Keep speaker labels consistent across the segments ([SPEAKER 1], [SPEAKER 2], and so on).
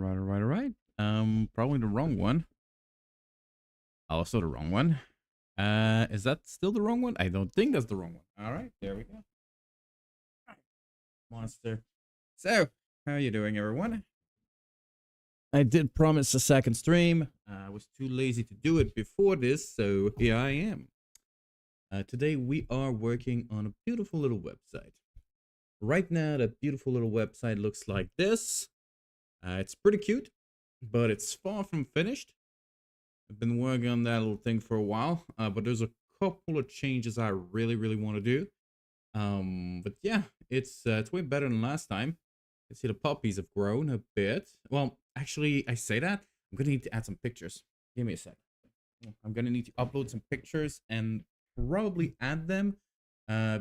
[SPEAKER 1] all right. Probably the wrong one. Also the wrong one. Is that still the wrong one? I don't think that's the wrong one. All right, there we go. All right. Monster. So, how are you doing, everyone? I did promise a second stream. I was too lazy to do it before this, so here I am. Today we are working on a beautiful little website. Right now, that beautiful little website looks like this. It's pretty cute, but it's far from finished. I've been working on that little thing for a while, but there's a couple of changes I really want to do. But yeah, it's way better than last time. You see the puppies have grown a bit. Well, actually, I say that I'm gonna need to add some pictures. Give me a sec. I'm gonna need to upload some pictures and probably add them,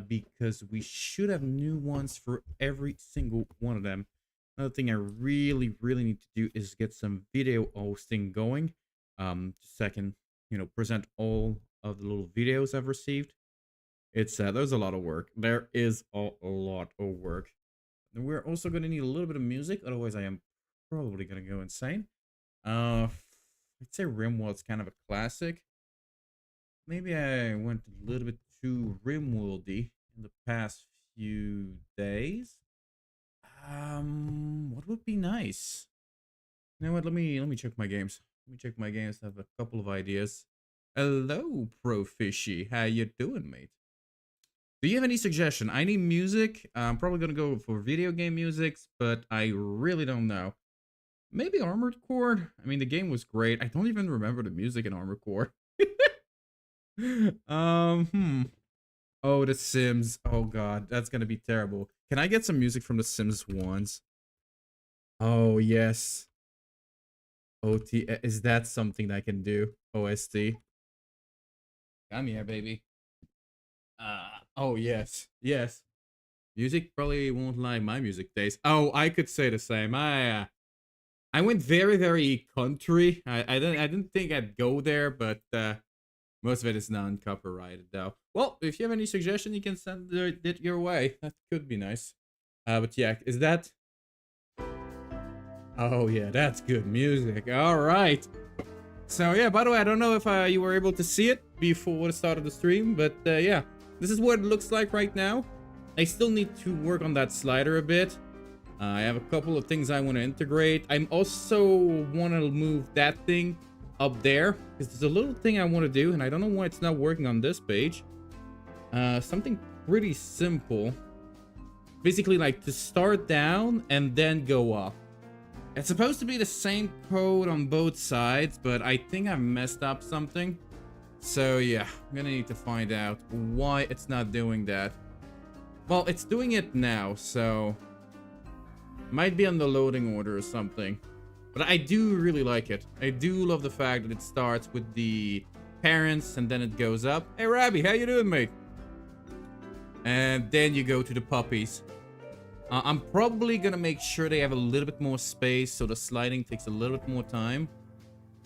[SPEAKER 1] because we should have new ones for every single one of them. Another thing I really need to do is get some video hosting going. Just so I can, present all of the little videos I've received. It's there's a lot of work. There is a lot of work. And we're also going to need a little bit of music, otherwise I am probably going to go insane. I'd say Rimworld's kind of a classic. Maybe I went a little bit too Rimworldy in the past few days. What would be nice? You know what? Let me check my games. Let me check my games. I have a couple of ideas. Hello, Pro Fishy. How you doing, mate? Do you have any suggestion? I need music. I'm probably gonna go for video game music, but I really don't know. Maybe Armored Core? I mean, the game was great. I don't even remember the music in Armored Core. Oh, The Sims. Oh god, that's gonna be terrible. Can I get some music from The Sims ones? Oh yes. OT, is that something that I can do? OST. Come here, baby. Oh yes, yes. Music probably won't like my music taste. Oh, I could say the same. I went very country. I didn't think I'd go there, but most of it is non-copyrighted though. Well, if you have any suggestion, you can send it your way. That could be nice. But yeah, is that? Oh yeah, that's good music. All right. So yeah, by the way, I don't know if you were able to see it before the start of the stream, but yeah, this is what it looks like right now. I still need to work on that slider a bit. I have a couple of things I want to integrate. I'm also want to move that thing up there because there's a little thing I want to do, and I don't know why it's not working on this page. Something pretty simple. Basically, like to start down and then go up. It's supposed to be the same code on both sides, but I think I messed up something. So yeah, I'm gonna need to find out why it's not doing that. Well, it's doing it now, so might be on the loading order or something. But I do really like it. I do love the fact that it starts with the parents and then it goes up. Hey, Rabbi, how you doing, mate? And then you go to the puppies. I'm probably gonna make sure they have a little bit more space, so the sliding takes a little bit more time.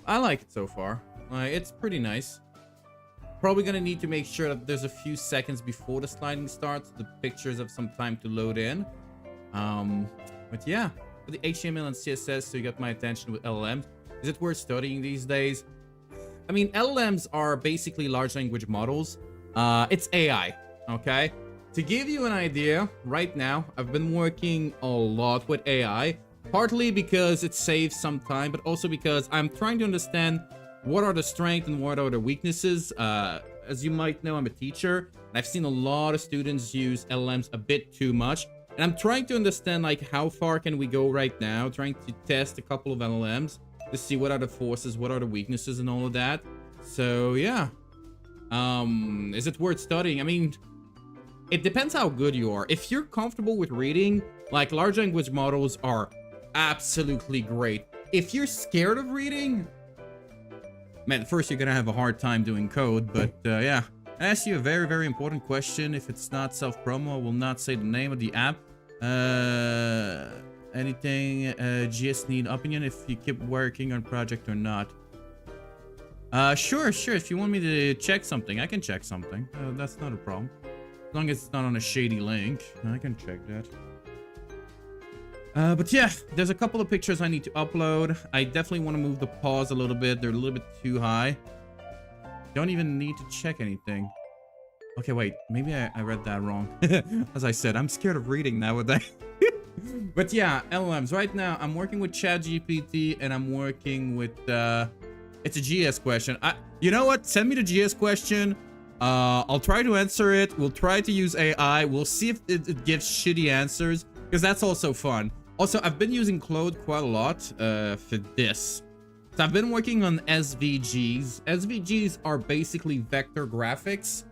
[SPEAKER 1] I like it so far. It's pretty nice. Probably gonna need to make sure that there's a few seconds before the sliding starts. The pictures have some time to load in. But yeah, for the HTML and CSS, so you got my attention with LLMs. Is it worth studying these days? I mean, LLMs are basically large language models. It's AI, okay? To give you an idea, right now, I've been working a lot with AI, partly because it saves some time, but also because I'm trying to understand what are the strengths and what are the weaknesses. As you might know, I'm a teacher, and I've seen a lot of students use LLMs a bit too much, and I'm trying to understand, like, how far can we go right now, trying to test a couple of LLMs to see what are the forces, what are the weaknesses, and all of that. So, yeah. Is it worth studying? I mean, it depends how good you are. If you're comfortable with reading, like, large language models are absolutely great. If you're scared of reading, man, first you're gonna have a hard time doing code, but yeah. I asked you a very important question. If it's not self-promo, I will not say the name of the app. Anything GS need opinion if you keep working on project or not? Sure. If you want me to check something, I can check something. That's not a problem. As long as it's not on a shady link, I can check that. But yeah, there's a couple of pictures I need to upload. I definitely want to move the paws a little bit. They're a little bit too high. Don't even need to check anything. Okay, wait. Maybe I read that wrong. As I said, I'm scared of reading nowadays. But yeah, LLMs. Right now, I'm working with ChatGPT and I'm working with... it's a GS question. You know what? Send me the GS question. I'll try to answer it. We'll try to use AI. We'll see if it gives shitty answers, because that's also fun. Also, I've been using Claude quite a lot for this. So I've been working on SVGs. SVGs are basically vector graphics,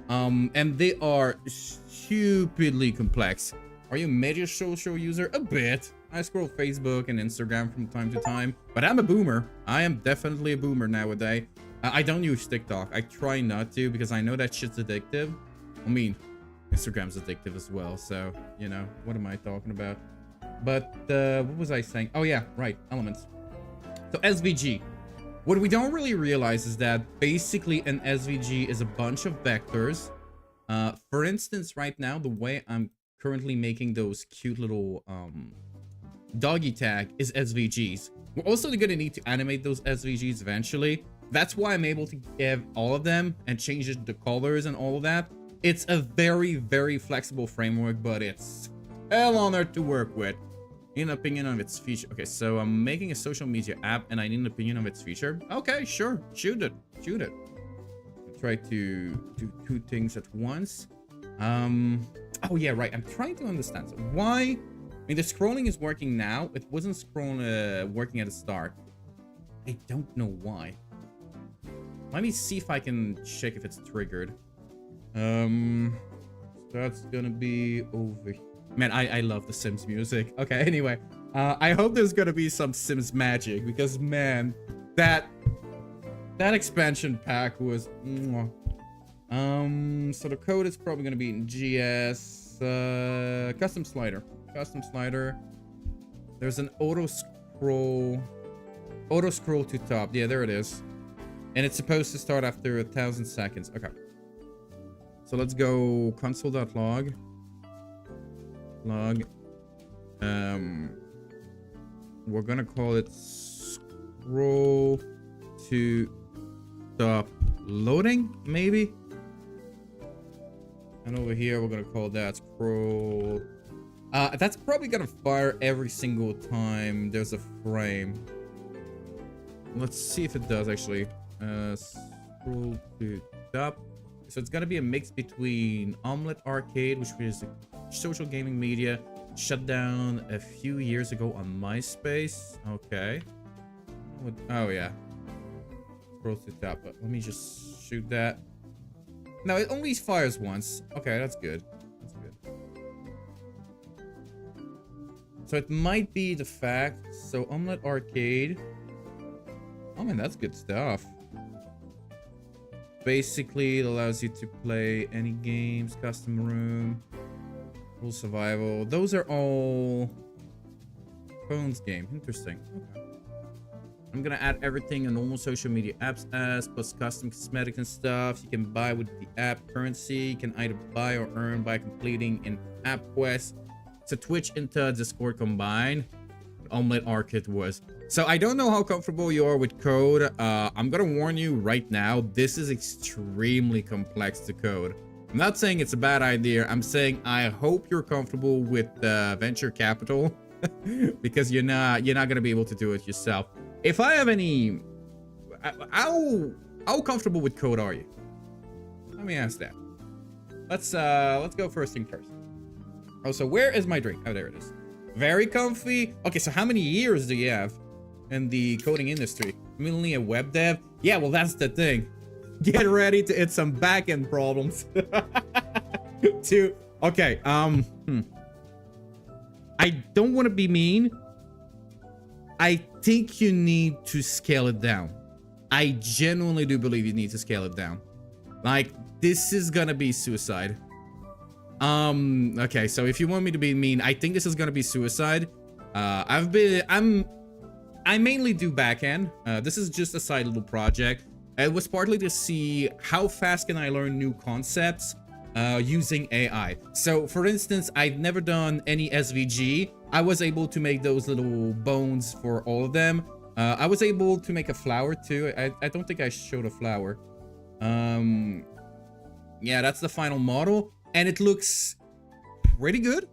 [SPEAKER 1] and they are stupidly complex. Are you a major social user? A bit. I scroll Facebook and Instagram from time to time, but I'm a boomer. I am definitely a boomer nowadays. I don't use TikTok. I try not to, because I know that shit's addictive. I mean, Instagram's addictive as well, so, you know, what am I talking about? But, what was I saying? Oh yeah, right, elements. So SVG. What we don't really realize is that basically an SVG is a bunch of vectors. For instance, right now, the way I'm currently making those cute little, doggy tag is SVGs. We're also going to need to animate those SVGs eventually. That's why I'm able to give all of them and change the colors and all of that. It's a very, very flexible framework, but it's hell on earth to work with. Need an opinion on its feature. Okay, so I'm making a social media app and I need an opinion on its feature. Okay, sure. Shoot it. Shoot it. I'll try to do two things at once. Oh yeah, right. I'm trying to understand. So why... I mean, the scrolling is working now. It wasn't working at the start. I don't know why. Let me see if I can check if it's triggered. So that's gonna be over here. Man, I love the Sims music. Okay, anyway. I hope there's gonna be some Sims magic, because man, that expansion pack was... So the code is probably gonna be in GS. Custom slider. Custom slider. There's an auto scroll to top. Yeah, there it is. And it's supposed to start after 1,000 seconds. Okay. So let's go console.log. Log. We're gonna call it scroll to stop loading, maybe. And over here, we're gonna call that scroll. That's probably gonna fire every single time there's a frame. Let's see if it does actually. Scroll to stop. So it's gonna be a mix between Omelette Arcade, which is a social gaming media shut down a few years ago on MySpace. Okay. Oh yeah. Scroll to top. But let me just shoot that. No, it only fires once. Okay, that's good. That's good. So it might be the fact. So Omelette Arcade. Oh man, that's good stuff. Basically, it allows you to play any games, custom room, full survival. Those are all phones game. Interesting. Okay. I'm gonna add everything in normal social media apps as plus custom cosmetics and stuff. You can buy with the app currency. You can either buy or earn by completing an app quest. So Twitch and Discord combined. Omelette Arcade was. So I don't know how comfortable you are with code. I'm gonna warn you right now, this is extremely complex to code. I'm not saying it's a bad idea. I'm saying I hope you're comfortable with venture capital because you're not gonna be able to do it yourself. If I have any, how comfortable with code are you? Let me ask that. Let's go first thing first. Oh, so where is my drink? Oh, there it is. Very comfy. Okay, so how many years do you have in the coding industry? Mainly a web dev? Yeah, well, that's the thing. Get ready to hit some back-end problems. Okay, I don't want to be mean. I think you need to scale it down. I genuinely do believe you need to scale it down. Like, this is gonna be suicide. Okay, so if you want me to be mean, I think this is gonna be suicide. I mainly do backend. This is just a side little project. It was partly to see how fast can I learn new concepts using AI. So for instance, I've never done any SVG. I was able to make those little bones for all of them. I was able to make a flower too. I don't think I showed a flower. Yeah, that's the final model, and it looks pretty good.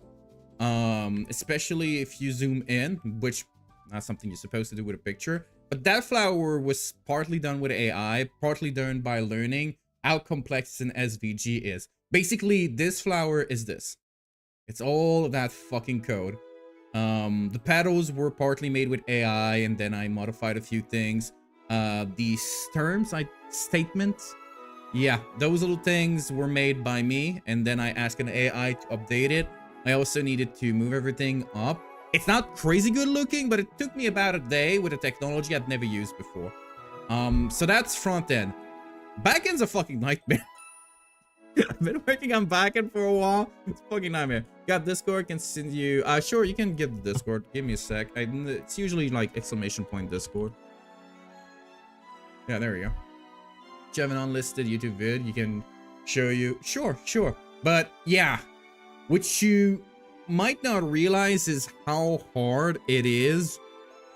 [SPEAKER 1] Especially if you zoom in, which not something you're supposed to do with a picture. But that flower was partly done with AI, partly done by learning how complex an SVG is. Basically, this flower is this. It's all that fucking code. The petals were partly made with AI, and then I modified a few things. These terms, statements, yeah, those little things were made by me, and then I asked an AI to update it. I also needed to move everything up. It's not crazy good looking, but it took me about a day with a technology I've never used before. So that's front end. Back end's a fucking nightmare. I've been working on backend for a while. It's a fucking nightmare. Got Discord, can send you. Sure, you can get the Discord. Give me a sec. It's usually like exclamation point Discord. Yeah, there we go. Do you have an unlisted YouTube vid? You can show you. Sure. But yeah, what you might not realize is how hard it is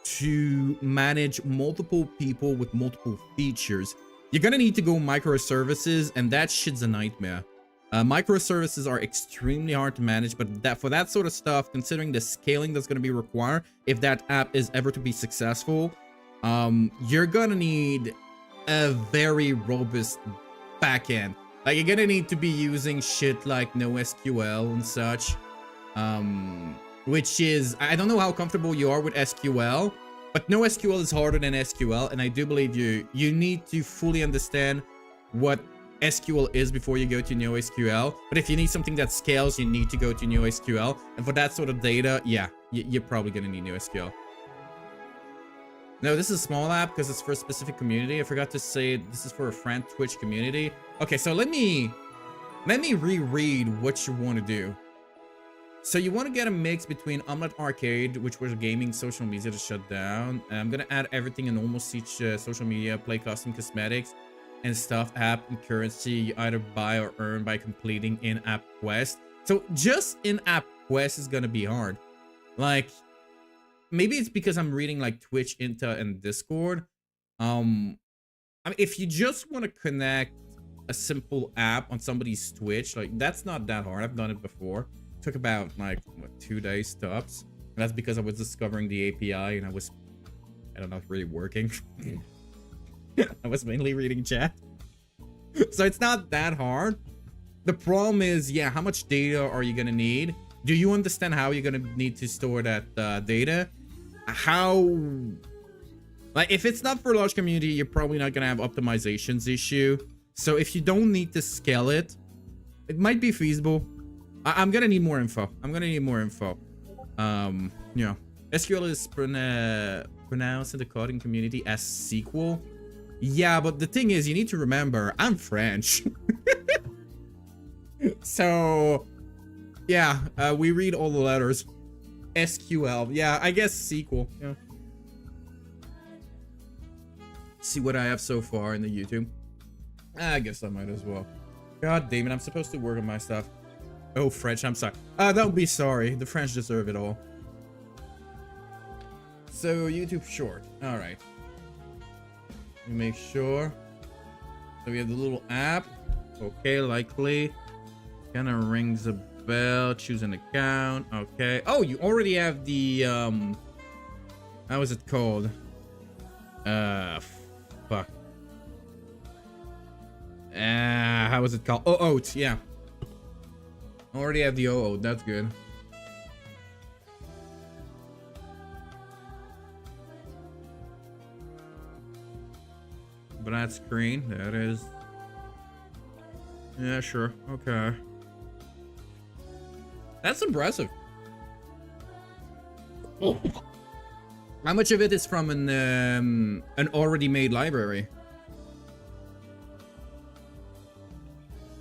[SPEAKER 1] to manage multiple people with multiple features. You're gonna need to go microservices, and that shit's a nightmare. Microservices are extremely hard to manage, but for that sort of stuff, considering the scaling that's gonna be required, if that app is ever to be successful, you're gonna need a very robust backend. Like, you're gonna need to be using shit like NoSQL and such, which is, I don't know how comfortable you are with SQL. But NoSQL is harder than SQL, and I do believe you need to fully understand what SQL is before you go to NoSQL. But if you need something that scales, you need to go to NoSQL. And for that sort of data, yeah, you're probably going to need NoSQL. No, this is a small app because it's for a specific community. I forgot to say this is for a friend Twitch community. Okay, so let me reread what you want to do. So you want to get a mix between Omelette Arcade, which was gaming social media to shut down. I'm going to add everything in almost each social media, play custom cosmetics and stuff, app and currency. You either buy or earn by completing in-app quests. So just in-app quests is going to be hard. Like, maybe it's because I'm reading like Twitch, Inta, and Discord. I mean, if you just want to connect a simple app on somebody's Twitch, like, that's not that hard. I've done it before. Took about like what, 2 days tops, and that's because I was discovering the API and I don't know, really working. I was mainly reading chat, so it's not that hard. The problem is, yeah, how much data are you gonna need? Do you understand how you're gonna need to store that data? How, like, if it's not for a large community, you're probably not gonna have optimizations issue. So if you don't need to scale it, it might be feasible. I'm gonna need more info. Yeah. SQL is pronounced in the coding community as SQL. Yeah, but the thing is, you need to remember, I'm French. So, yeah, we read all the letters. SQL. Yeah, I guess SQL. Yeah. See what I have so far in the YouTube. I guess I might as well. God damn it, I'm supposed to work on my stuff. Oh, French, I'm sorry. Don't be sorry. The French deserve it all. So, YouTube short. Alright. Let me make sure. So, we have the little app. Okay, likely. Kinda rings a bell. Choose an account. Okay. Oh, you already have the, how is it called? Fuck. How is it called? Oh, oat, yeah. Already have the OO, that's good. But that screen, that is. Yeah, sure. Okay. That's impressive. Oh. How much of it is from an already made library?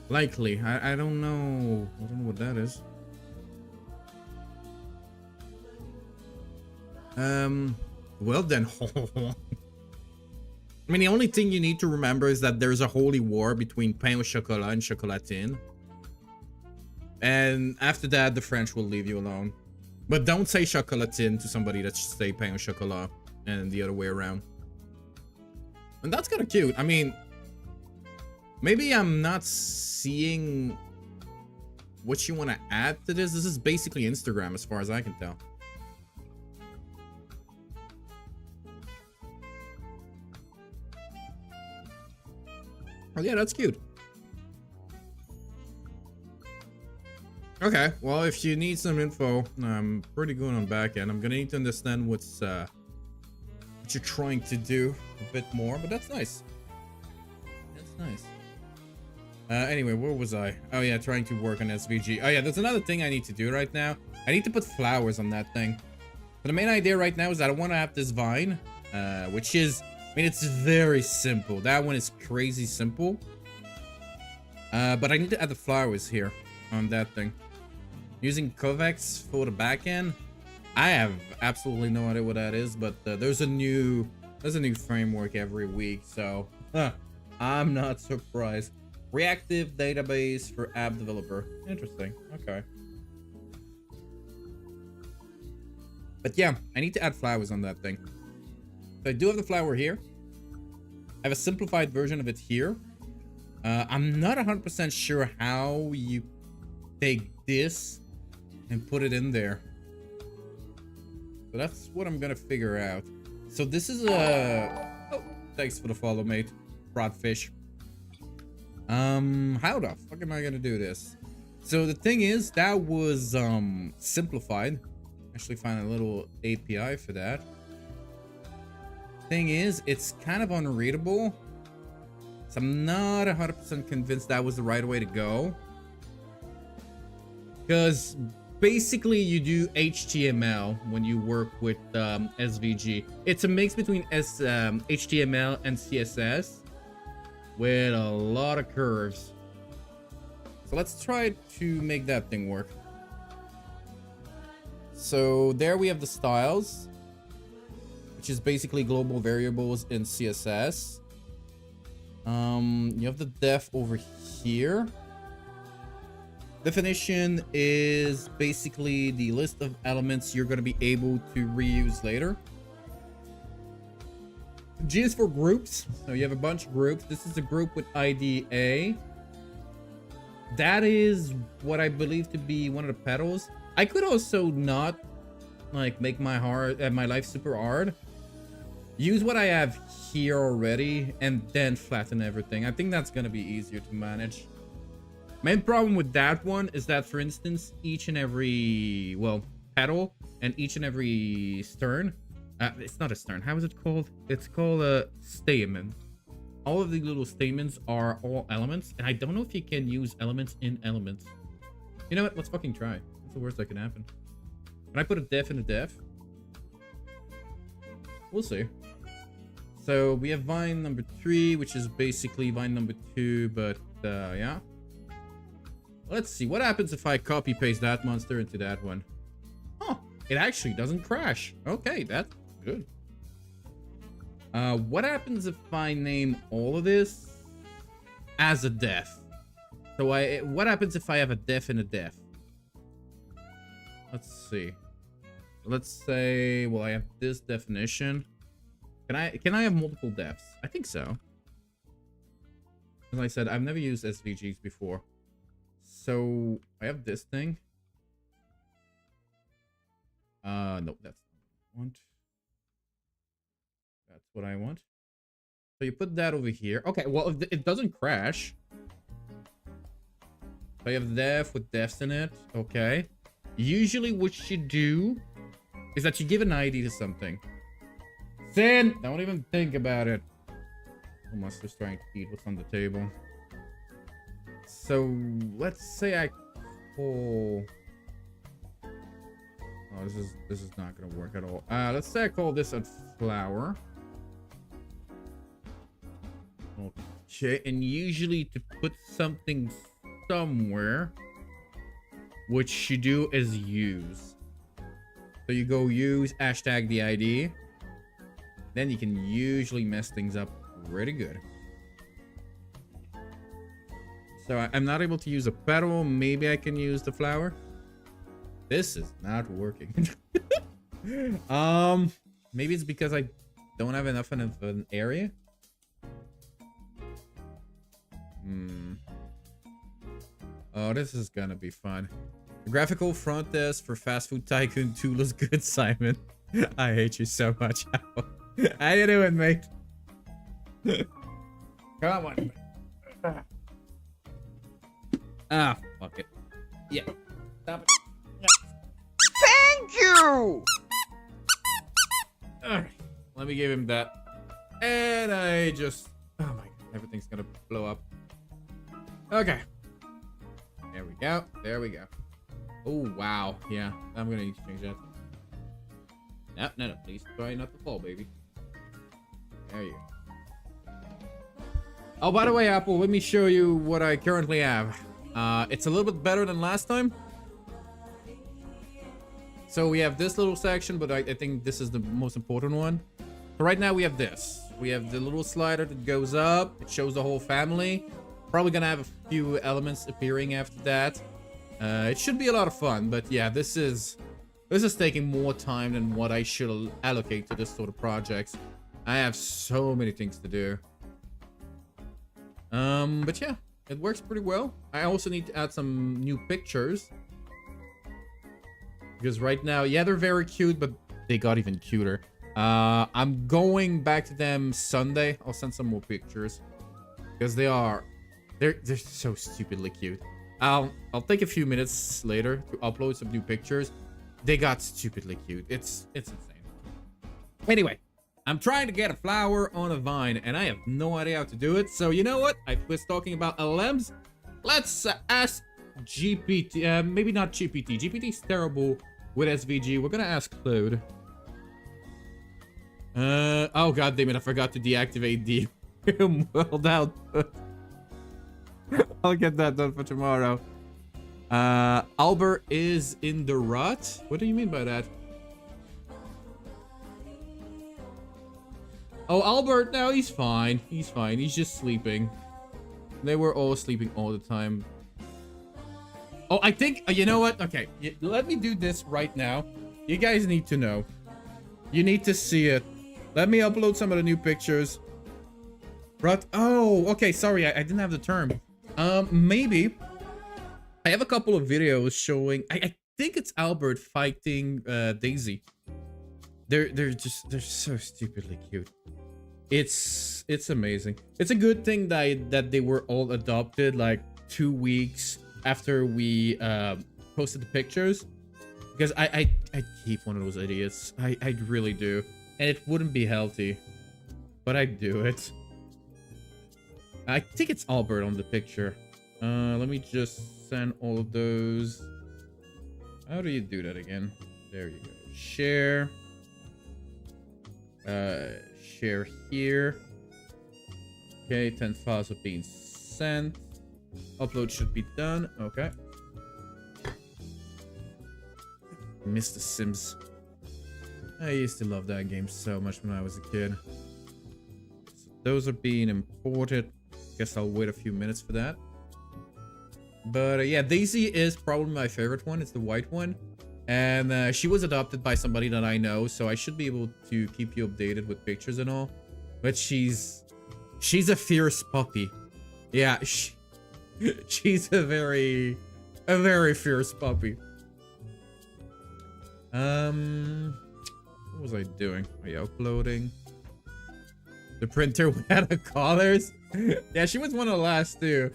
[SPEAKER 1] Likely. I don't know. I don't know what that is. Well then. I mean, the only thing you need to remember is that there's a holy war between pain au chocolat and chocolatine. And after that, the French will leave you alone. But don't say chocolatin to somebody that should say pain au chocolat and the other way around. And that's kind of cute. I mean, maybe I'm not seeing what you want to add to this. This is basically Instagram as far as I can tell. Oh yeah, that's cute. Okay, well, if you need some info, I'm pretty good on back end. I'm gonna need to understand what you're trying to do a bit more, but that's nice. That's nice. Anyway, where was I? Oh yeah, trying to work on SVG. Oh yeah, there's another thing I need to do right now. I need to put flowers on that thing. But the main idea right now is that I want to have this vine, which is, I mean, it's very simple. That one is crazy simple. But I need to add the flowers here on that thing. Using Covex for the back end. I have absolutely no idea what that is, but there's a new framework every week, so I'm not surprised. Reactive database for app developer. Interesting. Okay. But yeah, I need to add flowers on that thing. So I do have the flower here. I have a simplified version of it here. I'm not 100% sure how you take this and put it in there. So that's what I'm gonna figure out. So this is a... Oh, thanks for the follow, mate. Broadfish. How the fuck am I gonna do this? So the thing is, that was simplified. Actually find a little API for that. Thing is, it's kind of unreadable. So I'm not 100% convinced that was the right way to go. Because basically you do HTML when you work with SVG. It's a mix between HTML and CSS with a lot of curves. So let's try to make that thing work. So there we have the styles, which is basically global variables in CSS. You have the def over here. Definition is basically the list of elements you're going to be able to reuse later. G is for groups. So you have a bunch of groups. This is a group with ID A. That is what I believe to be one of the petals. I could also not like make my life super hard. Use what I have here already and then flatten everything. I think that's going to be easier to manage. Main problem with that one is that, for instance, each and every, well, petal and each and every stern, it's not a stern, how is it called? It's called a stamen. All of the little stamens are all elements, and I don't know if you can use elements in elements. You know what? Let's fucking try. That's the worst that can happen. Can I put a def in a def? We'll see. So we have vine number 3, which is basically vine number 2, but yeah. Let's see. What happens if I copy paste that monster into that one? Oh, it actually doesn't crash. Okay, that's good. What happens if I name all of this as a def? So what happens if I have a def in a def? Let's see. Let's say, well, I have this definition. Can I have multiple defs? I think so. As I said, I've never used SVGs before. So I have this thing. No, that's not what I want. That's what I want. So you put that over here. Okay, well, if it doesn't crash. So you have def with defs in it. Okay. Usually what you do is that you give an ID to something. Sin! Don't even think about it. Oh, Master's trying to eat what's on the table. So let's say I call... Oh, this is not gonna work at all. Let's say I call this a flower. Okay, and usually to put something somewhere, what you do is use. So you go use hashtag the ID. Then you can usually mess things up pretty good. So I'm not able to use a petal. Maybe I can use the flower. This is not working. Maybe it's because I don't have enough of an area. Oh, this is gonna be fun. The graphical front desk for Fast Food Tycoon 2 looks good, Simon. I hate you so much. How you doing, mate? Come on. Ah, fuck it. Yeah. Stop it.
[SPEAKER 2] Thank you!
[SPEAKER 1] Alright. Let me give him that. And I just... Oh my god. Everything's gonna blow up. Okay. There we go. There we go. Oh, wow. Yeah. I'm gonna need to change that. No, no, no. Please try not to fall, baby. There you go. Oh, by the way, Apple, let me show you what I currently have. It's a little bit better than last time. So we have this little section, but I think this is the most important one. So right now we have this. We have the little slider that goes up. It shows the whole family. Probably gonna have a few elements appearing after that. It should be a lot of fun, but yeah, this is taking more time than what I should allocate to this sort of projects. I have so many things to do. But yeah, it works pretty well. I also need to add some new pictures. Because right now, yeah, they're very cute, but they got even cuter. I'm going back to them Sunday. I'll send some more pictures. Because they're so stupidly cute. I'll take a few minutes later to upload some new pictures. They got stupidly cute. It's insane. Anyway, I'm trying to get a flower on a vine, and I have no idea how to do it. So you know what? I was talking about LLMs. Let's ask GPT. Maybe not GPT. GPT is terrible with SVG. We're gonna ask Claude. Oh god damn it! I forgot to deactivate the world output. I'll get that done for tomorrow. Albert is in the rut. What do you mean by that? Oh, Albert, no, he's fine. He's fine. He's just sleeping. They were all sleeping all the time. Oh, I think, you know what? Okay, let me do this right now. You guys need to know. You need to see it. Let me upload some of the new pictures. Rut. Oh, okay, sorry. I didn't have the term. Maybe. I have a couple of videos showing... I think it's Albert fighting Daisy. They're so stupidly cute. It's amazing. It's a good thing that they were all adopted like 2 weeks after we posted the pictures, because I keep one of those idiots. I really do, and it wouldn't be healthy, but I do it. I think it's Albert on the picture. Let me just send all of those. How do you do that again? There you go. Share. Share here. Okay, 10 files are being sent. Upload should be done. Okay. Miss The Sims. I used to love that game so much when I was a kid. So those are being imported. Guess I'll wait a few minutes for that. But yeah, Daisy is probably my favorite one. It's the white one. And she was adopted by somebody that I know, so I should be able to keep you updated with pictures and all. But she's a fierce puppy. Yeah, she's a very fierce puppy. What was I doing? Are you uploading? The printer had a colors. Yeah, she was one of the last too.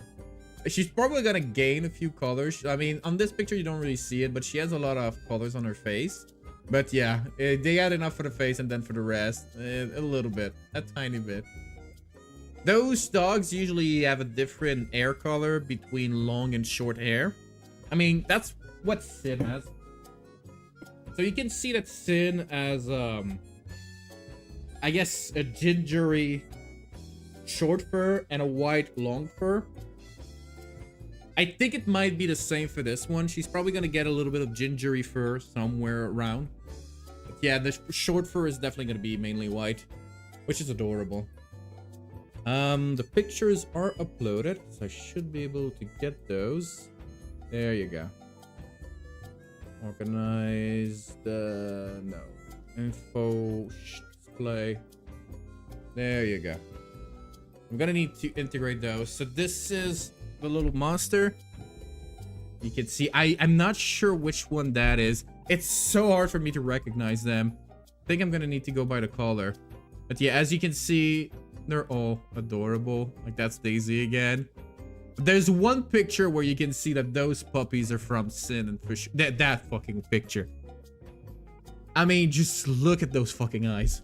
[SPEAKER 1] She's probably gonna gain a few colors. I mean, on this picture you don't really see it, but she has a lot of colors on her face. But yeah, they had enough for the face, and then for the rest, a little bit, a tiny bit. Those dogs usually have a different hair color between long and short hair. I mean, that's what Sin has. So you can see that Sin has, I guess, a gingery short fur and a white long fur. I think it might be the same for this one. She's probably gonna get a little bit of gingery fur somewhere around. But yeah, the short fur is definitely gonna be mainly white, which is adorable. The pictures are uploaded, so I should be able to get those. There you go. Organized, no. Info, display. There you go. I'm gonna need to integrate those. So this is the little monster. You can see, I'm not sure which one that is. It's so hard for me to recognize them. I think I'm gonna need to go by the color. But yeah, as you can see, they're all adorable. Like, that's Daisy again. There's one picture where you can see that those puppies are from Sin and Fish. That fucking picture. I mean, just look at those fucking eyes.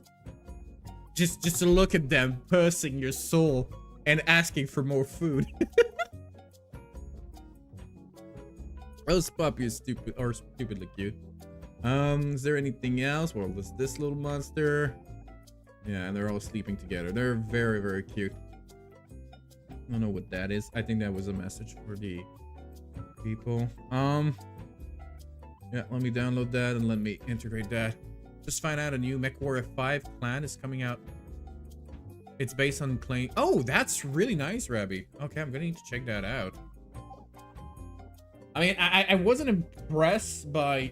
[SPEAKER 1] Just to look at them pursing your soul and asking for more food. Those puppies are stupidly cute. Is there anything else? Well, there's this little monster. Yeah, and they're all sleeping together. They're very, very cute. I don't know what that is. I think that was a message for the people. Yeah, let me download that and let me integrate that. Just find out a new MechWarrior 5 clan is coming out. It's based on claim. Oh, that's really nice, Rabbi. Okay, I'm gonna need to check that out. I mean, I wasn't impressed by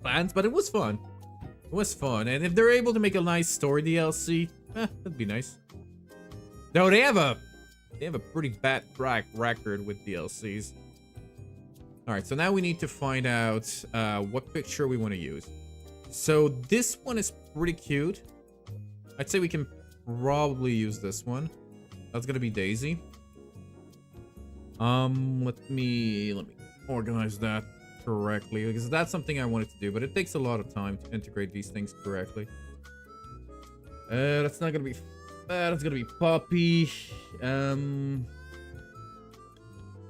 [SPEAKER 1] plans, but it was fun. It was fun, and if they're able to make a nice story DLC, that'd be nice. Though they have a pretty bad track record with DLCs. All right, so now we need to find out what picture we want to use. So this one is pretty cute. I'd say we can probably use this one. That's gonna be Daisy. Let me organize that correctly, because that's something I wanted to do, but it takes a lot of time to integrate these things correctly. That's not gonna be that's gonna be Puppy.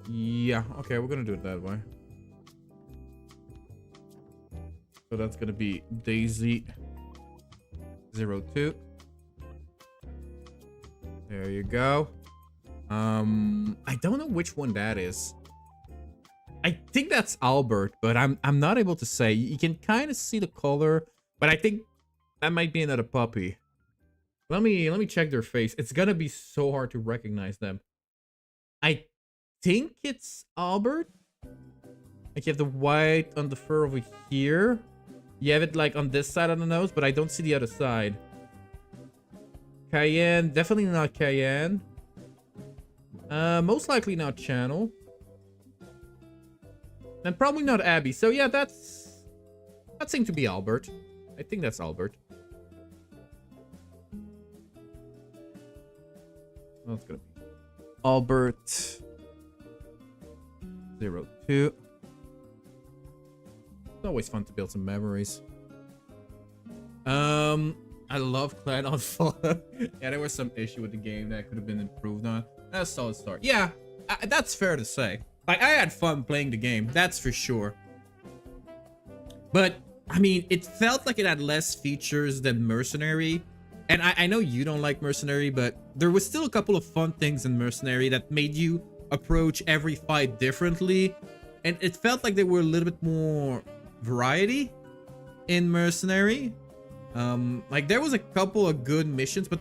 [SPEAKER 1] Yeah, okay, we're gonna do it that way. So that's gonna be Daisy 02. There you go. I don't know which one that is. I think that's Albert, but I'm not able to say. You can kind of see the color, but I think that might be another puppy. Let me check their face. It's gonna be so hard to recognize them. I think it's Albert. Like, you have the white on the fur over here. You have it like on this side of the nose, but I don't see the other side. Cayenne, definitely not Cayenne. Most likely not Channel. And probably not Abby. So yeah, that seemed to be Albert. I think that's Albert. That's gonna be Albert 02. It's always fun to build some memories. I love Clan on Fire. Yeah, there was some issue with the game that could have been improved on. That's a solid start. Yeah, that's fair to say. Like, I had fun playing the game, that's for sure. But, I mean, it felt like it had less features than Mercenary. And I know you don't like Mercenary, but there was still a couple of fun things in Mercenary that made you approach every fight differently. And it felt like there were a little bit more variety in Mercenary. Like, there was a couple of good missions, but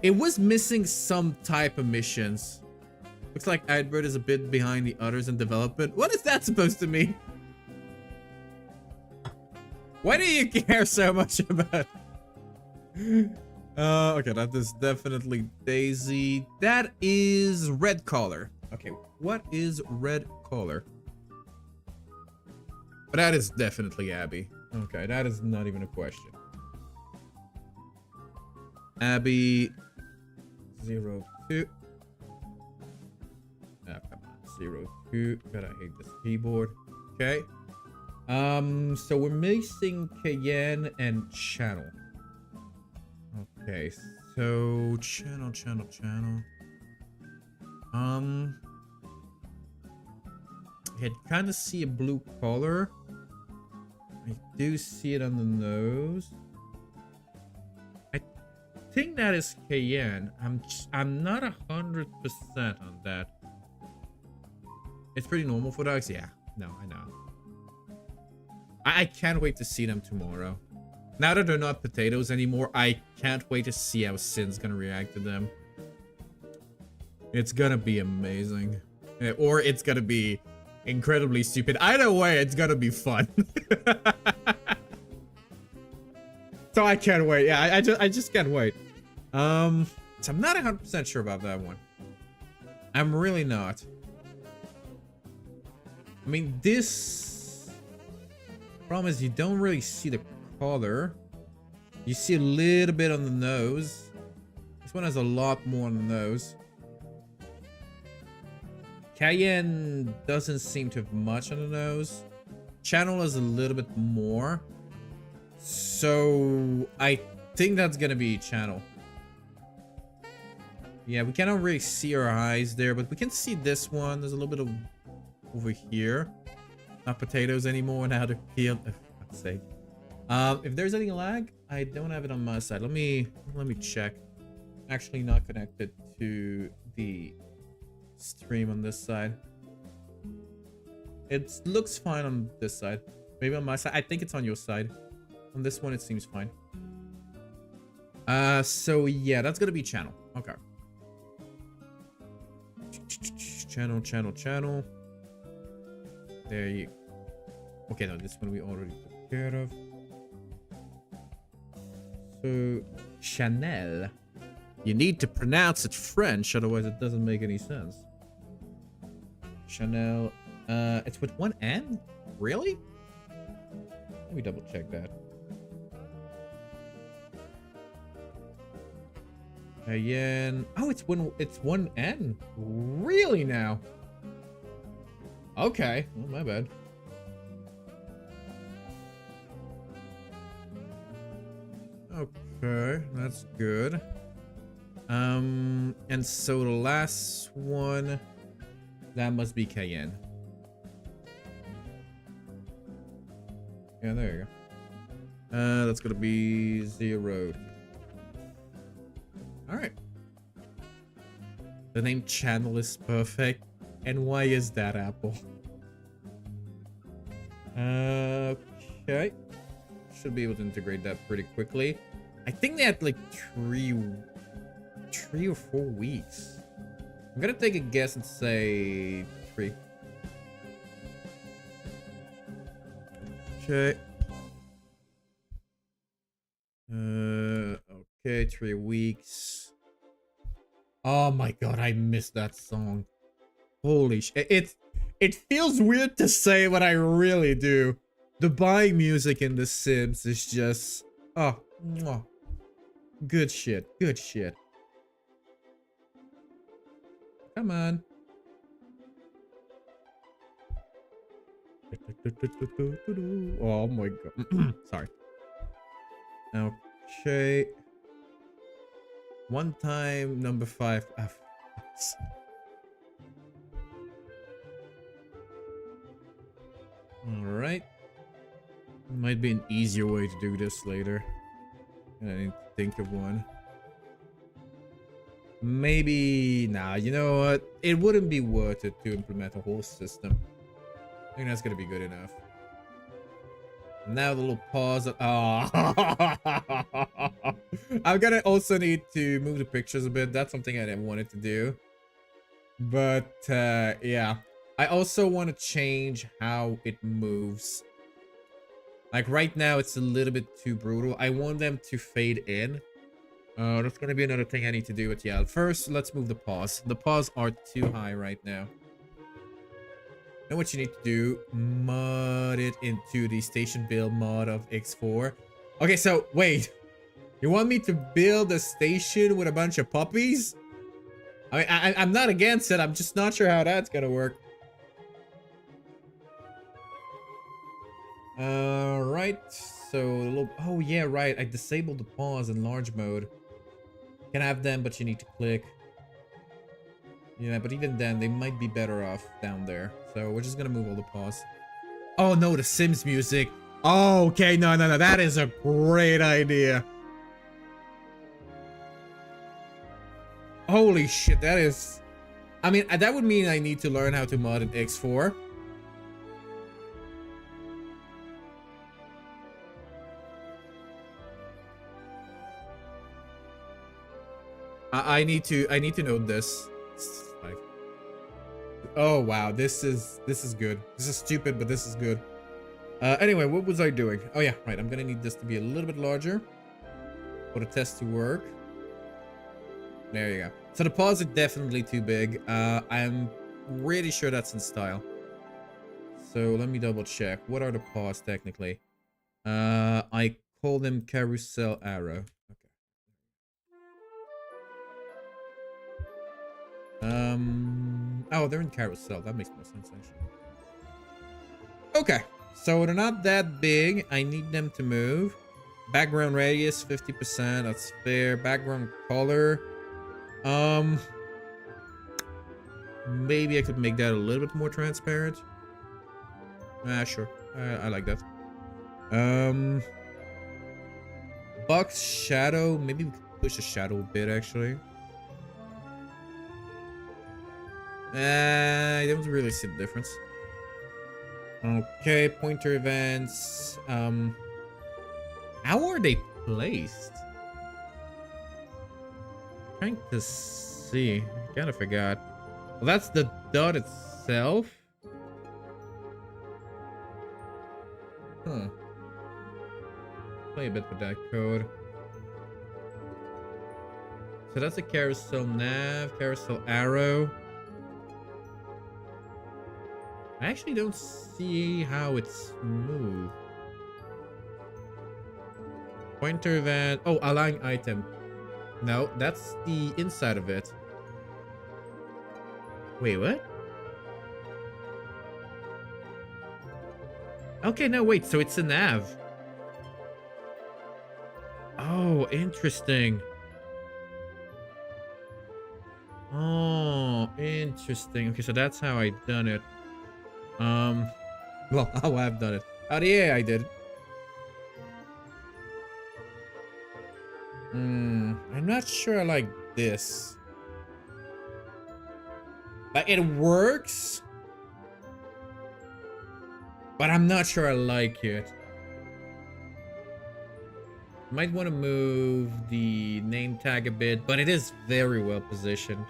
[SPEAKER 1] it was missing some type of missions. Looks like Adbert is a bit behind the others in development. What is that supposed to mean? Why do you care so much about okay, that is definitely Daisy. That is Red Collar. Okay, what is Red Collar? But that is definitely Abby. Okay, that is not even a question. Abby 02. Oh, come on, 02. God, I hate this keyboard. Okay. So we're missing Cayenne and Channel. Okay, so channel. I can kind of see a blue collar. I do see it on the nose. I think that is Cayenne. I'm not 100% on that. It's pretty normal for dogs. Yeah, no, I know. I can't wait to see them tomorrow. Now that they're not potatoes anymore, I can't wait to see how Sin's gonna react to them. It's gonna be amazing. Or it's gonna be incredibly stupid. Either way, it's gonna be fun. So I can't wait. Yeah, I just can't wait. So I'm not 100% sure about that one. I'm really not. I mean, this problem is you don't really see the color. You see a little bit on the nose. This one has a lot more on the nose. Cayenne doesn't seem to have much on the nose. Channel is a little bit more. So I think that's gonna be channel. Yeah, we cannot really see our eyes there, but we can see this one. There's a little bit of over here. Not potatoes anymore. Now to peel. Oh, for God's sake. If there's any lag, I don't have it on my side. Let me check. Actually, not connected to the stream on this side. It looks fine on this side. Maybe on my side. I think it's on your side. On this one, it seems fine. So yeah, that's gonna be channel. Okay. Channel. There you. Okay, no, this one we already took care of. So Chanel. You need to pronounce it French, otherwise it doesn't make any sense. Chanel. It's with one N? Really? Let me double check that. Cayenne. Oh, it's one N. Really now? Okay. Oh, my bad. Okay, that's good. And so the last one, that must be Cayenne. Yeah, there you go. That's gonna be 0. Alright. The name channel is perfect. And why is that, Apple? Okay. Should be able to integrate that pretty quickly. I think they had like 3 or 4 weeks. I'm gonna take a guess and say 3. Okay. Okay, 3 weeks. Oh my god, I missed that song. Holy shit. It feels weird to say, but I really do. The buying music in The Sims is just... Oh, mwah. Good shit. Good shit. Come on. Oh my god. Sorry. Okay. One time, number 5. Alright. Might be an easier way to do this later. I need to think of one. Maybe... Nah, you know what? It wouldn't be worth it to implement a whole system. I think that's gonna be good enough. Now the little pause. Oh. I'm gonna also need to move the pictures a bit. That's something I didn't want to do. But yeah. I also want to change how it moves. Like right now, it's a little bit too brutal. I want them to fade in. That's gonna be another thing I need to do. But yeah, first let's move the paws. The paws are too high right now. Know what you need to do? Mod it into the station build mod of X4. Okay, so wait. You want me to build a station with a bunch of puppies? I mean, I'm not against it. I'm just not sure how that's gonna work. Right. So, oh yeah, right. I disabled the pause in large mode. Can have them, but you need to click. Yeah, but even then, they might be better off down there. So we're just gonna move all the pause. Oh no, the Sims music. Oh, okay, no. That is a great idea. Holy shit, that is... I mean, that would mean I need to learn how to mod in X4. I need to know this. Oh wow, this is good. This is stupid, but this is good. Anyway, what was I doing? Oh yeah, right. I'm gonna need this to be a little bit larger for the test to work. There you go. So the paws are definitely too big. I'm really sure that's in style. So let me double check. What are the paws technically? I call them carousel arrow. Okay. Oh, they're in carousel. That makes more sense actually. Okay. So they're not that big. I need them to move. Background radius 50%. That's fair. Background color. Maybe I could make that a little bit more transparent. Sure. I like that. Box shadow. Maybe we could push the shadow a bit actually. I don't really see the difference. Okay, pointer events. How are they placed? Trying to see. I kind of forgot. Well, that's the dot itself. Huh. Play a bit with that code. So that's a carousel nav, carousel arrow. I actually don't see how it's moved. Pointer event. Oh, align item. No, that's the inside of it. Wait, what? Okay, no, wait. So it's a nav. Oh, interesting. Oh, interesting. Okay, so that's how I done it. Well, how I've done it. Oh, yeah, I did. I'm not sure I like this. Like, it works, but I'm not sure I like it. Might want to move the name tag a bit, but it is very well positioned.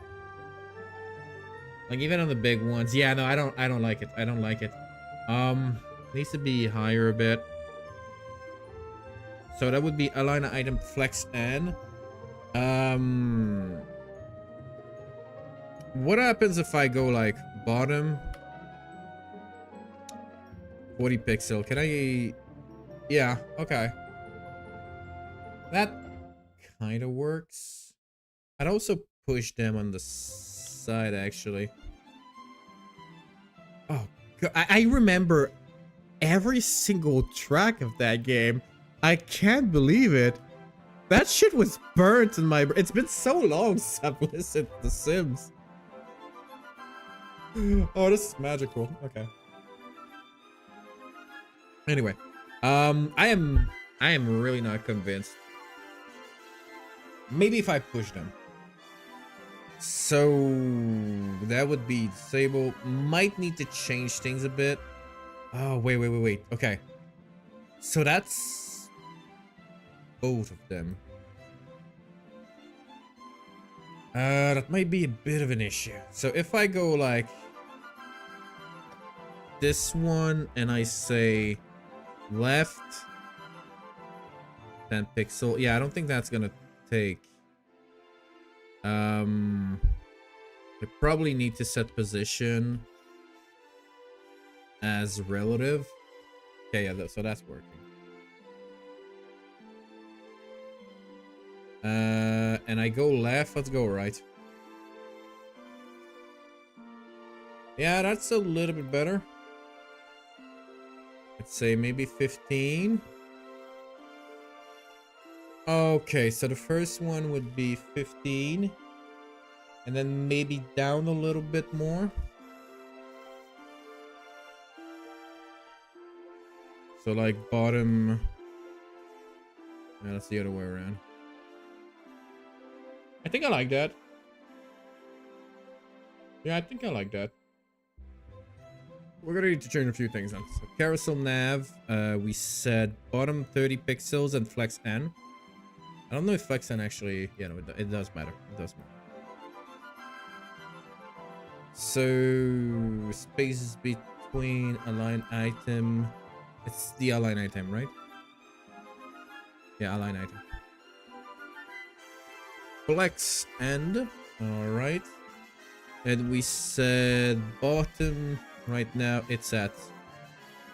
[SPEAKER 1] Like even on the big ones. Yeah, no, I don't like it. I don't like it. Needs to be higher a bit. So that would be align item flex N. What happens if I go like bottom 40 pixel? Can I? Yeah, okay. That kind of works. I'd also push them on the side actually. Oh God, I remember every single track of that game. I can't believe it. That shit was burnt in my brain. It's been so long since I've listened to The Sims. Oh, this is magical. Okay. Anyway, I am really not convinced. Maybe if I push them. So that would be disable. Might need to change things a bit. Oh, wait. Okay. So that's both of them. That might be a bit of an issue. So if I go like this one and I say left 10 pixel. Yeah, I don't think that's gonna take. I probably need to set position as relative. Okay, yeah, so that's working. And I go left. Let's go right. Yeah, that's a little bit better. Let's say maybe 15. Okay, so the first one would be 15. And then maybe down a little bit more. So like bottom. Yeah, that's the other way around. I think I like that. Yeah, I think I like that. We're gonna need to change a few things on. So carousel nav, we said bottom 30 pixels and flex N. I don't know if flex N actually, yeah, no, it does matter. It does matter. So spaces between align item. It's the align item, right? Yeah, align item. Flex end. All right. And we said bottom. Right now it's at.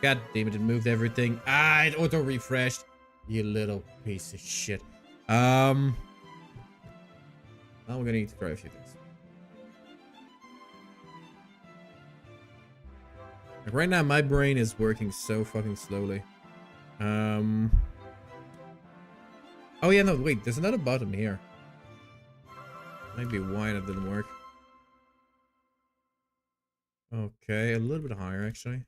[SPEAKER 1] God damn it! It moved everything. Ah, it auto refreshed. You little piece of shit. Now we're gonna need to try a few things. Like right now, my brain is working so fucking slowly. Oh yeah, no, wait. There's another bottom here. Might be why that didn't work. Okay, a little bit higher actually.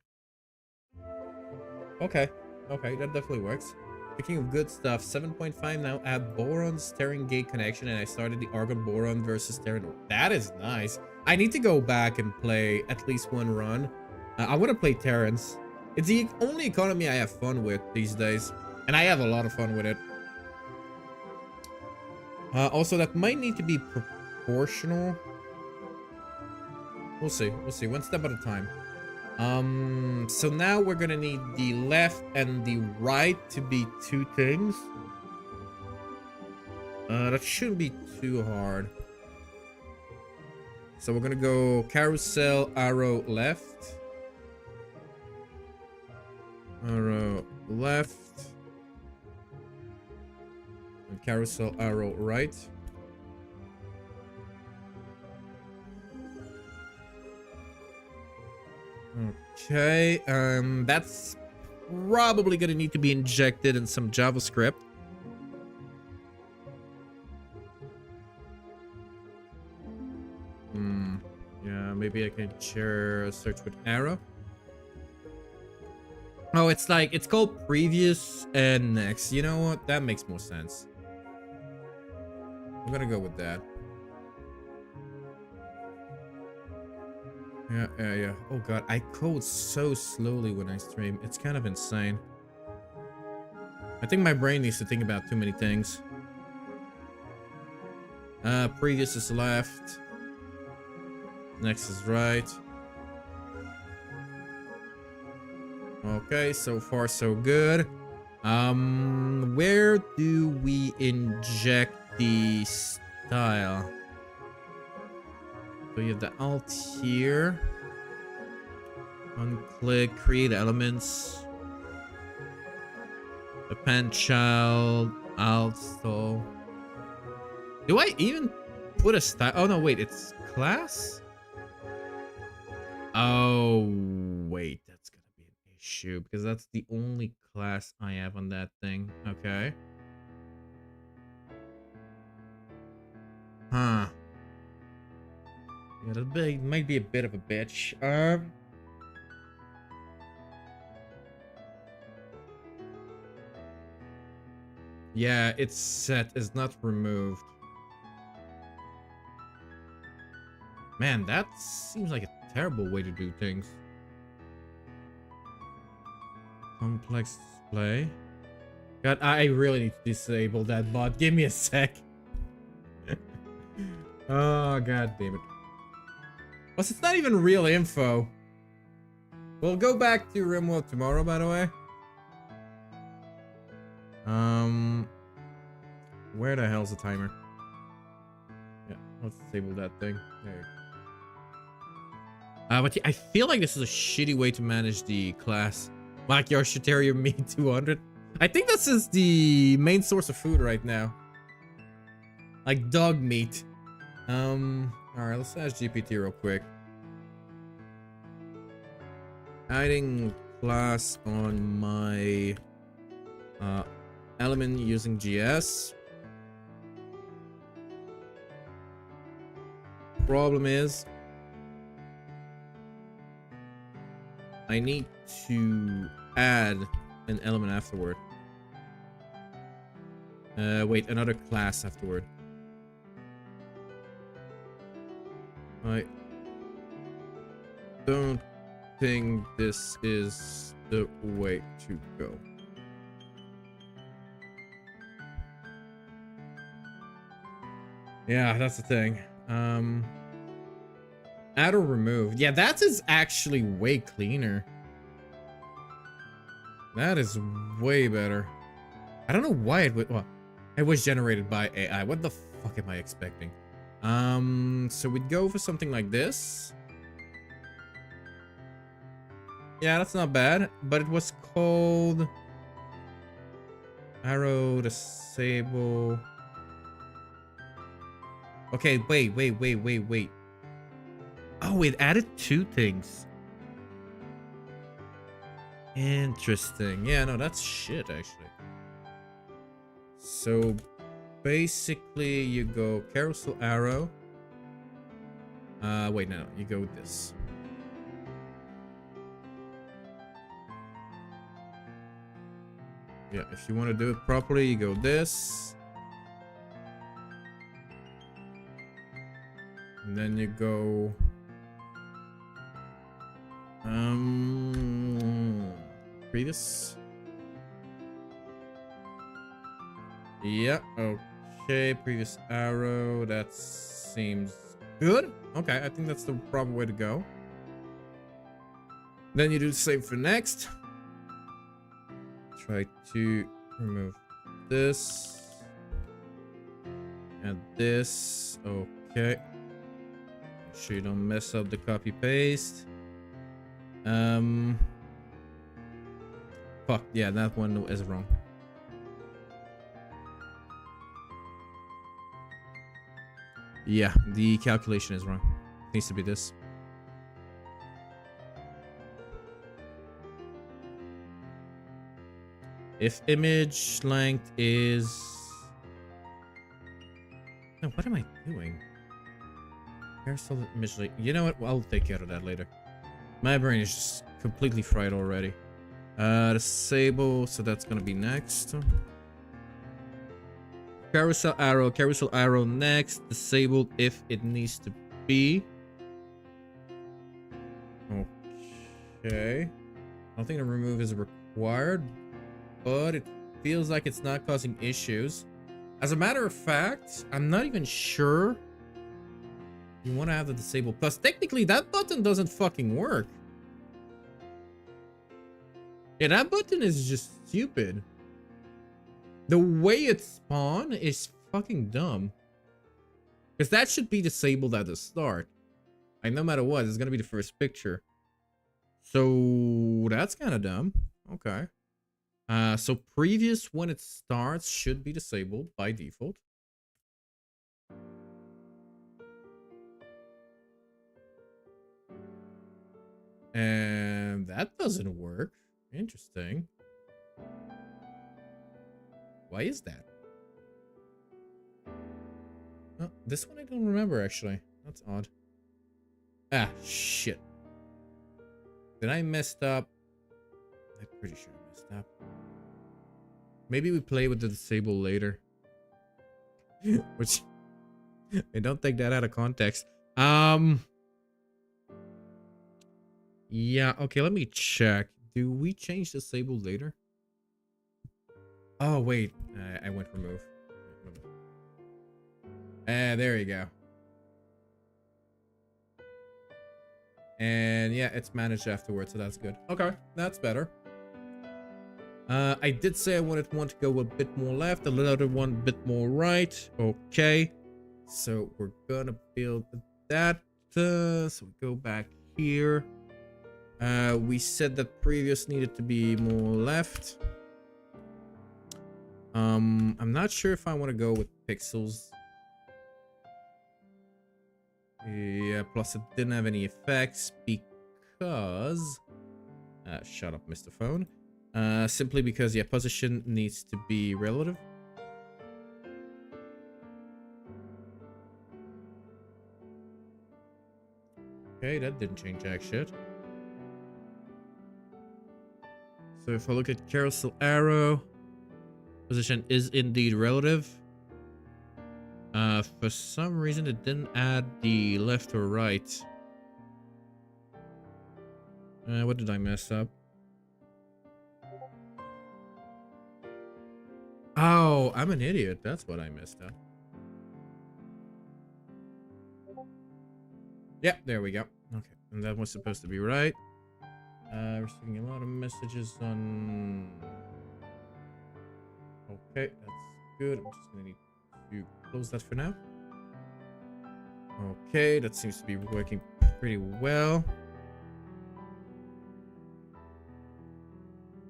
[SPEAKER 1] Okay, okay, that definitely works. Speaking of good stuff, 7.5 now. Add boron Terran gate connection, and I started the argon boron versus Terran. That is nice. I need to go back and play at least one run. I want to play Terrans. It's the only economy I have fun with these days, and I have a lot of fun with it. Also, that might need to be proportional. We'll see. We'll see. One step at a time. So now we're gonna need the left and the right to be two things. That shouldn't be too hard. So we're gonna go carousel, arrow left. Arrow left. And carousel, arrow right. Okay, that's probably gonna need to be injected in some JavaScript. Yeah, maybe I can share a search with arrow. Oh, it's like, it's called previous and next. You know what? That makes more sense. I'm gonna go with that. Yeah. Oh god, I code so slowly when I stream. It's kind of insane. I think my brain needs to think about too many things. Previous is left. Next is right. Okay, so far so good. Where do we inject the style? So you have the alt here. Unclick, create elements. Append child, alt style. Do I even put a style? Oh no, wait, it's class? Oh, wait, that's gonna be an issue because that's the only class I have on that thing. Okay. Huh. Yeah, that might be a bit of a bitch. Yeah, it's set is not removed. Man, that seems like a terrible way to do things. Complex display. God, I really need to disable that bot. Give me a sec. Oh, god damn it. Plus, it's not even real info. We'll go back to RimWorld tomorrow, by the way. Where the hell's the timer? Yeah, let's disable that thing. There. But yeah, I feel like this is a shitty way to manage the class. Backyard Terrier Meat 200. I think this is the main source of food right now. Like dog meat. Alright, let's ask GPT real quick. Adding class on my element using GS. Problem is I need to add an element afterward. Wait, another class afterward. I don't think this is the way to go. Yeah, that's the thing. Add or remove. Yeah, that is actually way cleaner. That is way better. I don't know why it would. Well, it was generated by AI. What the fuck am I expecting? So we'd go for something like this. Yeah, that's not bad, but it was called arrow disable. Okay, wait. Oh, it added two things. Interesting. Yeah, no, that's shit, actually. So, basically, you go carousel arrow. Wait, no, you go with this. Yeah, if you want to do it properly, you go this. And then you go... previous. Yeah, okay, previous arrow, that seems good. Okay, I think that's the proper way to go. Then you do the same for next. Try to remove this. And this, okay. Make sure you don't mess up the copy paste. Fuck, yeah, that one is wrong. Yeah, the calculation is wrong. It needs to be this. If image length is... No, what am I doing? Carousel image length. You know what? Well, I'll take care of that later. My brain is just completely fried already. Disable, so that's gonna be next. Carousel arrow next. Disabled if it needs to be. Okay. I don't think the remove is required, but it feels like it's not causing issues. As a matter of fact, I'm not even sure you want to have the disable, plus technically that button doesn't fucking work. Yeah, that button is just stupid. The way it's spawned is fucking dumb. Because that should be disabled at the start. Like, no matter what, it's gonna be the first picture. So that's kind of dumb. Okay. So previous when it starts should be disabled by default. And that doesn't work. Interesting. Why is that? Oh, this one I don't remember actually. That's odd. Ah, shit. Did I messed up? I'm pretty sure I messed up. Maybe we play with the disable later. Which I don't take that out of context. Yeah, okay, let me check. Do we change disable later? Oh, wait. I went remove. There you go. And yeah, it's managed afterwards, so that's good. Okay, that's better. I did say I wanted one to go a bit more left, a little one a bit more right. Okay. So we're gonna build that. So we go back here. We said that previous needed to be more left. I'm not sure if I want to go with pixels. Yeah, plus it didn't have any effects because... shut up, Mr. Phone. Simply because, yeah, position needs to be relative. Okay, that didn't change jack shit. So if I look at carousel arrow, position is indeed relative. For some reason it didn't add the left or right. What did I mess up? Oh, I'm an idiot. That's what I messed up. Yeah, there we go. Okay, and that was supposed to be right. Receiving a lot of messages on. Okay, that's good. I'm just gonna need to close that for now. Okay, that seems to be working pretty well.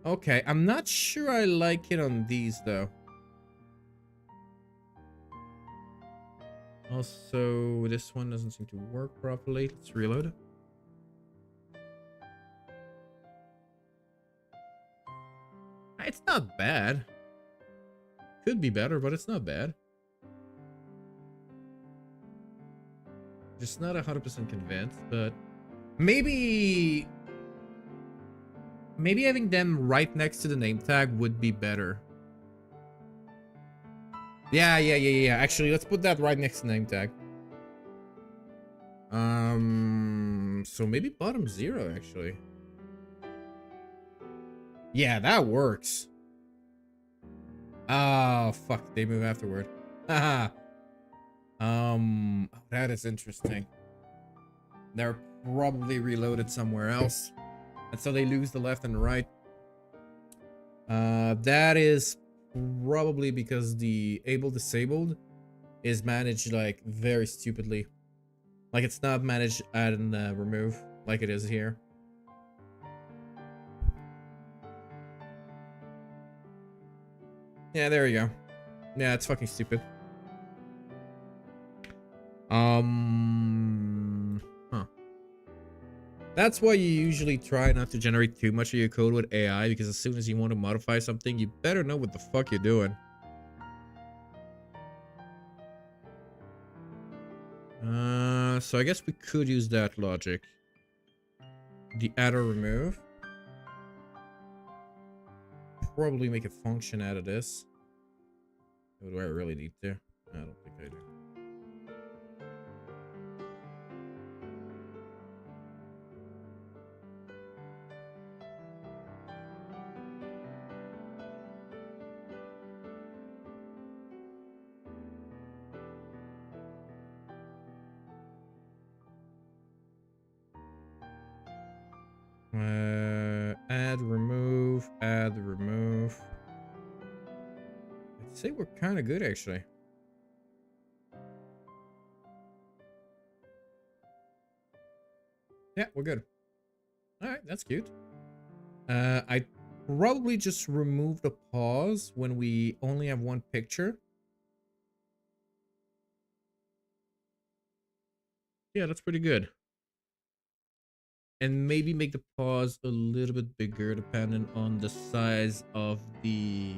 [SPEAKER 1] Okay, I'm not sure I like it on these though. Also, this one doesn't seem to work properly. Let's reload it. It's not bad. Could be better, but it's not bad. Just not 100% convinced, but maybe having them right next to the name tag would be better. Yeah. Actually, let's put that right next to the name tag. So maybe bottom 0 actually. Yeah, that works. Oh, fuck, they move afterward. Haha. That is interesting. They're probably reloaded somewhere else. And so they lose the left and the right. That is probably because the able disabled is managed like very stupidly. Like it's not managed add and remove like it is here. Yeah, there you go. Yeah, it's fucking stupid. Huh. That's why you usually try not to generate too much of your code with AI, because as soon as you want to modify something, you better know what the fuck you're doing. So I guess we could use that logic. The add or remove. Probably make a function out of this. Or do I really need to? I don't think I do. Add, remove. I'd say we're kind of good, actually. Yeah, we're good. All right, that's cute. I probably just remove the pause when we only have one picture. Yeah, that's pretty good. And maybe make the pause a little bit bigger depending on the size of the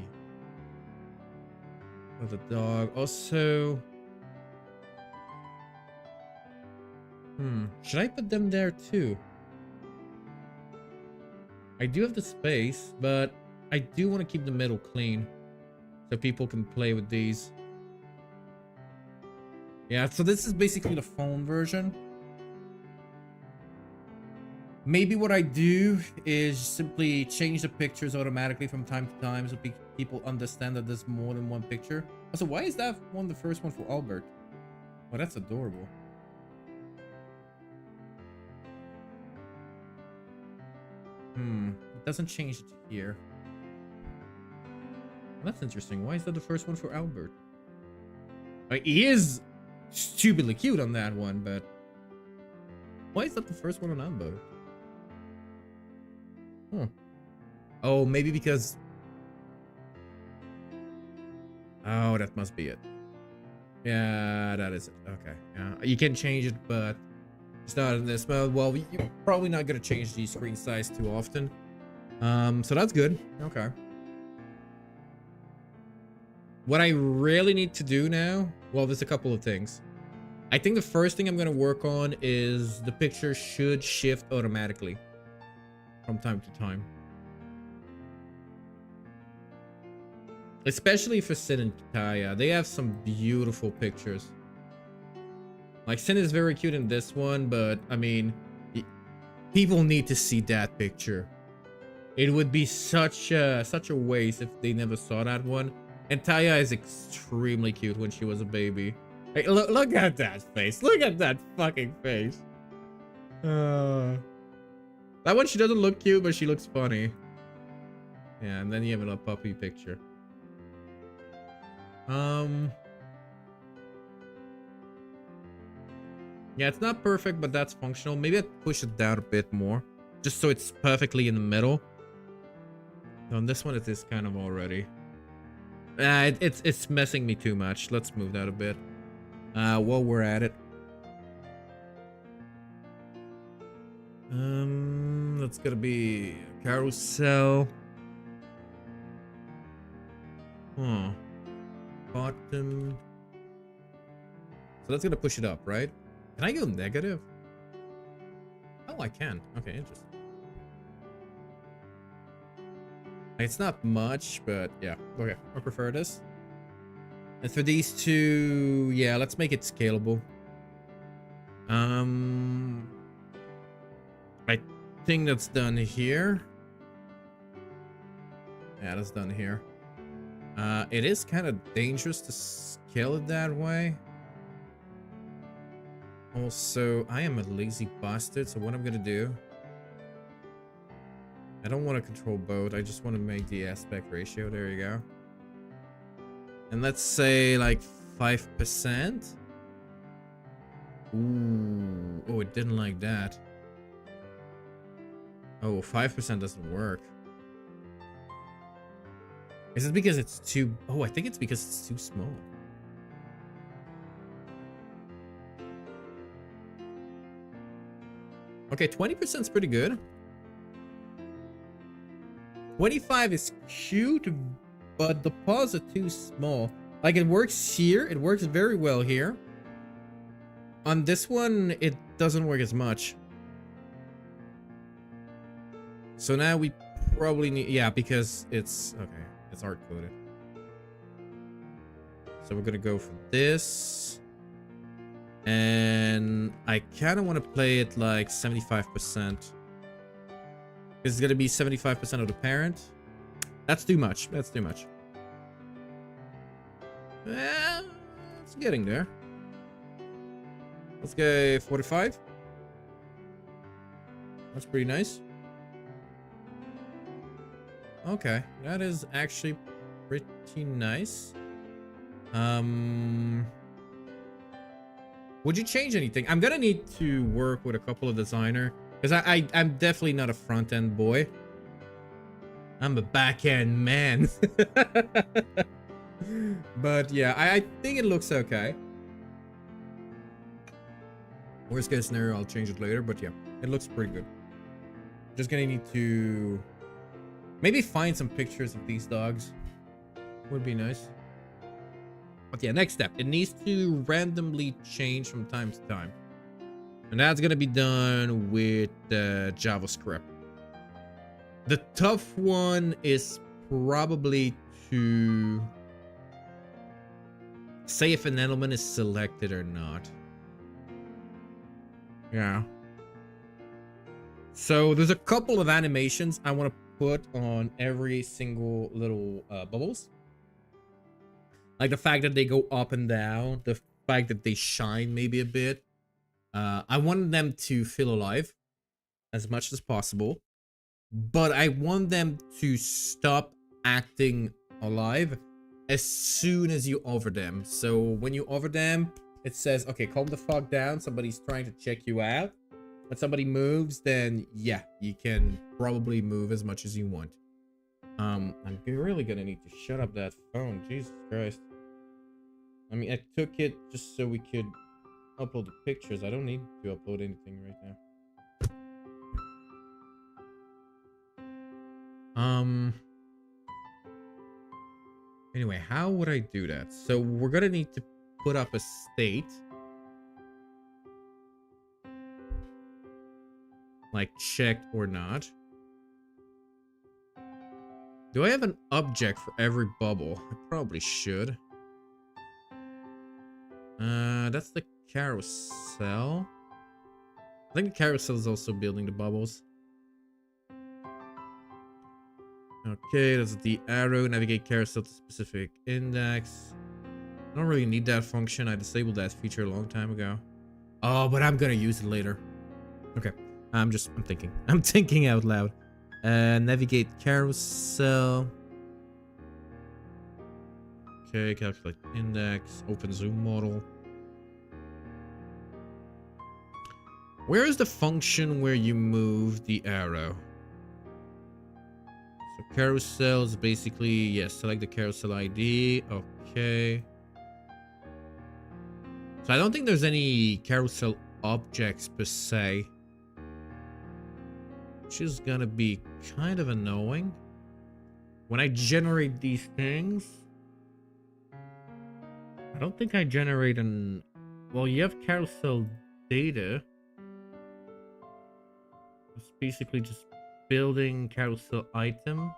[SPEAKER 1] dog. Also, should I put them there too? I do have the space, but I do want to keep the middle clean so people can play with these. Yeah, so this is basically the phone version. Maybe what I do is simply change the pictures automatically from time to time so people understand that there's more than one picture. Also, why is that one the first one for Albert? Oh, that's adorable. It doesn't change it here. Well, that's interesting. Why is that the first one for Albert? Like, he is stupidly cute on that one, but why is that the first one on Albert? Oh, maybe because... Oh, that must be it. Yeah, that is it. Okay. Yeah, you can change it, but it's not in this mode. Well, you're probably not going to change the screen size too often. So that's good. Okay. What I really need to do now... Well, there's a couple of things. I think the first thing I'm going to work on is the picture should shift automatically from time to time. Especially for Sin and Taya. They have some beautiful pictures. Like, Sin is very cute in this one, but, I mean, people need to see that picture. It would be such a waste if they never saw that one. And Taya is extremely cute when she was a baby. Hey, look at that face. Look at that fucking face. That one, she doesn't look cute, but she looks funny. Yeah, and then you have a little puppy picture. Yeah, it's not perfect, but that's functional. Maybe I'd push it down a bit more, just so it's perfectly in the middle. On this one, it is kind of already. It's messing me too much. Let's move that a bit. While we're at it. That's gonna be a carousel. Huh. Bottom. So that's gonna push it up, right? Can I go negative? Oh, I can. Okay, interesting. It's not much, but yeah. Okay, I prefer this. And for these two, yeah, let's make it scalable. I think that's done here. Yeah, that's done here. It is kind of dangerous to scale it that way. Also, I am a lazy bastard, so what I'm gonna do, I don't want to control both. I just want to make the aspect ratio. There you go. And let's say like 5%. Ooh. Oh, it didn't like that. Oh, 5% doesn't work. Is it because it's too... Oh, I think it's because it's too small. Okay, 20% is pretty good. 25 is cute, but the paws are too small. Like, it works here. It works very well here. On this one, it doesn't work as much. So now we probably need... Yeah, because it's... Okay, it's hard-coded. So we're gonna go for this. And I kind of want to play it like 75%. It's gonna be 75% of the parent. That's too much. That's too much. It's getting there. Let's go 45. That's pretty nice. Okay, that is actually pretty nice. Would you change anything? I'm gonna need to work with a couple of designer, because I'm definitely not a front-end boy. I'm a back-end man. But yeah, I think it looks okay. Worst case scenario, I'll change it later, but yeah, it looks pretty good. Just gonna need to maybe find some pictures of these dogs. Would be nice. But yeah, next step. It needs to randomly change from time to time. And that's gonna be done with JavaScript. The tough one is probably to say if an element is selected or not. Yeah. So there's a couple of animations I want to put on every single little bubbles. Like the fact that they go up and down, the fact that they shine maybe a bit. I want them to feel alive as much as possible, but I want them to stop acting alive as soon as you over them. So when you over them, it says, okay, calm the fuck down. Somebody's trying to check you out. When somebody moves, then yeah, you can probably move as much as you want. I'm really gonna need to shut up that phone. Jesus Christ. I mean, I took it just so we could upload the pictures. I don't need to upload anything right now. Anyway, how would I do that? So we're gonna need to put up a state. Like checked or not. Do I have an object for every bubble? I probably should. That's the carousel. I think the carousel is also building the bubbles. Okay, that's the arrow. Navigate carousel to specific index. I don't really need that function. I disabled that feature a long time ago. Oh, but I'm gonna use it later. Okay. I'm thinking. I'm thinking out loud. Navigate carousel. Okay, calculate index. Open zoom model. Where is the function where you move the arrow? So carousel is basically, yes, select the carousel ID. Okay. So I don't think there's any carousel objects per se. Which is gonna be kind of annoying. When I generate these things, I don't think I generate an... Well, you have carousel data. It's basically just building carousel item.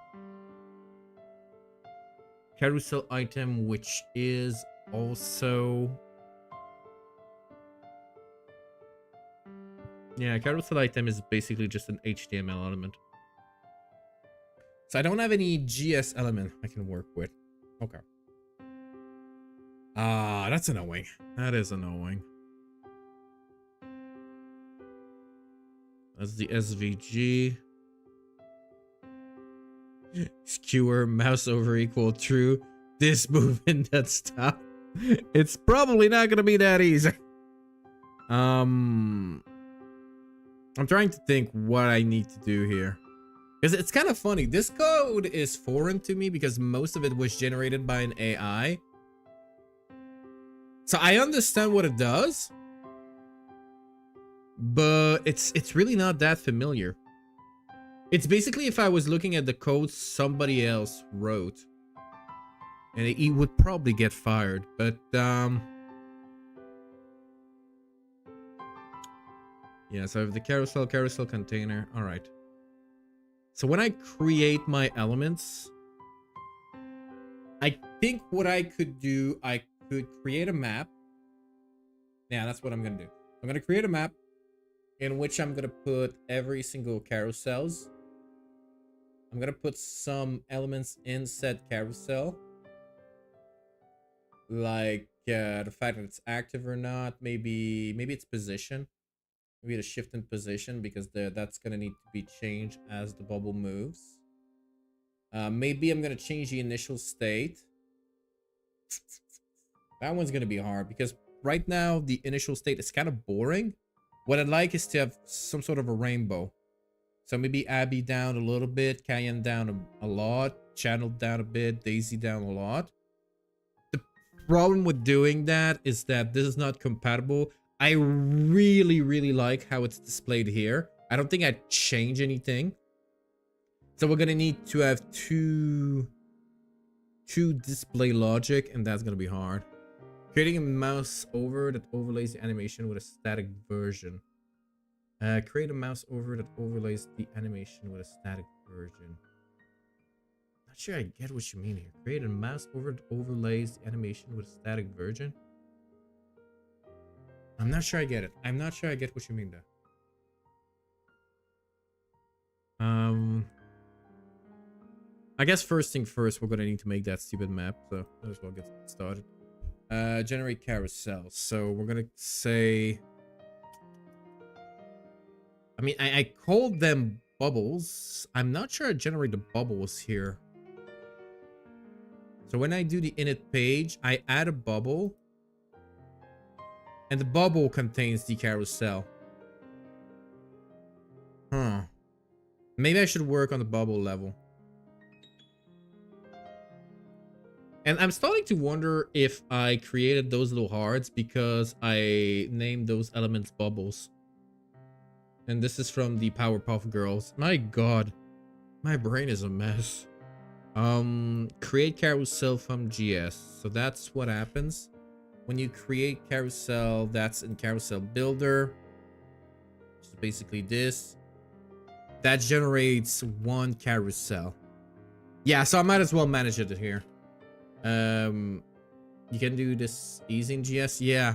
[SPEAKER 1] Carousel item, which is also... Yeah, carousel item is basically just an HTML element. So I don't have any GS element I can work with. Okay. That's annoying. That is annoying. That's the SVG. Skewer mouse over equal true. This movement that stop. It's probably not gonna be that easy. I'm trying to think what I need to do here. Because it's kind of funny. This code is foreign to me because most of it was generated by an AI. So I understand what it does. But it's really not that familiar. It's basically if I was looking at the code somebody else wrote. And he would probably get fired. But yeah, so I have the carousel container. All right. So when I create my elements, I think what I could do, I could create a map. Yeah, that's what I'm going to do. I'm going to create a map in which I'm going to put every single carousels. I'm going to put some elements in said carousel. Like the fact that it's active or not. Maybe its position. Maybe the shift in position because that's going to need to be changed as the bubble moves. Maybe I'm going to change the initial state. That one's going to be hard because right now the initial state is kind of boring. What I'd like is to have some sort of a rainbow. So maybe Abby down a little bit, Cayenne down a lot, Channel down a bit, Daisy down a lot. The problem with doing that is that this is not compatible. I really like how it's displayed here. I don't think I'd change anything. So we're gonna need to have two display logic, and that's gonna be hard. Creating a mouse over that overlays the animation with a static version. Create a mouse over that overlays the animation with a static version. Not sure I get what you mean here. Create a mouse over that overlays the animation with a static version. I'm not sure I get it. I'm not sure I get what you mean there. I guess first thing first, we're gonna need to make that stupid map, so might as well get started. Generate carousel. So we're gonna say, I mean, I called them bubbles. I'm not sure I generate the bubbles here. So when I do the init page, I add a bubble. And the bubble contains the carousel. Huh. Maybe I should work on the bubble level. And I'm starting to wonder if I created those little hearts because I named those elements bubbles. And this is from the Powerpuff Girls. My god. My brain is a mess. Create carousel from GS. So that's what happens. When you create carousel, that's in carousel builder, which is basically this. That generates one carousel. Yeah, so I might as well manage it here. You can do this easy in GS. Yeah.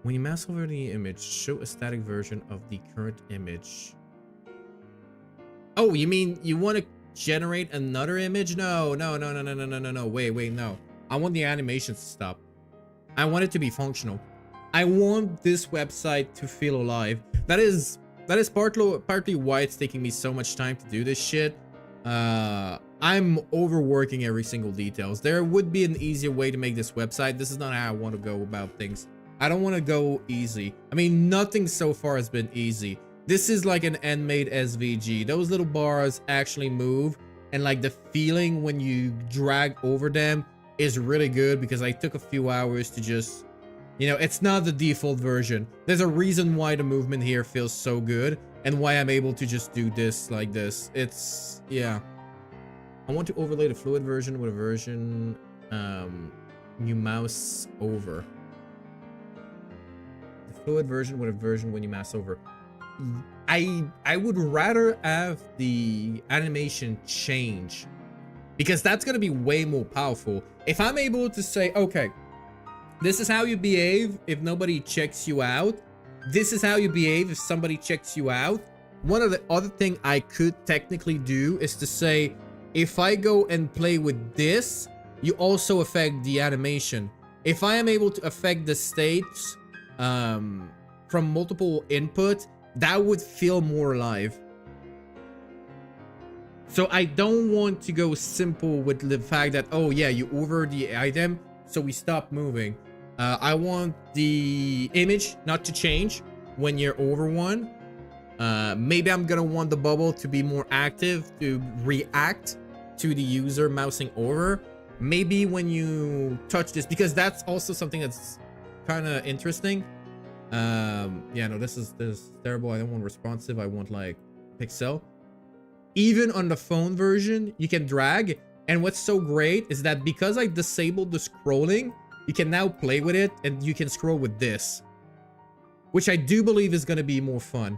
[SPEAKER 1] When you mouse over the image, show a static version of the current image. Oh, you mean you want to generate another image? No. Wait, no. I want the animations to stop. I want it to be functional. I want this website to feel alive. That is partly why it's taking me so much time to do this shit. I'm overworking every single details. There would be an easier way to make this website. This is not how I want to go about things. I don't want to go easy. I mean, nothing so far has been easy. This is like an end-made SVG. Those little bars actually move, and like the feeling when you drag over them is really good because I took a few hours to just, you know, it's not the default version. There's a reason why the movement here feels so good and why I'm able to just do this like this. It's, yeah. I want to overlay the fluid version with a version you mouse over. The fluid version with a version when you mouse over. I would rather have the animation change because that's going to be way more powerful. If I'm able to say, okay, this is how you behave if nobody checks you out. This is how you behave if somebody checks you out. One of the other thing I could technically do is to say, if I go and play with this, you also affect the animation. If I am able to affect the states from multiple input, that would feel more alive. So I don't want to go simple with the fact that, oh yeah, you over the item, so we stop moving. I want the image not to change when you're over one. Maybe I'm gonna want the bubble to be more active to react to the user mousing over. Maybe when you touch this, because that's also something that's kind of interesting. Yeah, no, this is terrible. I don't want responsive. I want like pixel. Even on the phone version, you can drag. And what's so great is that because I disabled the scrolling, you can now play with it and you can scroll with this, which I do believe is going to be more fun.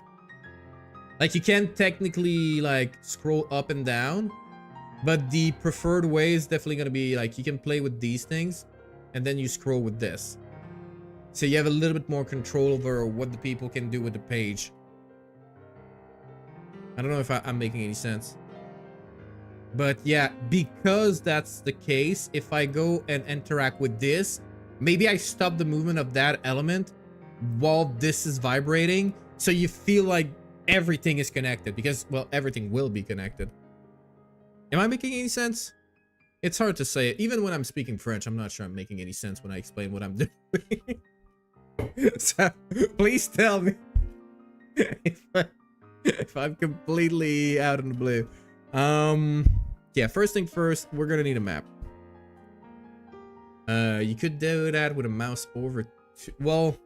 [SPEAKER 1] Like you can technically like scroll up and down, but the preferred way is definitely going to be like you can play with these things and then you scroll with this. So you have a little bit more control over what the people can do with the page. I don't know if I'm making any sense. But yeah, because that's the case, if I go and interact with this, maybe I stop the movement of that element while this is vibrating. So you feel like everything is connected because, well, everything will be connected. Am I making any sense? It's hard to say. Even when I'm speaking French, I'm not sure I'm making any sense when I explain what I'm doing. So please tell me if I'm completely out in the blue. Yeah, first thing first, we're gonna need a map. You could do that with a mouse over to, well,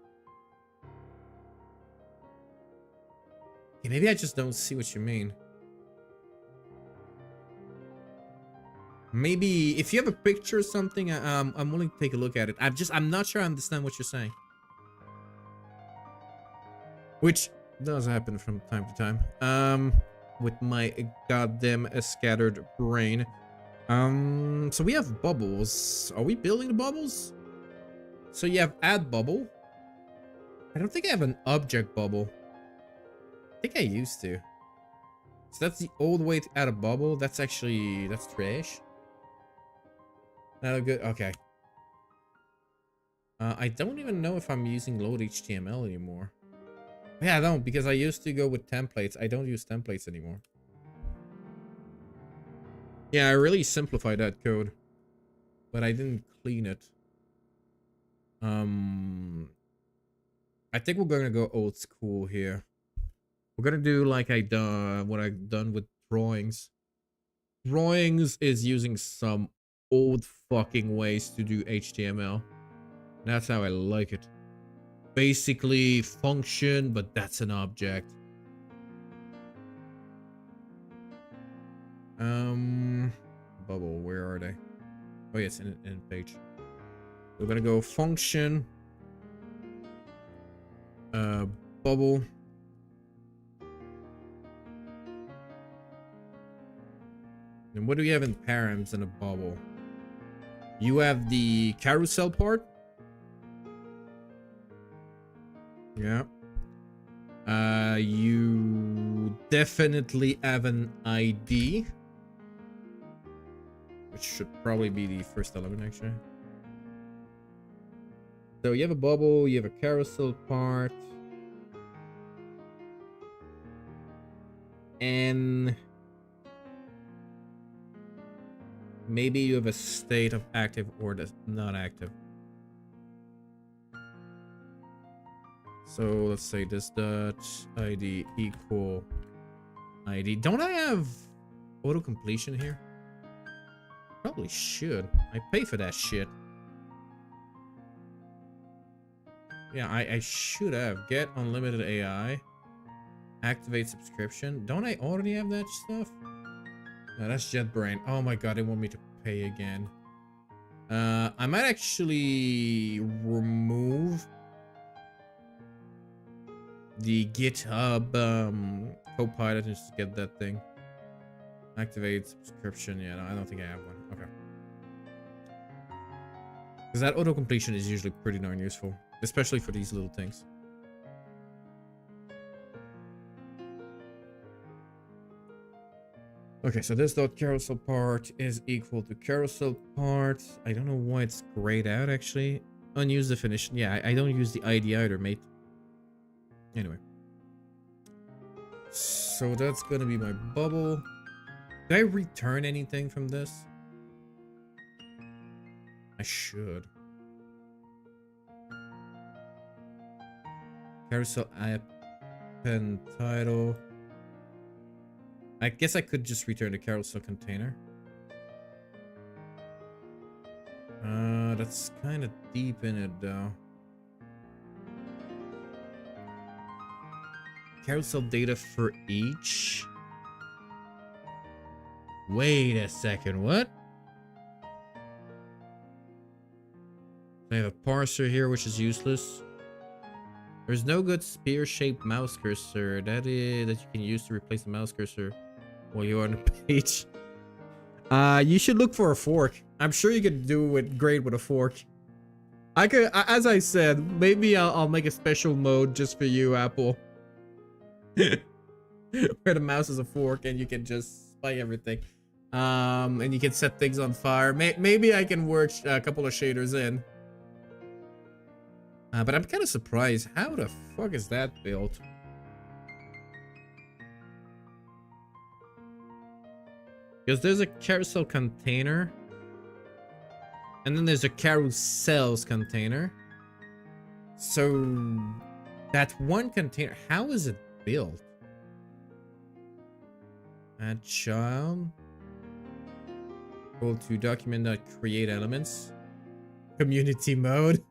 [SPEAKER 1] yeah, maybe I just don't see what you mean. Maybe if you have a picture or something, I'm willing to take a look at it. I'm not sure I understand what you're saying. Which does happen from time to time. With my goddamn scattered brain. So we have bubbles. Are we building the bubbles? So you have add bubble. I don't think I have an object bubble. I think I used to. So that's the old way to add a bubble. That's trash. Not a good, okay. I don't even know if I'm using load HTML anymore. Yeah, I don't, because I used to go with templates. I don't use templates anymore. Yeah, I really simplified that code, but I didn't clean it. I think we're gonna go old school here. We're gonna do like what I've done with drawings. Drawings is using some old fucking ways to do HTML. That's how I like it. Basically function, but that's an object. Bubble, where are they? Oh yes, in page. We're gonna go function, bubble. And what do we have in params in a bubble? You have the carousel part. Yeah. You definitely have an ID, which should probably be the first element, actually. So you have a bubble, you have a carousel part, and maybe you have a state of active or not active. So let's say this dot ID equal ID. Don't I have auto completion here? Probably should. I pay for that shit. Yeah, I should have. Get unlimited AI. Activate subscription. Don't I already have that stuff? No, that's JetBrain. Oh my god, they want me to pay again. I might actually remove the GitHub Copilot and just get that thing. Activate subscription. Yeah, no, I don't think I have one. Okay. Because that auto completion is usually pretty darn useful, especially for these little things. Okay, so this dot carousel part is equal to carousel part. I don't know why it's grayed out actually. Unused definition. Yeah, I don't use the ID either, mate. Anyway. So that's gonna be my bubble. Did I return anything from this? I should. Carousel app and title. I guess I could just return the carousel container. That's kind of deep in it though. Carousel data for each. Wait a second, what? I have a parser here, which is useless. There's no good spear-shaped mouse cursor that you can use to replace the mouse cursor while you're on the page. You should look for a fork. I'm sure you could do it great with a fork. I could, as I said, maybe I'll make a special mode just for you, Apple. Where the mouse is a fork and you can just spy everything. And you can set things on fire. Maybe I can work a couple of shaders in. But I'm kind of surprised. How the fuck is that built? Because there's a carousel container. And then there's a carousels container. So that one container, how is it built? Add child. Go to document.create elements. Community mode.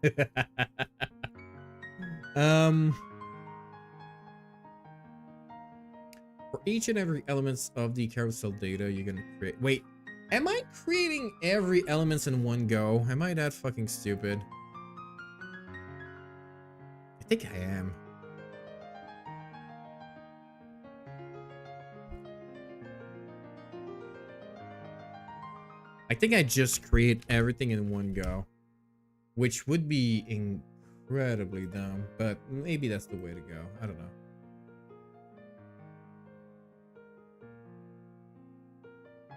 [SPEAKER 1] For each and every elements of the carousel data, you're gonna create. Wait, am I creating every elements in one go? Am I that fucking stupid? I think I am. I think I just create everything in one go, which would be incredibly dumb, but maybe that's the way to go. I don't know.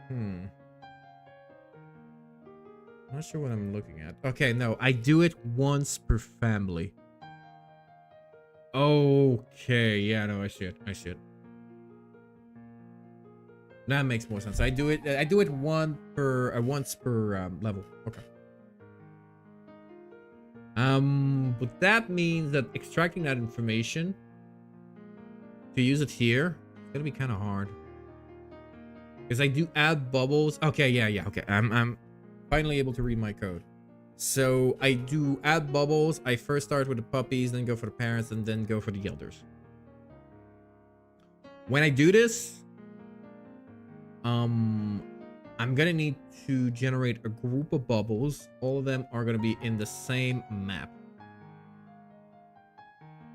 [SPEAKER 1] I'm not sure what I'm looking at. Okay, no, I do it once per family. Okay, yeah, no, I should. That makes more sense. I do it once per level. Okay. But that means that extracting that information to use it here is gonna be kind of hard. Because I do add bubbles. Okay, yeah, okay. I'm finally able to read my code. So I do add bubbles. I first start with the puppies, then go for the parents, and then go for the elders. When I do this, I'm gonna need to generate a group of bubbles. All of them are gonna be in the same map.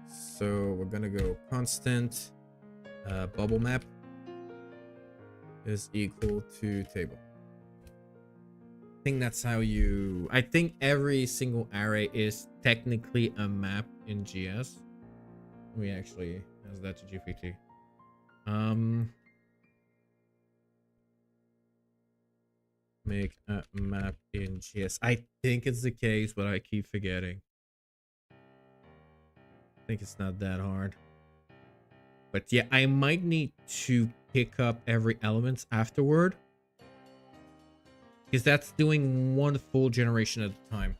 [SPEAKER 1] So we're gonna go constant bubble map is equal to table. I think that's how you... I think every single array is technically a map in GS. We actually ask that to GPT. Make a map in GS. I think it's the case, but I keep forgetting. think it's not that hard. But yeah, I might need to pick up every element afterward, because that's doing one full generation at a time.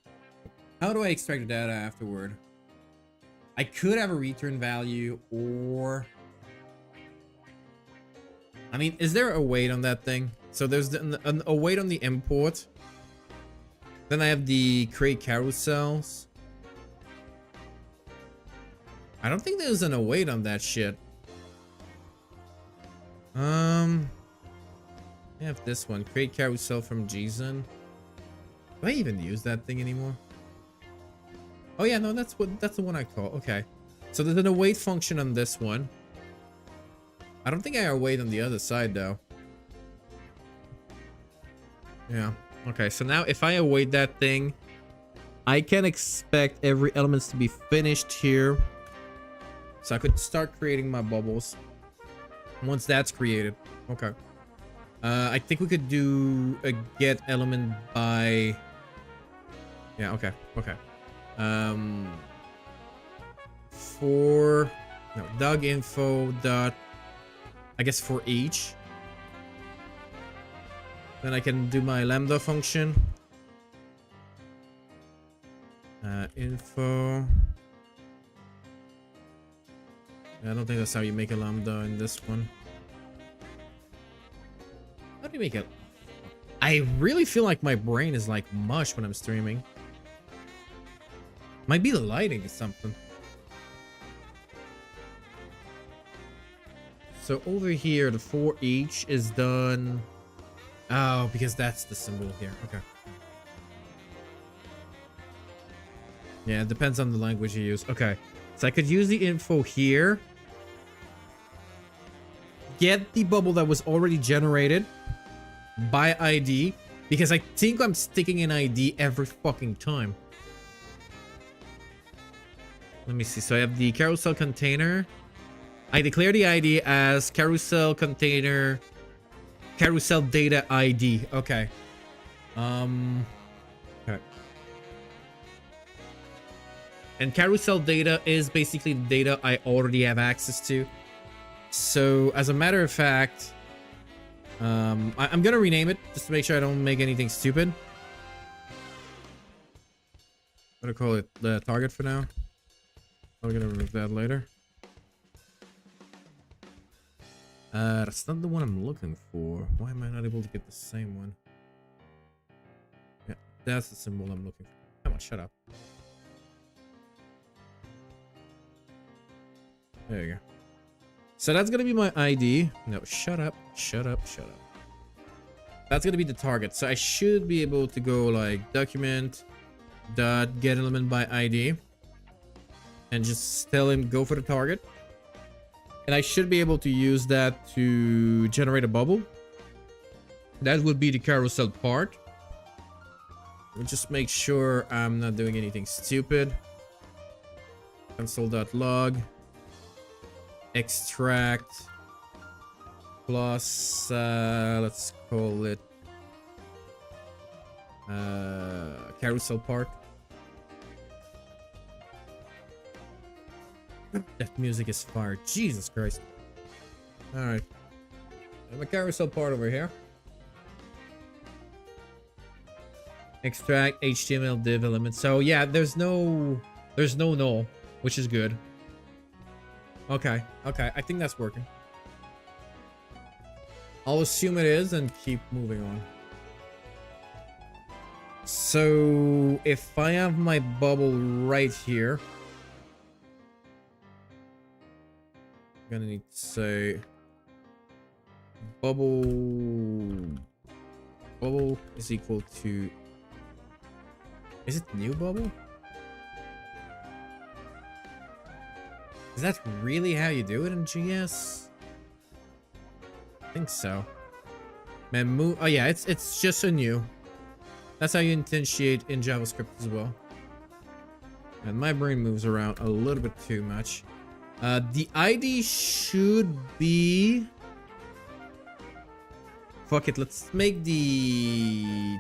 [SPEAKER 1] How do I extract the data afterward? I could have a return value, or... I mean, is there a weight on that thing? So there's a weight on the import. Then I have the create carousels. I don't think there's an await on that shit. I have this one, create carousel from JSON. Do I even use that thing anymore? Oh yeah, no, that's the one I call. Okay, so there's an await function on this one. I don't think I await on the other side though. Yeah. Okay, so now if I await that thing, I can expect every elements to be finished here. So I could start creating my bubbles once that's created. Okay. I think we could do a get element by... Yeah, okay, okay. For... No, dog info dot... I guess for each. Then I can do my lambda function. Info. I don't think that's how you make a lambda in this one. How do you make it? I really feel like my brain is like mush when I'm streaming. Might be the lighting or something. So over here, the for each is done. Oh, because that's the symbol here. Okay. Yeah, it depends on the language you use. Okay. So I could use the info here. Get the bubble that was already generated by ID. Because I think I'm sticking an ID every fucking time. Let me see. So I have the carousel container. I declare the ID as carousel container carousel data ID. Okay. Okay. And carousel data is basically the data I already have access to. So as a matter of fact, I'm gonna rename it just to make sure I don't make anything stupid. I'm gonna call it the target for now. I'm gonna remove that later. That's not the one I'm looking for. Why am I not able to get the same one? Yeah, that's the symbol I'm looking for. Come on, shut up. There you go. So that's gonna be my ID. No, shut up, shut up, shut up. That's gonna be the target. So I should be able to go like document dot get element by ID and just tell him go for the target. And I should be able to use that to generate a bubble. That would be the carousel part. We'll just make sure I'm not doing anything stupid. Console.log. Extract. Plus, let's call it carousel part. That music is fire. Jesus Christ. Alright. I have a carousel part over here. Extract HTML div element. So yeah, there's no null, which is good. Okay, okay. I think that's working. I'll assume it is and keep moving on. So if I have my bubble right here, I'm gonna need to say bubble is equal to, is it new bubble? Is that really how you do it in GS? I think so. Man, move. Oh yeah, it's just a new. That's how you instantiate in JavaScript as well. And my brain moves around a little bit too much. The ID should be... Fuck it, let's make the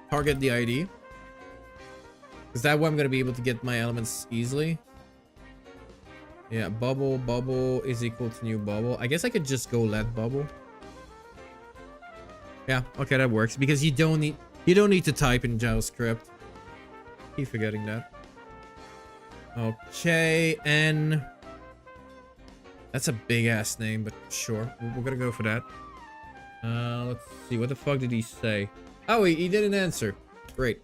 [SPEAKER 1] target the ID. Because that way I'm going to be able to get my elements easily. Yeah, bubble is equal to new bubble. I guess I could just go let bubble. Yeah, okay, that works because you don't need to type in JavaScript. Keep forgetting that. Okay, and that's a big ass name, but sure, we're gonna go for that. Let's see, what the fuck did he say? Oh, he didn't answer. Great.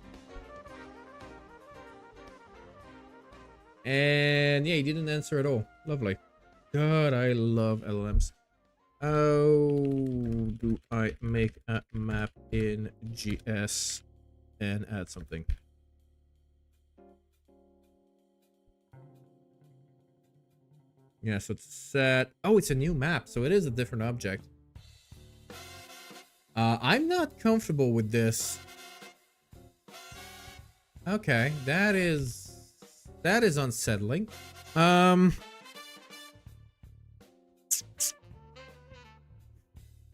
[SPEAKER 1] And yeah, he didn't answer at all. Lovely. God, I love LLMs. How do I make a map in GS and add something? Yeah, so it's set. Oh, it's a new map, so it is a different object. I'm not comfortable with this. Okay, that is unsettling.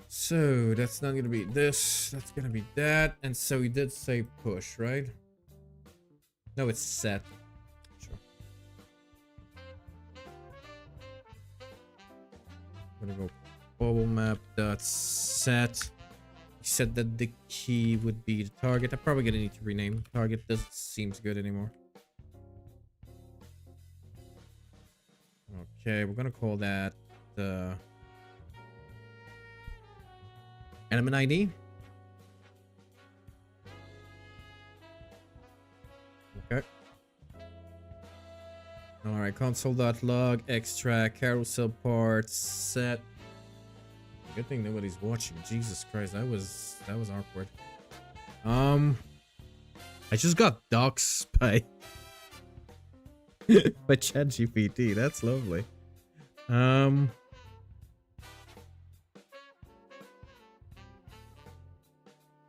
[SPEAKER 1] So that's not gonna be this, that's gonna be that, and so he did say push, right? No, it's set. Sure. I'm gonna go bubble map dot set. He said that the key would be the target. I'm probably gonna need to rename target. Doesn't seem good anymore. Okay, we're gonna call that element ID. Okay. All right, console.log extract carousel parts set. Good thing nobody's watching. Jesus Christ, that was awkward. I just got docs by ChatGPT. That's lovely.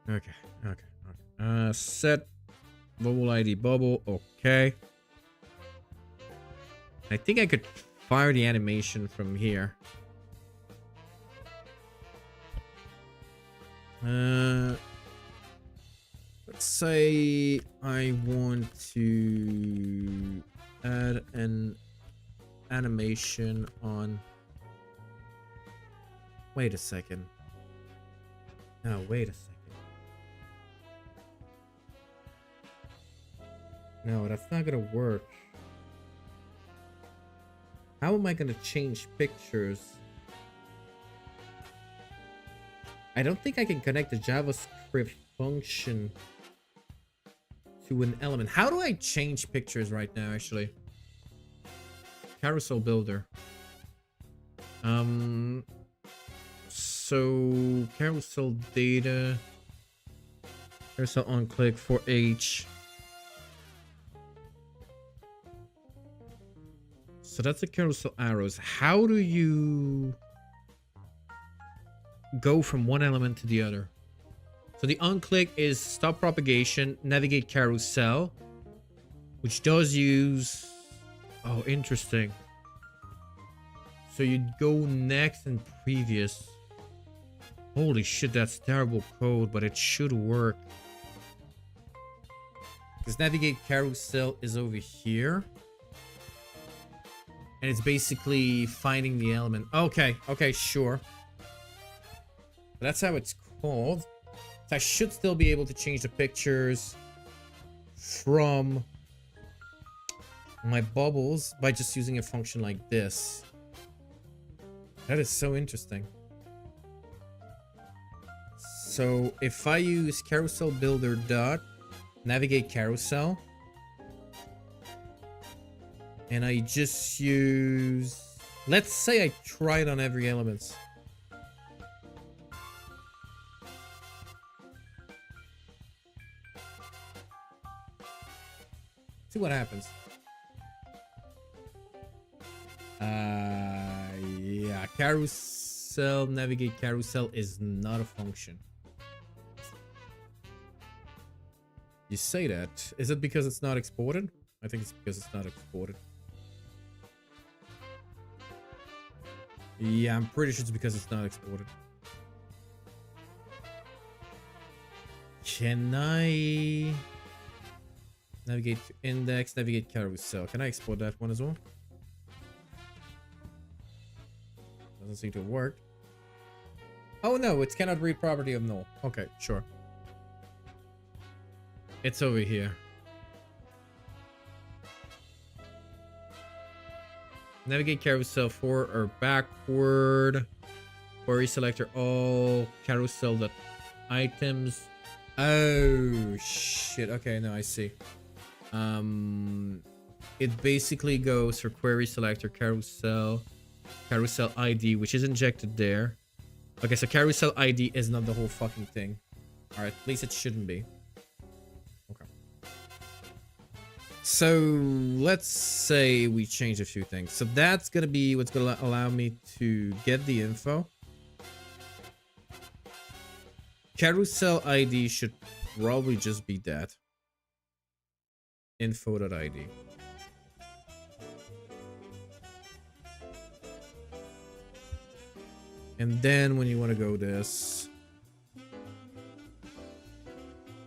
[SPEAKER 1] Okay. Set bubble ID bubble. Okay. I think I could fire the animation from here. Let's say I want to add an animation on. Wait a second. No, wait a second. No, that's not gonna work. How am I gonna change pictures? I don't think I can connect the JavaScript function to an element. How do I change pictures right now, actually? Carousel builder. So carousel data. Carousel on click for H. So that's the carousel arrows. How do you go from one element to the other? So the on-click is stop propagation, navigate carousel, which does use... Oh, interesting. So you'd go next and previous. Holy shit, that's terrible code, but it should work. Because navigate carousel is over here. And it's basically finding the element. Okay, sure. That's how it's called. So I should still be able to change the pictures from my bubbles by just using a function like this. That is so interesting. So if I use carousel builder dot navigate carousel, and I just use, let's say I try it on every element. See what happens. Yeah, carousel, navigate carousel is not a function. You say that. Is it because it's not exported? I think it's because it's not exported. Yeah, I'm pretty sure it's because it's not exported. Can I navigate to index, navigate carousel? Can I export that one as well? Doesn't seem to have worked. Oh no, it cannot read property of null. Okay, sure. It's over here. Navigate carousel forward or backward. Query selector all carousel items. Oh shit. Okay, no, I see. It basically goes for query selector carousel ID, which is injected there. Okay, so carousel ID is not the whole fucking thing. All right, at least it shouldn't be. Okay. So let's say we change a few things. So that's gonna be what's gonna allow me to get the info. Carousel ID should probably just be that. Info.id. And then when you want to go this,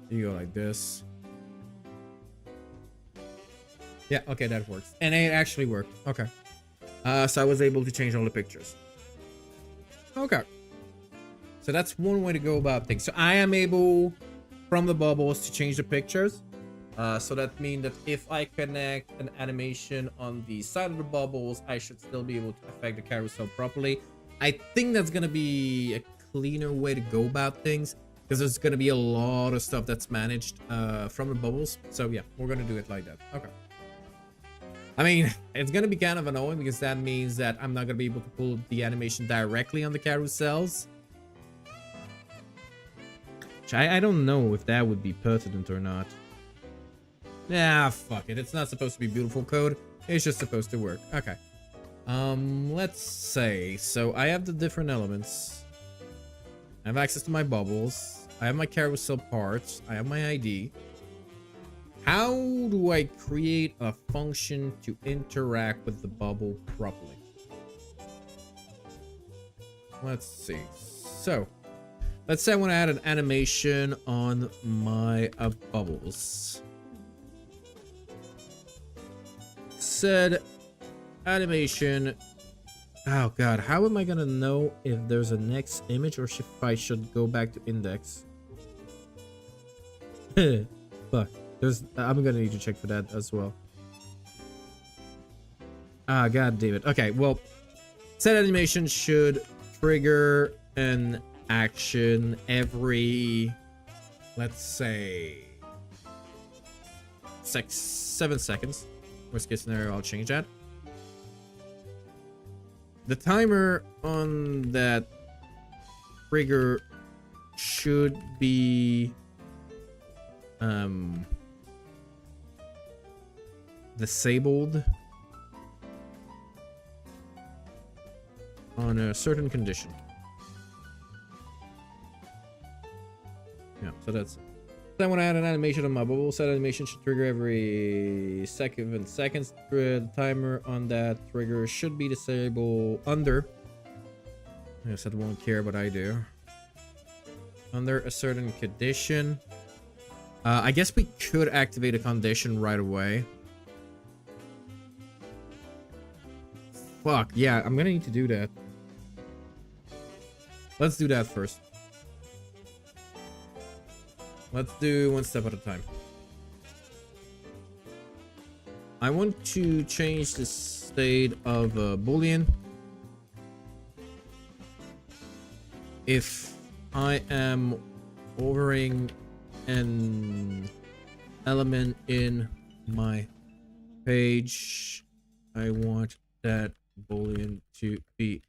[SPEAKER 1] you go like this. Yeah, okay, that works. And it actually worked. Okay. So I was able to change all the pictures. Okay. So that's one way to go about things. So I am able, from the bubbles, to change the pictures. So that means that if I connect an animation on the side of the bubbles, I should still be able to affect the carousel properly. I think that's going to be a cleaner way to go about things, because there's going to be a lot of stuff that's managed from the bubbles. So yeah, we're going to do it like that. Okay. I mean, it's going to be kind of annoying because that means that I'm not going to be able to pull the animation directly on the carousels. Which I don't know if that would be pertinent or not. Nah, fuck it. It's not supposed to be beautiful code. It's just supposed to work. Okay. Let's say, so I have the different elements. I have access to my bubbles. I have my carousel parts. I have my ID. How do I create a function to interact with the bubble properly? Let's see. So, let's say I want to add an animation on my bubbles. Said animation. Oh god, how am I gonna know if there's a next image or if I should go back to index? Fuck. I'm gonna need to check for that as well. Ah, god damn it. Okay, well, set animation should trigger an action every, let's say, 7 seconds. Worst case scenario, I'll change that. The timer on that trigger should be disabled on a certain condition. Yeah, so that's it. I want to add an animation on my bubble. Set animation should trigger every seconds. The timer on that trigger should be disabled under. I said won't care, but I do. Under a certain condition. I guess we could activate a condition right away. Fuck, yeah, I'm gonna need to do that. Let's do that first. Let's do one step at a time. I want to change the state of Boolean. If I am overing an element in my page, I want that Boolean to be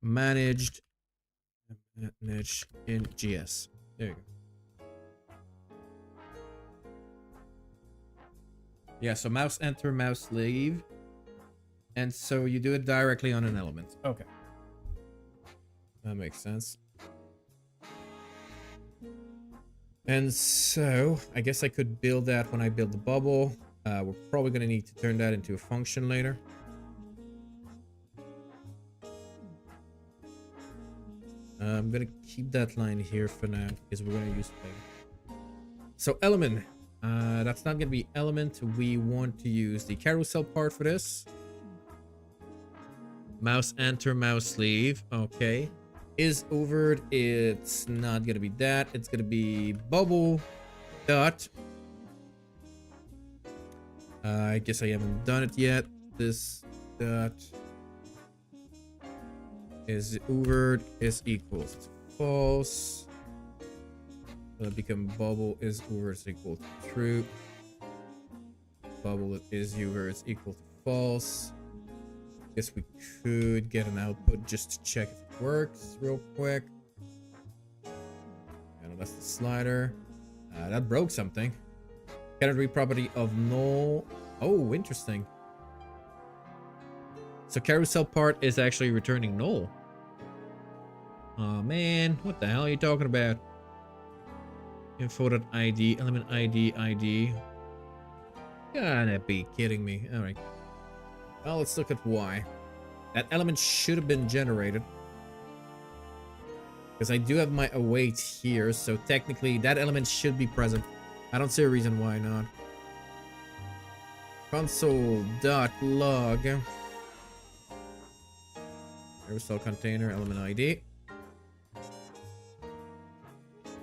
[SPEAKER 1] managed in GS. There you go. Yeah, so mouse enter, mouse leave. And so you do it directly on an element. Okay. That makes sense. And so I guess I could build that when I build the bubble. We're probably going to need to turn that into a function later. I'm going to keep that line here for now because we're going to use it later. So element. That's not going to be element. We want to use the carousel part for this. Mouse enter, mouse leave. Okay. Is overed. It's not gonna be that. It's gonna be bubble dot. I guess I haven't done it yet. This dot is overed is equals to false. Will it become bubble is over is equal to true. Bubble is over is equal to false. Guess we could get an output just to check if it works real quick. And that's the slider. That broke something. Category property of null. Oh, interesting. So carousel part is actually returning null. Oh man, what the hell are you talking about? Info.id, element ID. Gotta be kidding me. Alright. Well, let's look at why. That element should have been generated. Because I do have my await here, so technically that element should be present. I don't see a reason why not. Console.log. Carousel container, element ID.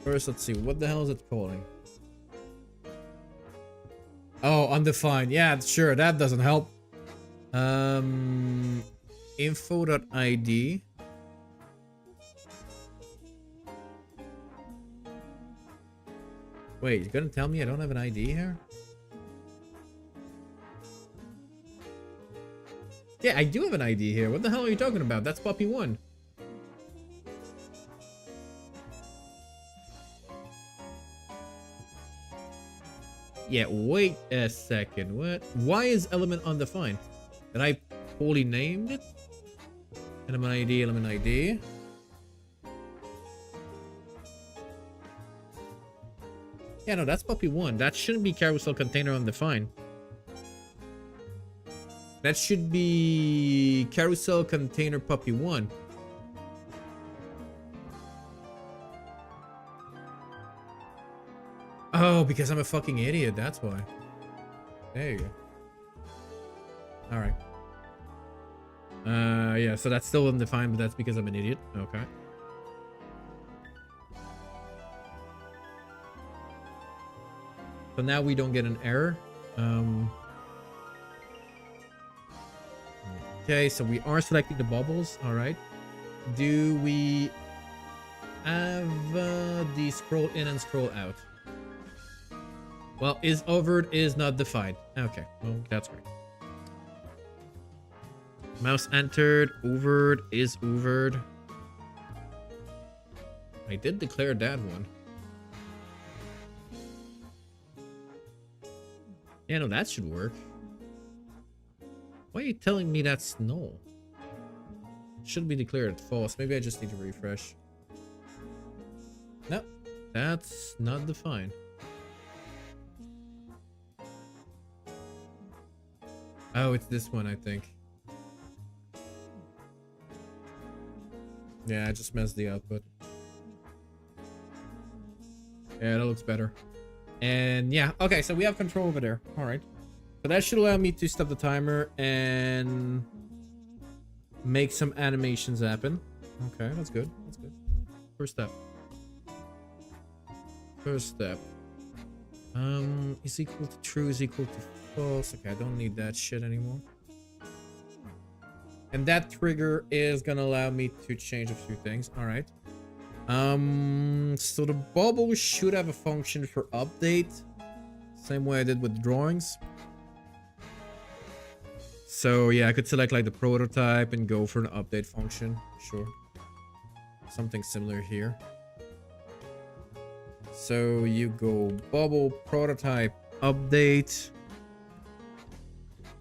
[SPEAKER 1] First, let's see. What the hell is it calling? Oh, undefined. Yeah, sure. That doesn't help. Info.id. Wait, you're gonna tell me I don't have an ID here? Yeah, I do have an ID here. What the hell are you talking about? That's puppy 1. Yeah, wait a second. What? Why is element undefined? Did I poorly named it? Element ID, element ID. Yeah, no, that's puppy 1. That shouldn't be carousel container undefined. That should be carousel container puppy 1. Oh, because I'm a fucking idiot, that's why. There you go. Alright. Yeah, so that's still undefined, but that's because I'm an idiot. Okay. So now we don't get an error. Okay, so we are selecting the bubbles. Alright. Do we have the scroll in and scroll out? Well, is overed is not defined. Okay, well, that's great. Mouse entered. Overed is overed. I did declare that one. Yeah, no, that should work. Why are you telling me that's null? It should be declared false. Maybe I just need to refresh. No, that's not defined. Oh, it's this one, I think. Yeah, I just messed the output. Yeah, that looks better. And yeah, okay, so we have control over there. All right. So that should allow me to stop the timer and make some animations happen. Okay, that's good. That's good. First step. First step. Is equal to true is equal to false. Okay, I don't need that shit anymore. And that trigger is gonna allow me to change a few things. All right. So the bubble should have a function for update. Same way I did with drawings. So yeah, I could select like the prototype and go for an update function. Sure. Something similar here. So you go bubble prototype update.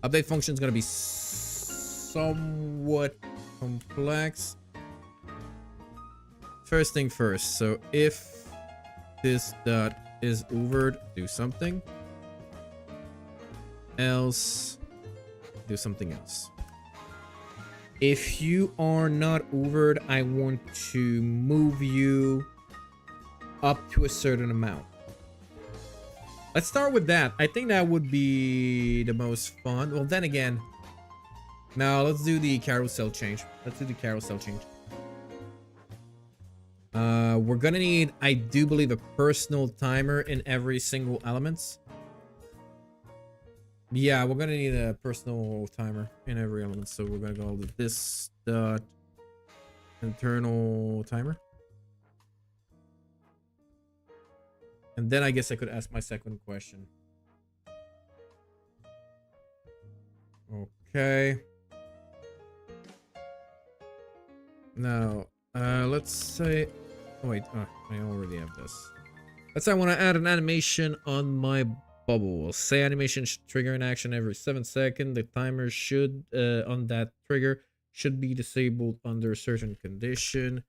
[SPEAKER 1] Update function is going to be somewhat complex. First thing first. So if this dot is overed, do something. Else, do something else. If you are not overed, I want to move you up to a certain amount. Let's start with that. I think that would be the most fun. Well, then again, Now let's do the carousel change. We're gonna need, I do believe, a personal timer in every single elements. Yeah, we're gonna need a personal timer in every element. So we're gonna go with this dot internal timer. And then I guess I could ask my second question. Okay. Now, let's say... Oh, wait. Oh, I already have this. Let's say I want to add an animation on my bubble. Say animation should trigger an action every 7 seconds. The timer should, on that trigger, should be disabled under a certain condition.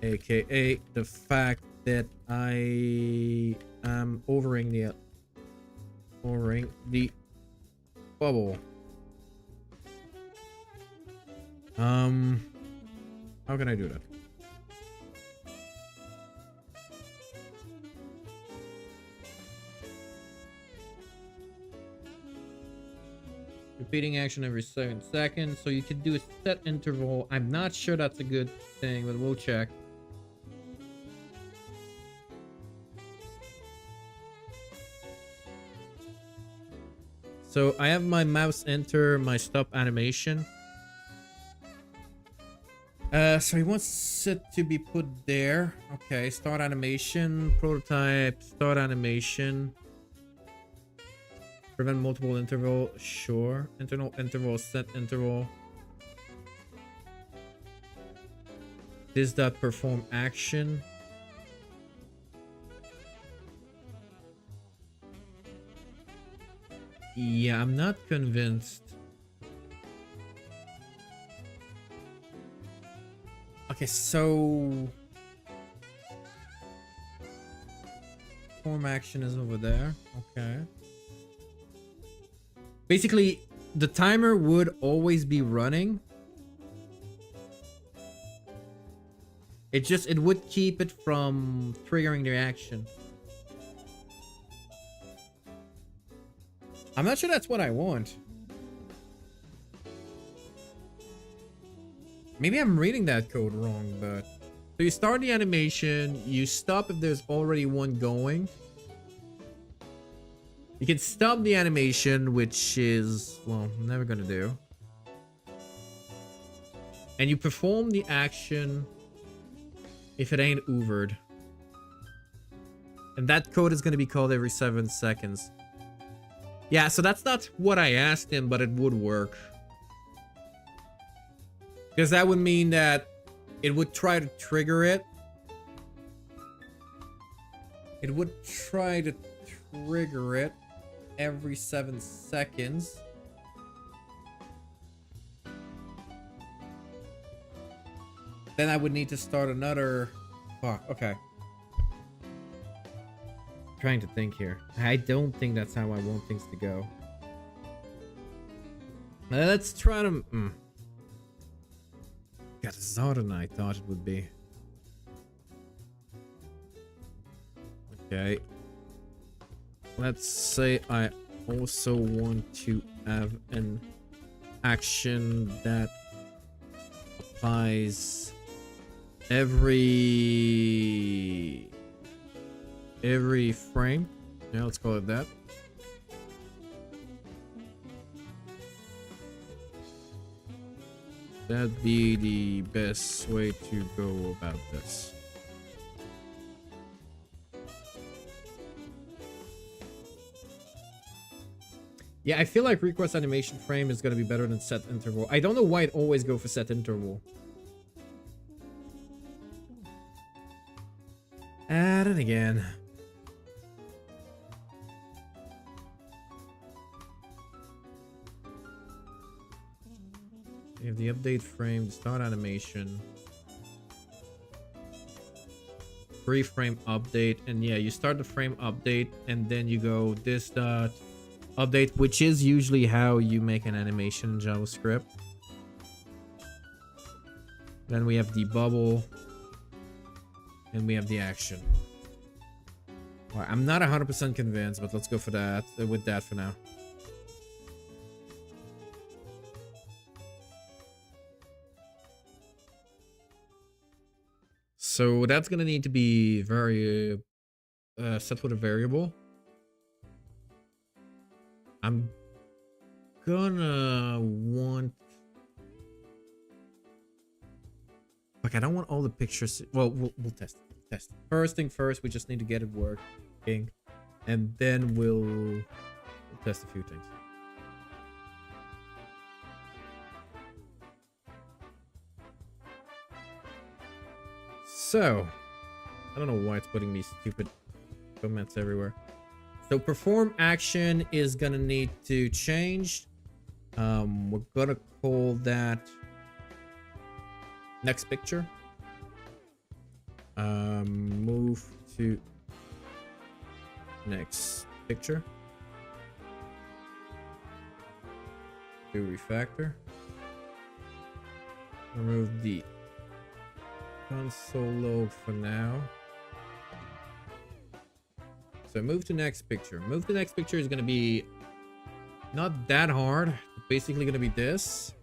[SPEAKER 1] AKA the fact that I am overing the bubble. How can I do that? Repeating action every 7 seconds, so you could do a set interval. I'm not sure that's a good thing, but we'll check. So I have my mouse enter my stop animation. So he wants it to be put there. Okay, start animation, prototype, start animation. Prevent multiple interval, sure. Internal interval, set interval. This dot perform action. Yeah, I'm not convinced. Okay, so form action is over there. Okay. Basically, the timer would always be running. It would keep it from triggering the action. I'm not sure that's what I want. Maybe I'm reading that code wrong, but... So you start the animation, you stop if there's already one going. You can stop the animation, which is, well, I'm never gonna do. And you perform the action if it ain't hoovered. And that code is gonna be called every 7 seconds. Yeah, so that's not what I asked him, but it would work. Because that would mean that it would try to trigger it. It would try to trigger it every 7 seconds. Then I would need to start another... Fuck, okay. I'm trying to think here. I don't think that's how I want things to go. Let's try to... God, this is harder than I thought it would be. Okay. Let's say I also want to have an action that applies every frame. Yeah, let's call it that. That'd be the best way to go about this. Yeah, I feel like request animation frame is gonna be better than set interval. I don't know why it always go for set interval. Add it again. You have the update frame, start animation, free frame update, and yeah, you start the frame update and then you go this dot update, which is usually how you make an animation in JavaScript. Then we have the bubble and we have the action. All right, I'm not 100% convinced, but let's go for that with that for now. So that's gonna need to be set with a variable. I'm gonna want. Okay, I don't want all the pictures. Well, we'll test it. Test it. First thing first, we just need to get it working, and then we'll test a few things. So, I don't know why it's putting these stupid comments everywhere. So perform action is gonna need to change. We're gonna call that next picture. Move to next picture. Do refactor. Remove the console log for now. So move to next picture. Move to next picture is going to be not that hard. It's basically going to be this.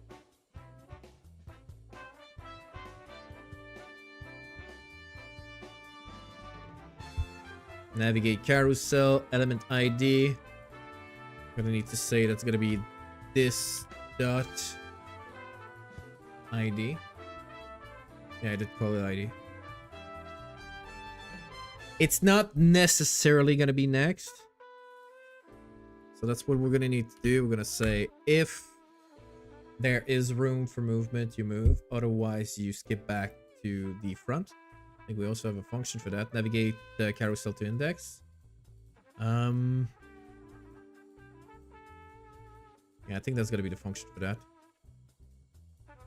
[SPEAKER 1] Navigate carousel, element ID. I'm going to need to say that's going to be this dot ID. Yeah, I did call it ID. It's not necessarily going to be next. So that's what we're going to need to do. We're going to say if there is room for movement, you move. Otherwise, you skip back to the front. I think we also have a function for that. Navigate the carousel to index. Yeah, I think that's going to be the function for that.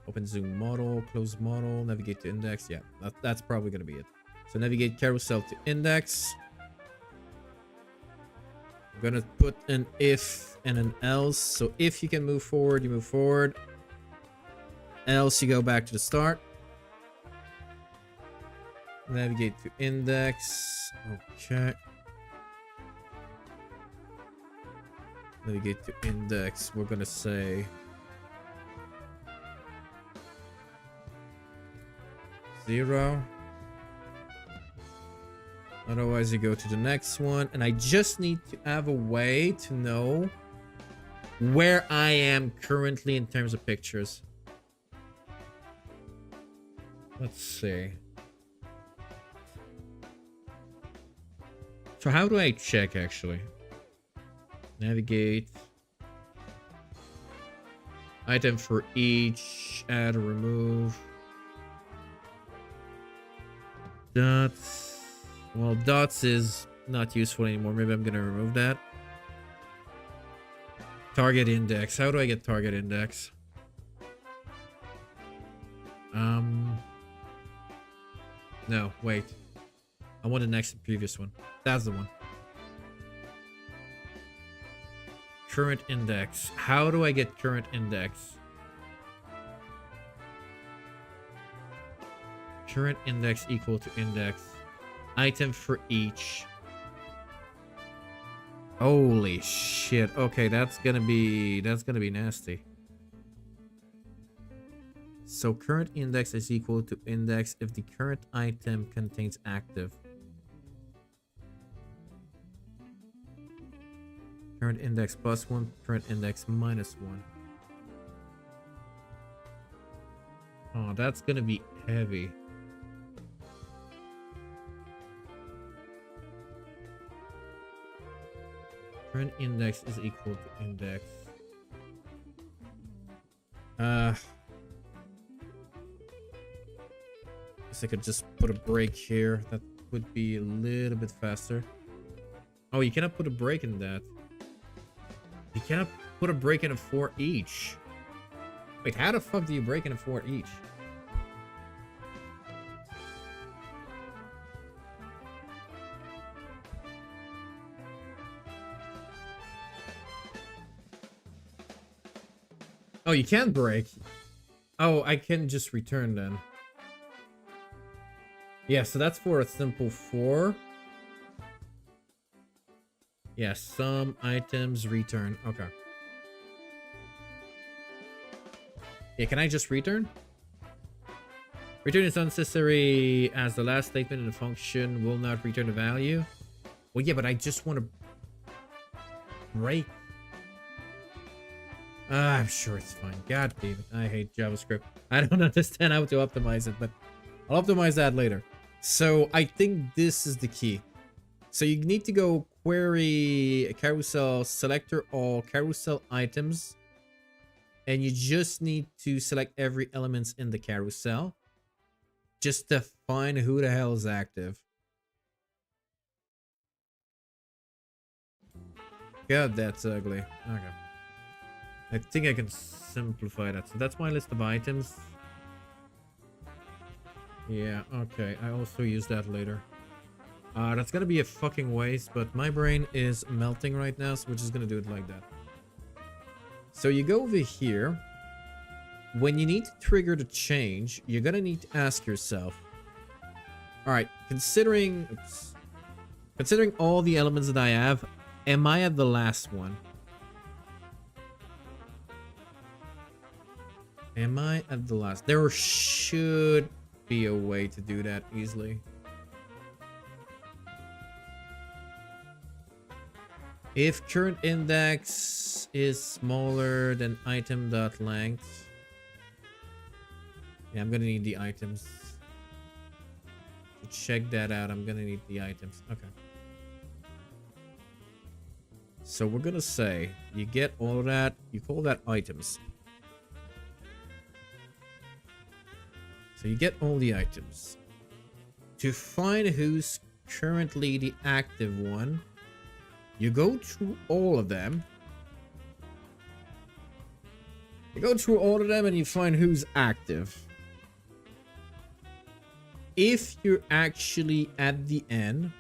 [SPEAKER 1] Open zoom model, close model, navigate to index. Yeah, that's probably going to be it. So navigate carousel to index. I'm going to put an if and an else. So if you can move forward, you move forward. Else you go back to the start. Navigate to index. Okay. Navigate to index. We're going to say 0. Otherwise, you go to the next one. And I just need to have a way to know where I am currently in terms of pictures. Let's see. So how do I check, actually? Navigate. Item for each. Add or remove. Dots. Well, dots is not useful anymore. Maybe I'm going to remove that. Target index. How do I get target index? No, wait. I want the next and previous one. That's the one. Current index. How do I get current index? Current index equal to index. Item for each. Holy shit. Okay, that's gonna be nasty. So current index is equal to index if the current item contains active. Current index +1, current index -1. Oh, that's gonna be heavy. Current index is equal to index. Guess I could just put a break here. That would be a little bit faster. Oh, you cannot put a break in that. You cannot put a break in a for each. Wait, how the fuck do you break in a for each? Oh, you can break. Oh, I can just return then. Yeah, so that's for a simple for. Yeah, some items return. Okay. Yeah, can I just return? Return is unnecessary as the last statement in the function will not return a value. Well, yeah, but I just want to break. I'm sure it's fine. God damn it. I hate JavaScript. I don't understand how to optimize it, but I'll optimize that later. So I think this is the key. So you need to go query carousel selector all carousel items. And you just need to select every element in the carousel. Just to find who the hell is active. God, that's ugly. Okay. I think I can simplify that. So that's my list of items. Yeah, okay. I also use that later. That's gonna be a fucking waste, but my brain is melting right now, so we're just gonna do it like that. So you go over here. When you need to trigger the change, you're gonna need to ask yourself, alright, considering all the elements that I have, am I at the last one? Am I at the last? There should be a way to do that easily. If current index is smaller than item.length. Yeah, I'm gonna need the items. To check that out, I'm gonna need the items. Okay. So we're gonna say you get all of that, you call that items. So you get all the items. To find who's currently the active one, you go through all of them. You go through all of them and you find who's active. If you're actually at the end,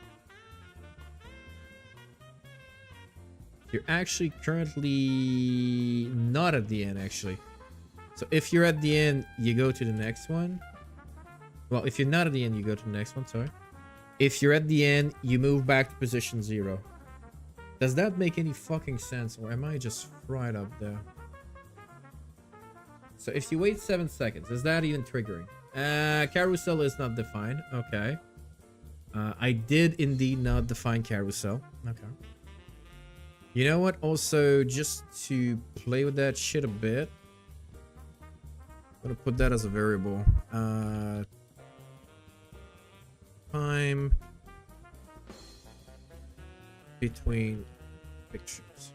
[SPEAKER 1] you're actually currently not at the end, actually. So if you're at the end, you go to the next one. Well, if you're not at the end, you go to the next one, sorry. If you're at the end, you move back to position 0. Does that make any fucking sense, or am I just fried up there? So if you wait 7 seconds, is that even triggering? Carousel is not defined. Okay. I did indeed not define carousel. Okay. You know what? Also, just to play with that shit a bit, I'm gonna put that as a variable. Time between pictures.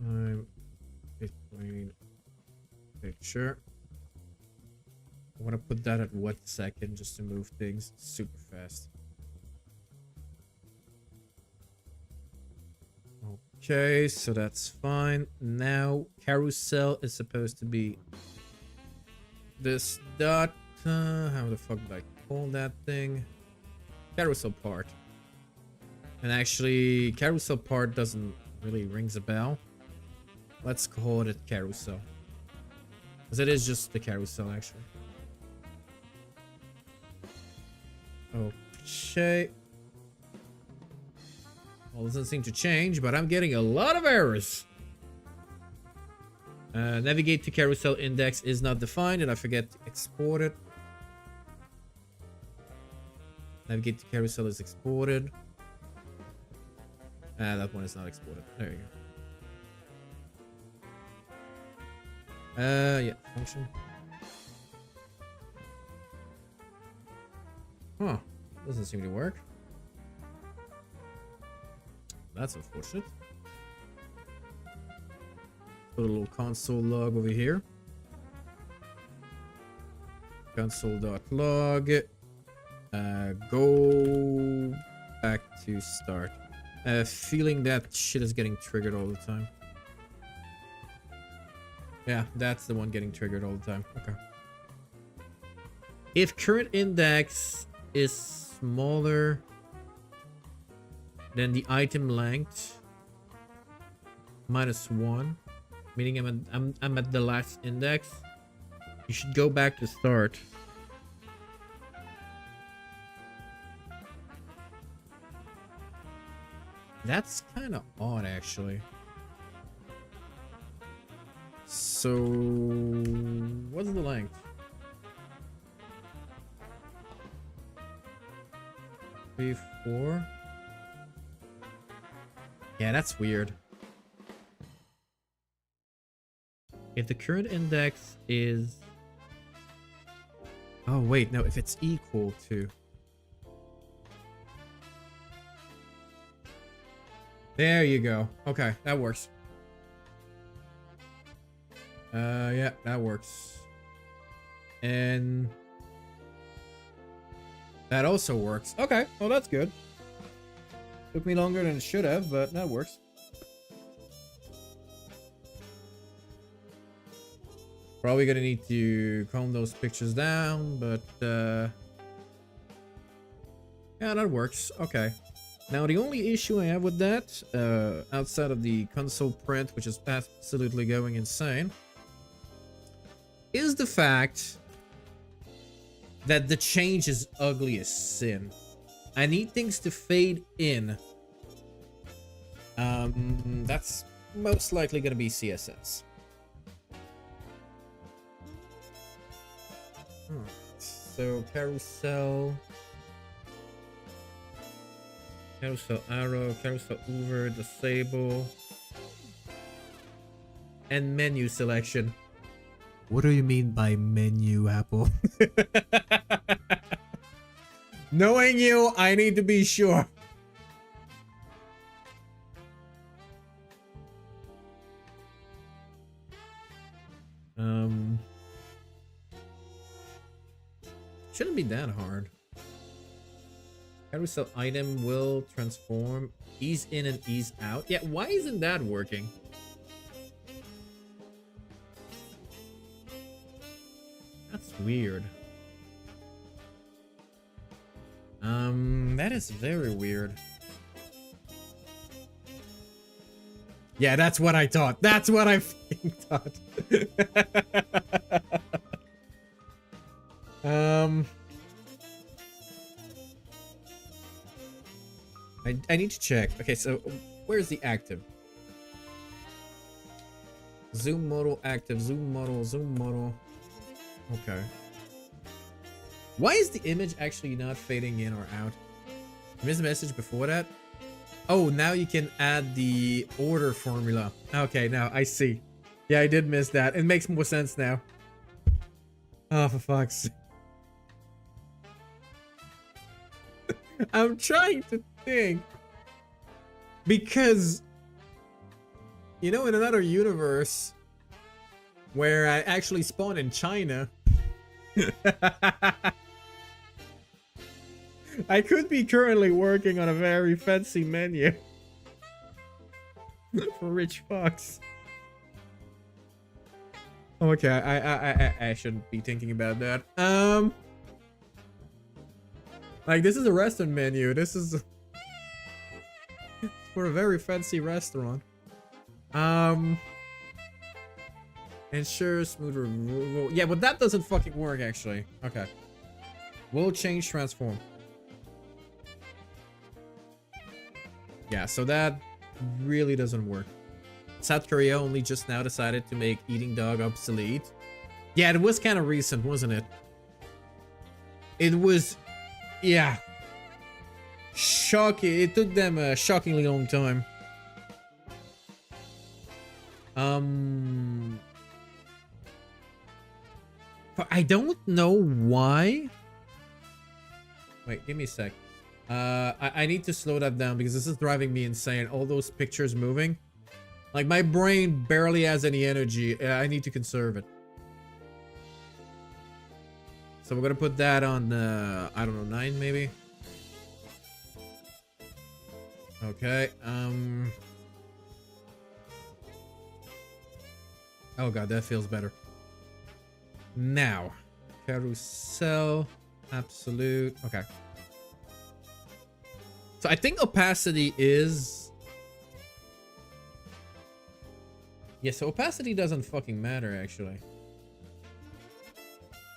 [SPEAKER 1] Time between picture. I want to put that at what second just to move things super fast. Okay, so that's fine. Now carousel is supposed to be this dot. How the fuck did I call that thing? Carousel part. And actually, carousel part doesn't really rings a bell. Let's call it carousel, because it is just the carousel actually. Okay. Well, it doesn't seem to change, but I'm getting a lot of errors. Navigate to carousel index is not defined, and I forget to export it. Navigate to carousel is exported. That one is not exported. There you go. Yeah, function. Huh. Doesn't seem to work. That's unfortunate. Put a little console log over here. Console.log. Go back to start. Feeling that shit is getting triggered all the time. Yeah, that's the one getting triggered all the time. Okay. If current index is smaller than the item length -1, meaning I'm at the last index, you should go back to start. That's kind of odd, actually. So, what's the length? Three, 4. Yeah, that's weird. If the current index is... Oh, wait, no, if it's equal to... There you go. Okay, that works. Yeah, that works. And... that also works. Okay, well, that's good. Took me longer than it should have, but that works. Probably gonna need to calm those pictures down, but yeah, that works. Okay. Now the only issue I have with that, outside of the console print, which is absolutely going insane, is the fact that the change is ugly as sin. I need things to fade in. That's most likely gonna be CSS. So carousel arrow, carousel over, disable, and menu selection. What do you mean by menu, Apple? Knowing you, I need to be sure. Shouldn't be that hard. Carousel item will transform, ease in and ease out. Yeah, why isn't that working? That's weird. That is very weird. Yeah, that's what I thought. That's what I fucking thought. I need to check. Okay, so where's the active? Zoom model active, zoom model. Okay. Why is the image actually not fading in or out? I missed a message before that. Oh, now you can add the order formula. Okay, now I see. Yeah, I did miss that. It makes more sense now. Oh, for fuck's sake. I'm trying to think. Because, you know, in another universe where I actually spawn in China, I could be currently working on a very fancy menu for rich fucks. Okay, I shouldn't be thinking about that. Like, this is a restaurant menu. This is for a very fancy restaurant. Ensure smooth removal. Yeah, but that doesn't fucking work, actually. Okay. Will change transform. Yeah, so that really doesn't work. South Korea only just now decided to make eating dog obsolete. Yeah, it was kind of recent, wasn't it? It was... yeah. Shocking. It took them a shockingly long time. But I don't know why. Wait, give me a sec. I need to slow that down because this is driving me insane. All those pictures moving. Like, my brain barely has any energy. I need to conserve it. So we're gonna put that on, I don't know, 9 maybe? Okay, oh god, that feels better. Now, carousel, absolute, okay. So I think opacity is... yeah, so opacity doesn't fucking matter, actually.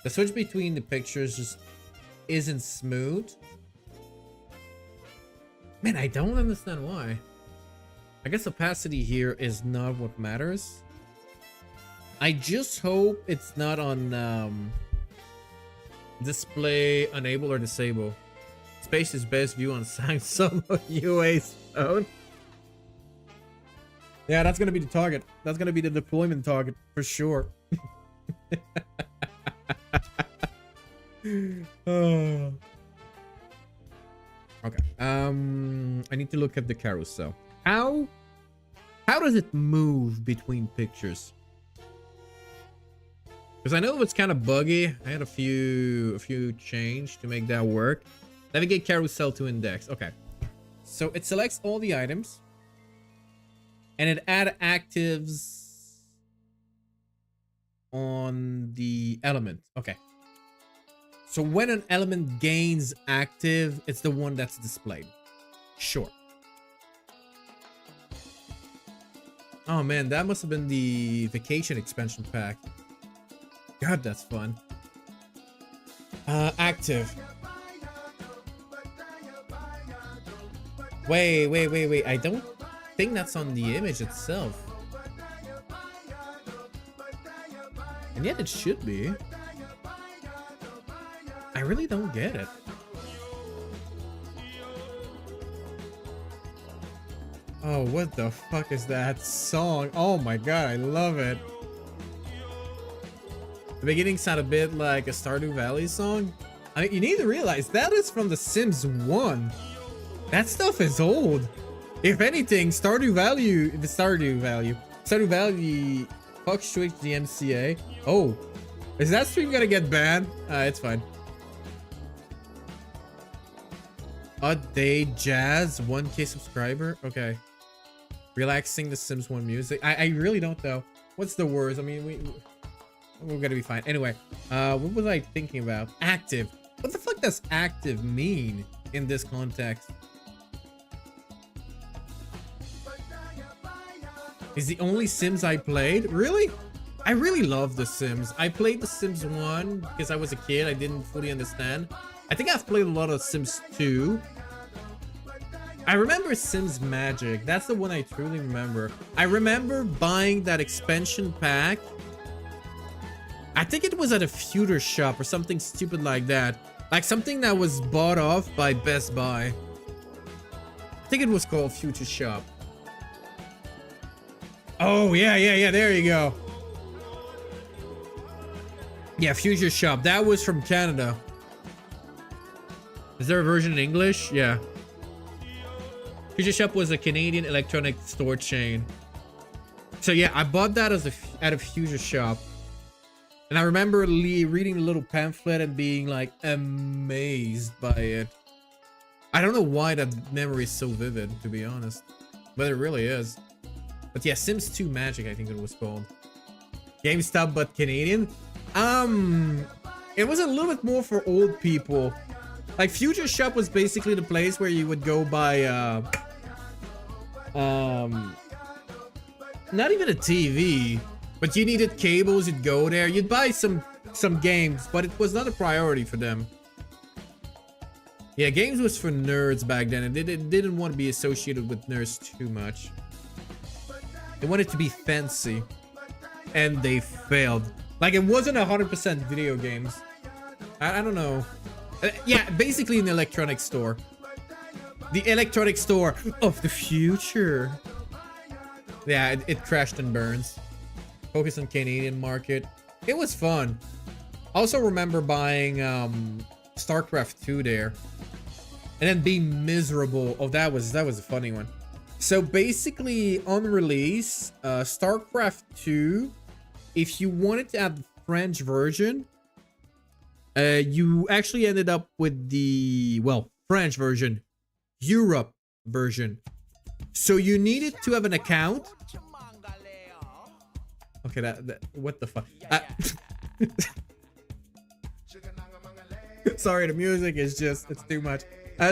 [SPEAKER 1] The switch between the pictures just isn't smooth. Man, I don't understand why. I guess opacity here is not what matters. I just hope it's not on display enable or disable. Space is best view on Samsung UA's phone. Yeah, that's gonna be the target. That's gonna be the deployment target for sure. Oh. Okay. I need to look at the carousel. How does it move between pictures? Because I know it's kind of buggy. I had a few change to make that work. Navigate carousel to index. Okay. So it selects all the items. And it add actives on the element. Okay. So when an element gains active, it's the one that's displayed. Sure. Oh man, that must have been the vacation expansion pack. God, that's fun. Active. Wait. I don't think that's on the image itself. And yet it should be. I really don't get it. Oh, what the fuck is that song? Oh my god, I love it. The beginning sounded a bit like a Stardew Valley song. I mean, you need to realize that is from The Sims 1. That stuff is old. If anything, Stardew Valley fluctuates the MCA. Oh, is that stream gonna get banned? It's fine. A day jazz, 1K subscriber. Okay. Relaxing The Sims 1 music. I really don't know. What's the words? I mean, we're gonna be fine. Anyway, what was I thinking about? Active. What the fuck does active mean in this context? Is the only Sims I played? Really? I really love The Sims. I played The Sims 1 because I was a kid. I didn't fully understand. I think I've played a lot of Sims 2. I remember Sims Magic. That's the one I truly remember. I remember buying that expansion pack. I think it was at a future shop or something stupid like that. Like something that was bought off by Best Buy. I think it was called Future Shop. Oh, yeah. There you go. Yeah, Future Shop. That was from Canada. Is there a version in English? Yeah. Future Shop was a Canadian electronic store chain. So yeah, I bought that at a Future Shop. And I remember reading the little pamphlet and being like amazed by it. I don't know why that memory is so vivid, to be honest. But it really is. But yeah, Sims 2 Magic, I think it was called. GameStop, but Canadian. It was a little bit more for old people. Like Future Shop was basically the place where you would go buy not even a TV, but you needed cables, you'd go there, you'd buy some games, but it was not a priority for them. Yeah, games was for nerds back then, and they didn't want to be associated with nerds too much. They wanted to be fancy, and they failed. Like, it wasn't 100% video games. I don't know. Yeah, basically an electronic store. The electronic store of the future. Yeah, it crashed and burns. Focus on Canadian market. It was fun. Also remember buying StarCraft 2 there. And then being miserable. Oh, that was a funny one. So basically on release, StarCraft 2, if you wanted to have the French version, you actually ended up with the, well, French version, Europe version. So you needed to have an account. Okay, that what the fuck? Sorry, the music is just, it's too much.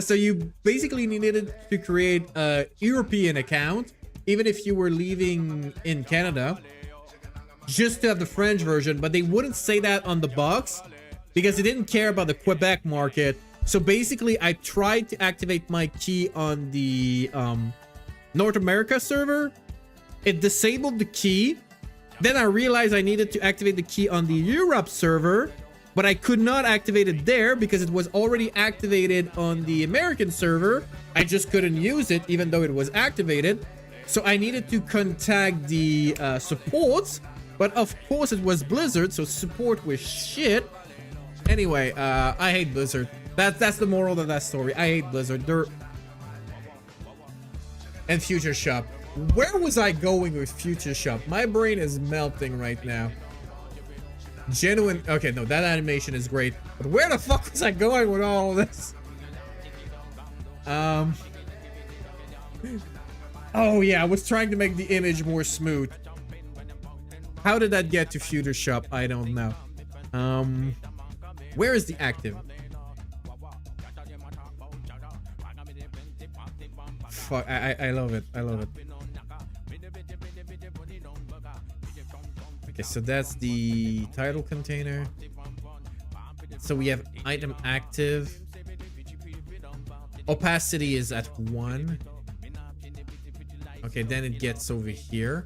[SPEAKER 1] So you basically needed to create a European account, even if you were living in Canada, just to have the French version, but they wouldn't say that on the box because they didn't care about the Quebec market. So basically I tried to activate my key on the North America server, it disabled the key. Then I realized I needed to activate the key on the Europe server, but I could not activate it there because it was already activated on the American server. I just couldn't use it even though it was activated. So I needed to contact the support, but of course it was Blizzard, so support was shit. Anyway, I hate Blizzard. That's the moral of that story. I hate Blizzard. And Future Shop. Where was I going with Future Shop? My brain is melting right now. Genuine. Okay, no, that animation is great. But where the fuck was I going with all of this? Oh yeah, I was trying to make the image more smooth. How did that get to Future Shop? I don't know. Where is the active? Fuck, I love it. I love it. Okay, so that's the title container. So we have item active. Opacity is at 1. Okay, then it gets over here.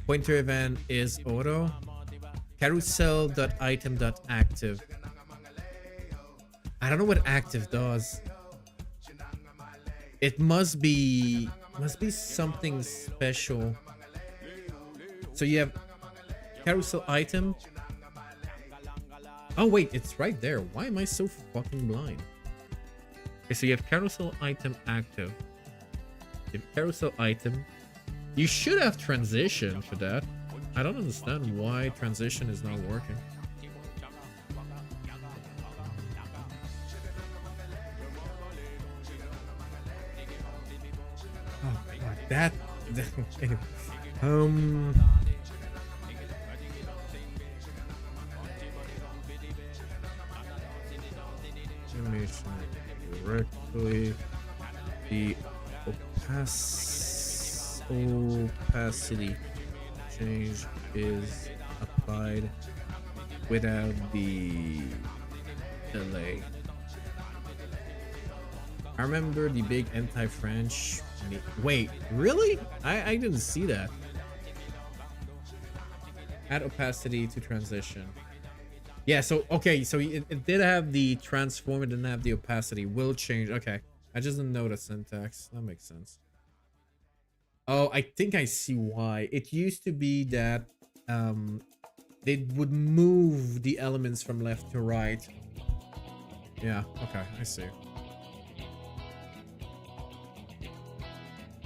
[SPEAKER 1] Pointer event is auto. Carousel.item.active. I don't know what active does. It must be something special. So you have carousel item. Oh wait, it's right there. Why am I so fucking blind? Okay, so you have carousel item active. You have carousel item. You should have transition for that. I don't understand why transition is not working. Oh god, that anyway. Animation directly. The opacity change is applied without the delay. I remember the big anti-French. Wait, really? I didn't see that. Add opacity to transition. Yeah, so okay, so it did have the transform, it didn't have the opacity. Will change. Okay, I just didn't know the syntax. That makes sense. Oh, I think I see why. It used to be that they would move the elements from left to right. Yeah, okay, I see.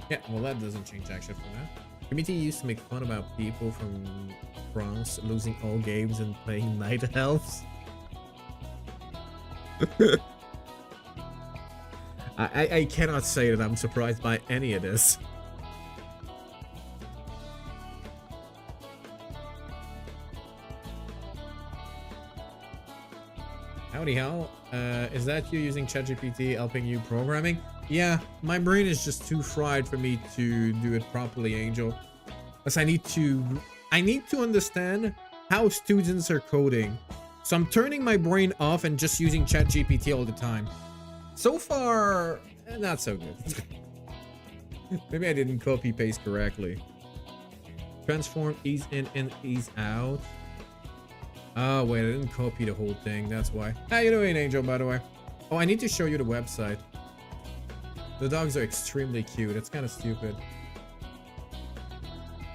[SPEAKER 1] Yeah, well, that doesn't change actually for now. Community used to make fun about people from France losing all games and playing night elves. I cannot say that I'm surprised by any of this. Howdy hell, is that you using ChatGPT helping you programming? Yeah, my brain is just too fried for me to do it properly, Angel. Because I need to understand how students are coding. So I'm turning my brain off and just using ChatGPT all the time. So far, not so good. Maybe I didn't copy paste correctly. Transform, ease in and ease out. Oh wait, I didn't copy the whole thing, that's why. How you doing, Angel, by the way? Oh, I need to show you the website. The dogs are extremely cute. It's kind of stupid.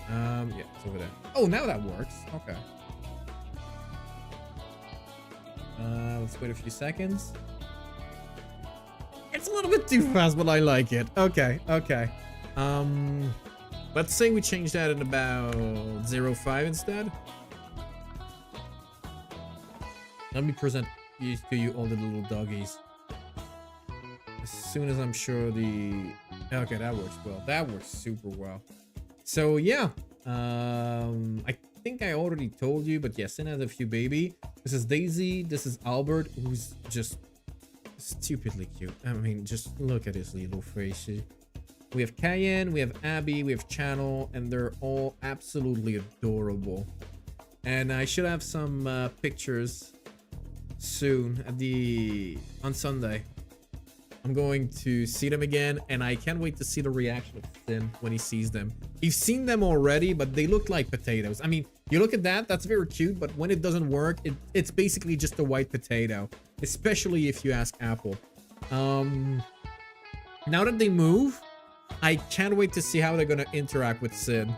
[SPEAKER 1] Yeah, it's over there. Oh, now that works. Okay. Let's wait a few seconds. It's a little bit too fast, but I like it. Okay, okay. Let's say we change that in about 0.5 instead. Let me present to you all the little doggies. As soon as I'm sure the... Okay, that works well. That works super well. So, yeah. I think I already told you, but yes, Sin has a few baby. This is Daisy. This is Albert, who's just stupidly cute. I mean, just look at his little face. We have Cayenne, we have Abby, we have Channel, and they're all absolutely adorable. And I should have some pictures soon at on Sunday. I'm going to see them again, and I can't wait to see the reaction of Sin when he sees them. You've seen them already, but they look like potatoes. I mean, you look at that, that's very cute, but when it doesn't work, it's basically just a white potato, especially if you ask Apple. Now that they move, I can't wait to see how they're gonna interact with Sin.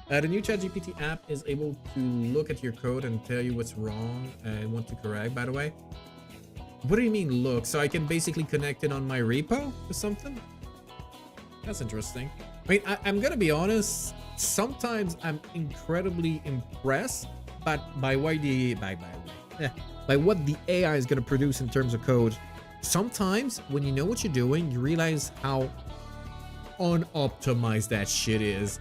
[SPEAKER 1] The new ChatGPT app is able to look at your code and tell you what's wrong and what to correct, by the way. What do you mean look? So I can basically connect it on my repo or something? That's interesting. I mean, I'm gonna be honest, sometimes I'm incredibly impressed by what the AI is gonna produce in terms of code. Sometimes when you know what you're doing, you realize how unoptimized that shit is.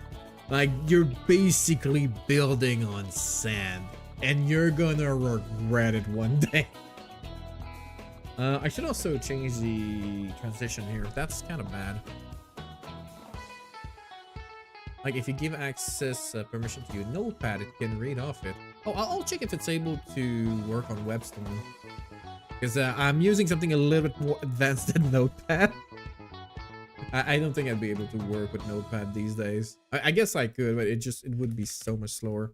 [SPEAKER 1] Like, you're basically building on sand, and you're gonna regret it one day. I should also change the transition here. That's kind of bad. Like, if you give access permission to your notepad, it can read off it. Oh, I'll check if it's able to work on Webstone. Because I'm using something a little bit more advanced than Notepad. I don't think I'd be able to work with Notepad these days. I guess I could, but it would be so much slower.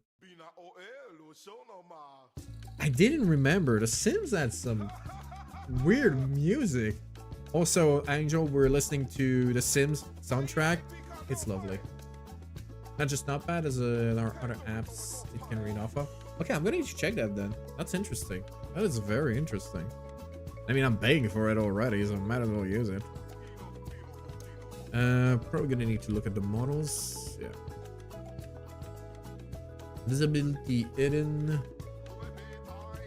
[SPEAKER 1] I didn't remember. The Sims had some weird music. Also, Angel, we're listening to the Sims soundtrack. It's lovely. Not just not bad as our other apps it can read off of. Okay, I'm gonna need to check that then. That's interesting. That is very interesting. I mean, I'm paying for it already, so I might as well use it. Probably gonna need to look at the models. Yeah. Visibility hidden.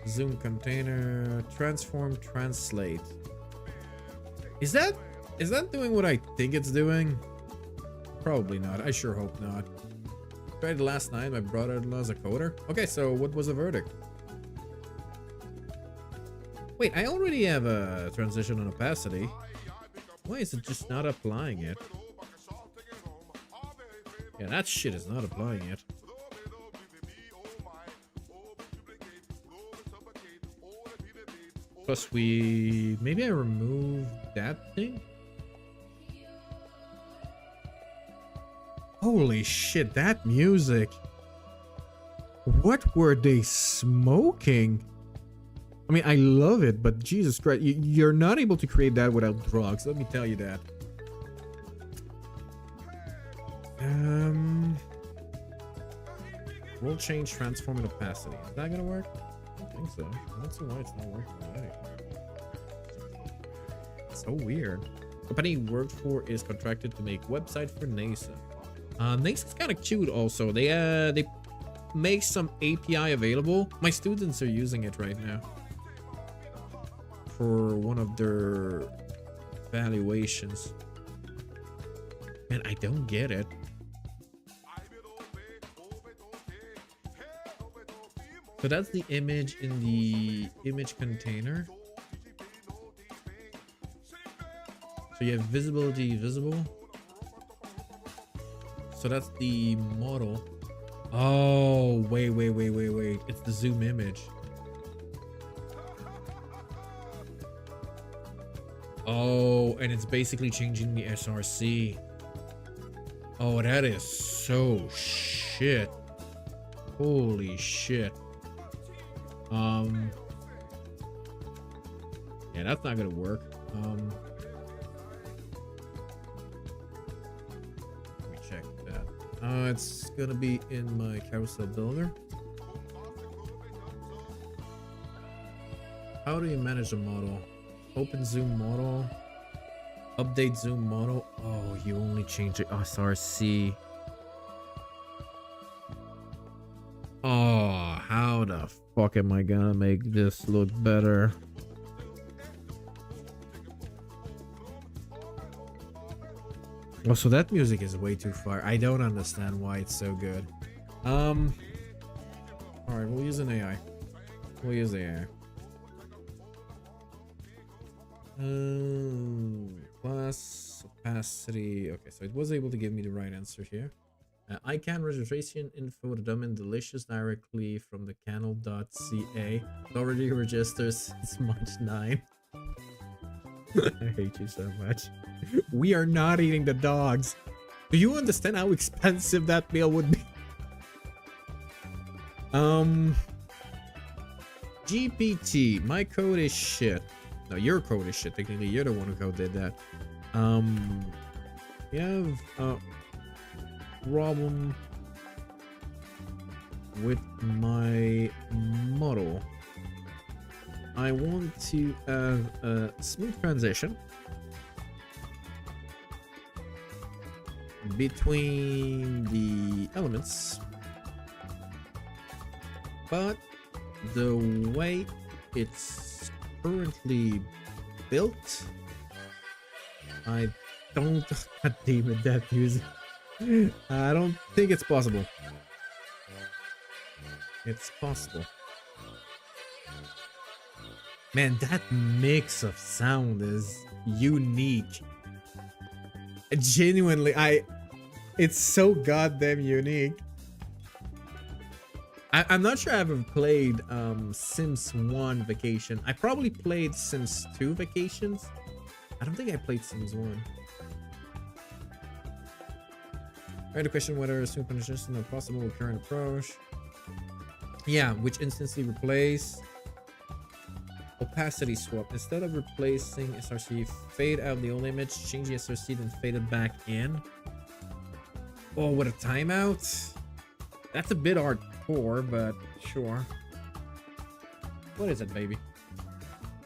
[SPEAKER 1] Zoom container. Transform, translate. Is that doing what I think it's doing? Probably not. I sure hope not. Tried last night. My brother-in-law's a coder. Okay, so what was the verdict? Wait, I already have a transition on opacity. Why is it just not applying it? Yeah, that shit is not applying it. Plus maybe I remove that thing? Holy shit, that music. What were they smoking? I mean, I love it, but Jesus Christ, you're not able to create that without drugs. Let me tell you that. We'll change transform and opacity. Is that gonna work? I don't think so. I don't see why it's not working already. So weird. The company he worked for is contracted to make website for NASA. NASA's kind of cute also. They make some API available. My students are using it right now for one of their valuations. Man, I don't get it. So that's the image in the image container. So you have visibility visible. So that's the model. Oh, wait. It's the zoom image. Oh, and it's basically changing the SRC. Oh, that is so shit. Holy shit. Yeah, that's not gonna work. Let me check that. It's gonna be in my carousel builder. How do you manage a model? Open zoom model. Update zoom model. Oh, you only change the SRC. Oh, how the fuck am I gonna make this look better? Oh, so that music is way too far. I don't understand why it's so good. Alright, we'll use an AI. We'll use AI. Plus opacity. Okay, so it was able to give me the right answer here. I can registration info the domain delicious directly from the canal.ca. It already registers since March 9. I hate you so much. We are not eating the dogs. Do you understand how expensive that meal would be? GPT, my code is shit. No, your code is shit. Technically, you're the one who did that. We have a problem with my model. I want to have a smooth transition between the elements, but the way it's currently built, I don't. God damn it, that music. I don't think it's possible. It's possible. Man, that mix of sound is unique. Genuinely, it's so goddamn unique. I'm not sure I ever played Sims 1 Vacation. I probably played Sims 2 Vacations. I don't think I played Sims 1. I had a question whether a super is not possible with current approach. Yeah, which instantly replace opacity swap. Instead of replacing SRC, fade out the old image, change the SRC, then fade it back in. Oh, with a timeout? That's a bit hardcore, but sure. What is it, baby?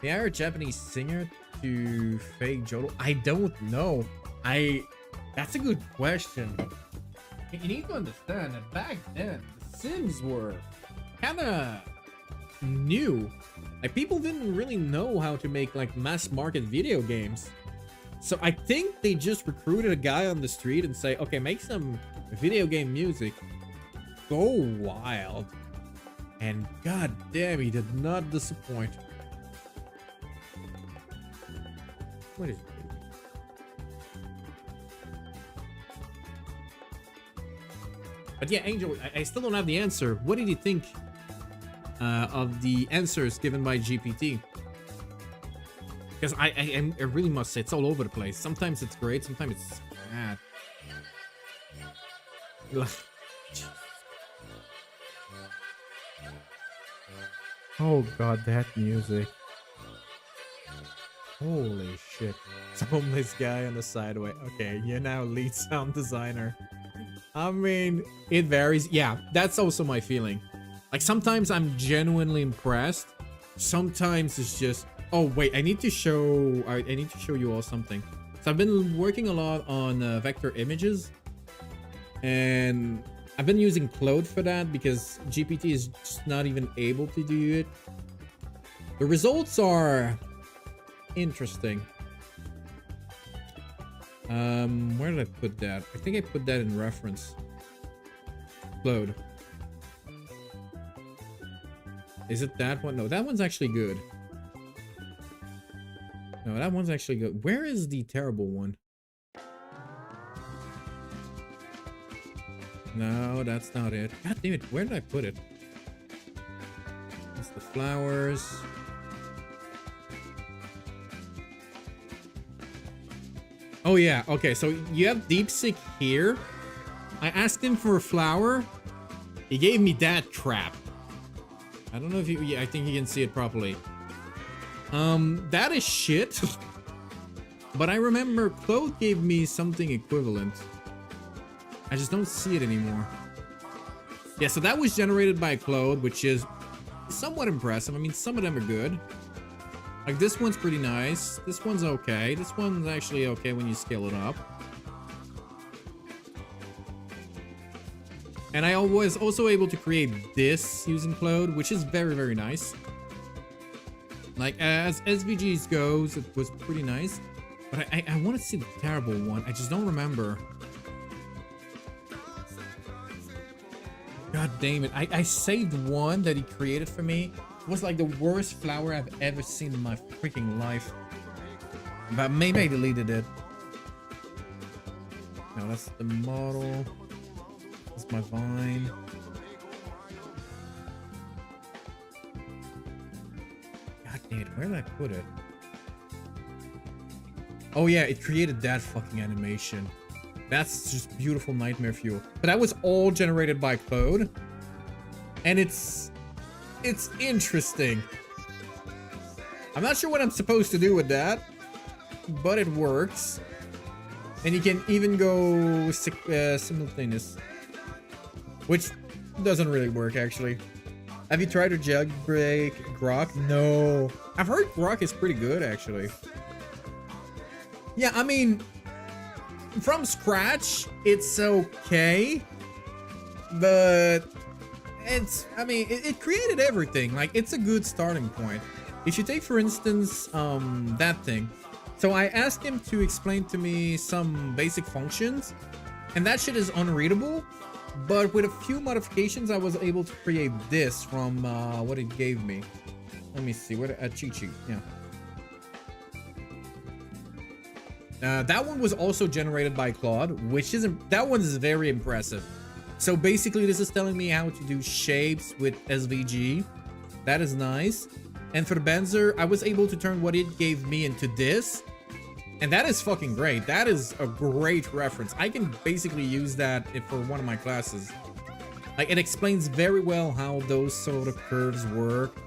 [SPEAKER 1] May I hire a Japanese singer to fake Jodel? I don't know. That's a good question. You need to understand that back then, the Sims were kinda new. Like, people didn't really know how to make like mass market video games. So I think they just recruited a guy on the street and say, okay, make some video game music. Go wild. And god damn, he did not disappoint. What is it? But yeah, Angel, I still don't have the answer. What did you think of the answers given by GPT? Because I really must say, it's all over the place. Sometimes it's great, sometimes it's bad. Oh god, that music. Holy shit. It's a homeless guy on the sideway. Okay, you're now lead sound designer. I mean, it varies. Yeah, that's also my feeling. Like, sometimes I'm genuinely impressed. Sometimes it's just, oh wait, I need to show you all something. So I've been working a lot on vector images, and I've been using Claude for that because GPT is just not even able to do it. The results are interesting. Where did I put that? I think I put that in reference. Claude. Is it that one? No, that one's actually good. No, that one's actually good. Where is the terrible one? No, that's not it. God damn it. Where did I put it? It's the flowers. Oh yeah, okay, so you have DeepSeek here. I asked him for a flower. He gave me that crap. I don't know if you, yeah, I think you can see it properly. That is shit. But I remember Claude gave me something equivalent. I just don't see it anymore. Yeah, so that was generated by Claude, which is somewhat impressive. I mean, some of them are good. Like, this one's pretty nice. This one's okay. This one's actually okay when you scale it up. And I was also able to create this using Claude, which is very, very nice. Like, as SVGs goes, it was pretty nice. But I want to see the terrible one. I just don't remember. God damn it. I saved one that he created for me. It was like the worst flower I've ever seen in my freaking life. But maybe I deleted it. No, that's the model. That's my vine. God damn it, where did I put it? Oh yeah, it created that fucking animation. That's just beautiful nightmare fuel. But that was all generated by Claude. And it's interesting. I'm not sure what I'm supposed to do with that, but it works. And you can even go simultaneous, which doesn't really work actually. Have you tried to jailbreak Grok? No. I've heard Grok is pretty good actually. Yeah, I mean, from scratch, it's okay, but it created everything. Like, it's a good starting point. If you take, for instance, that thing. So I asked him to explain to me some basic functions, and that shit is unreadable, but with a few modifications, I was able to create this from what it gave me. Let me see, what a cheat sheet, yeah. That one was also generated by Claude, which isn't, that one is very impressive. So basically this is telling me how to do shapes with SVG. That is nice. And for the Benzer, I was able to turn what it gave me into this. And that is fucking great. That is a great reference. I can basically use that for one of my classes. Like, it explains very well how those sort of curves work.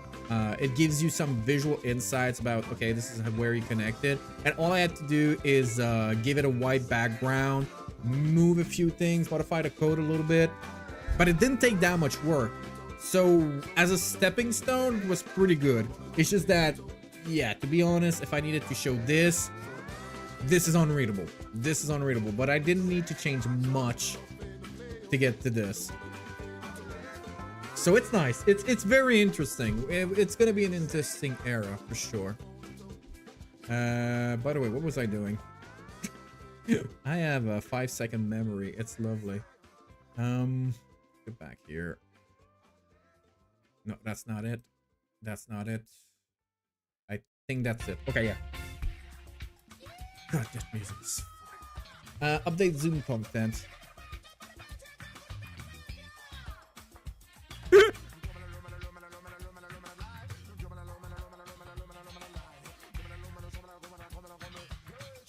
[SPEAKER 1] It gives you some visual insights about, okay, this is where you connect it. And all I had to do is give it a white background, move a few things, modify the code a little bit. But it didn't take that much work. So as a stepping stone, it was pretty good. It's just that, yeah, to be honest, if I needed to show this, this is unreadable. This is unreadable, but I didn't need to change much to get to this. So it's nice. It's very interesting. It's gonna be an interesting era for sure. By the way, what was I doing? I have a 5-second memory. It's lovely. Get back here. No, that's not it. That's not it. I think that's it. Okay, yeah. God, that music is fine. Update Zoom content.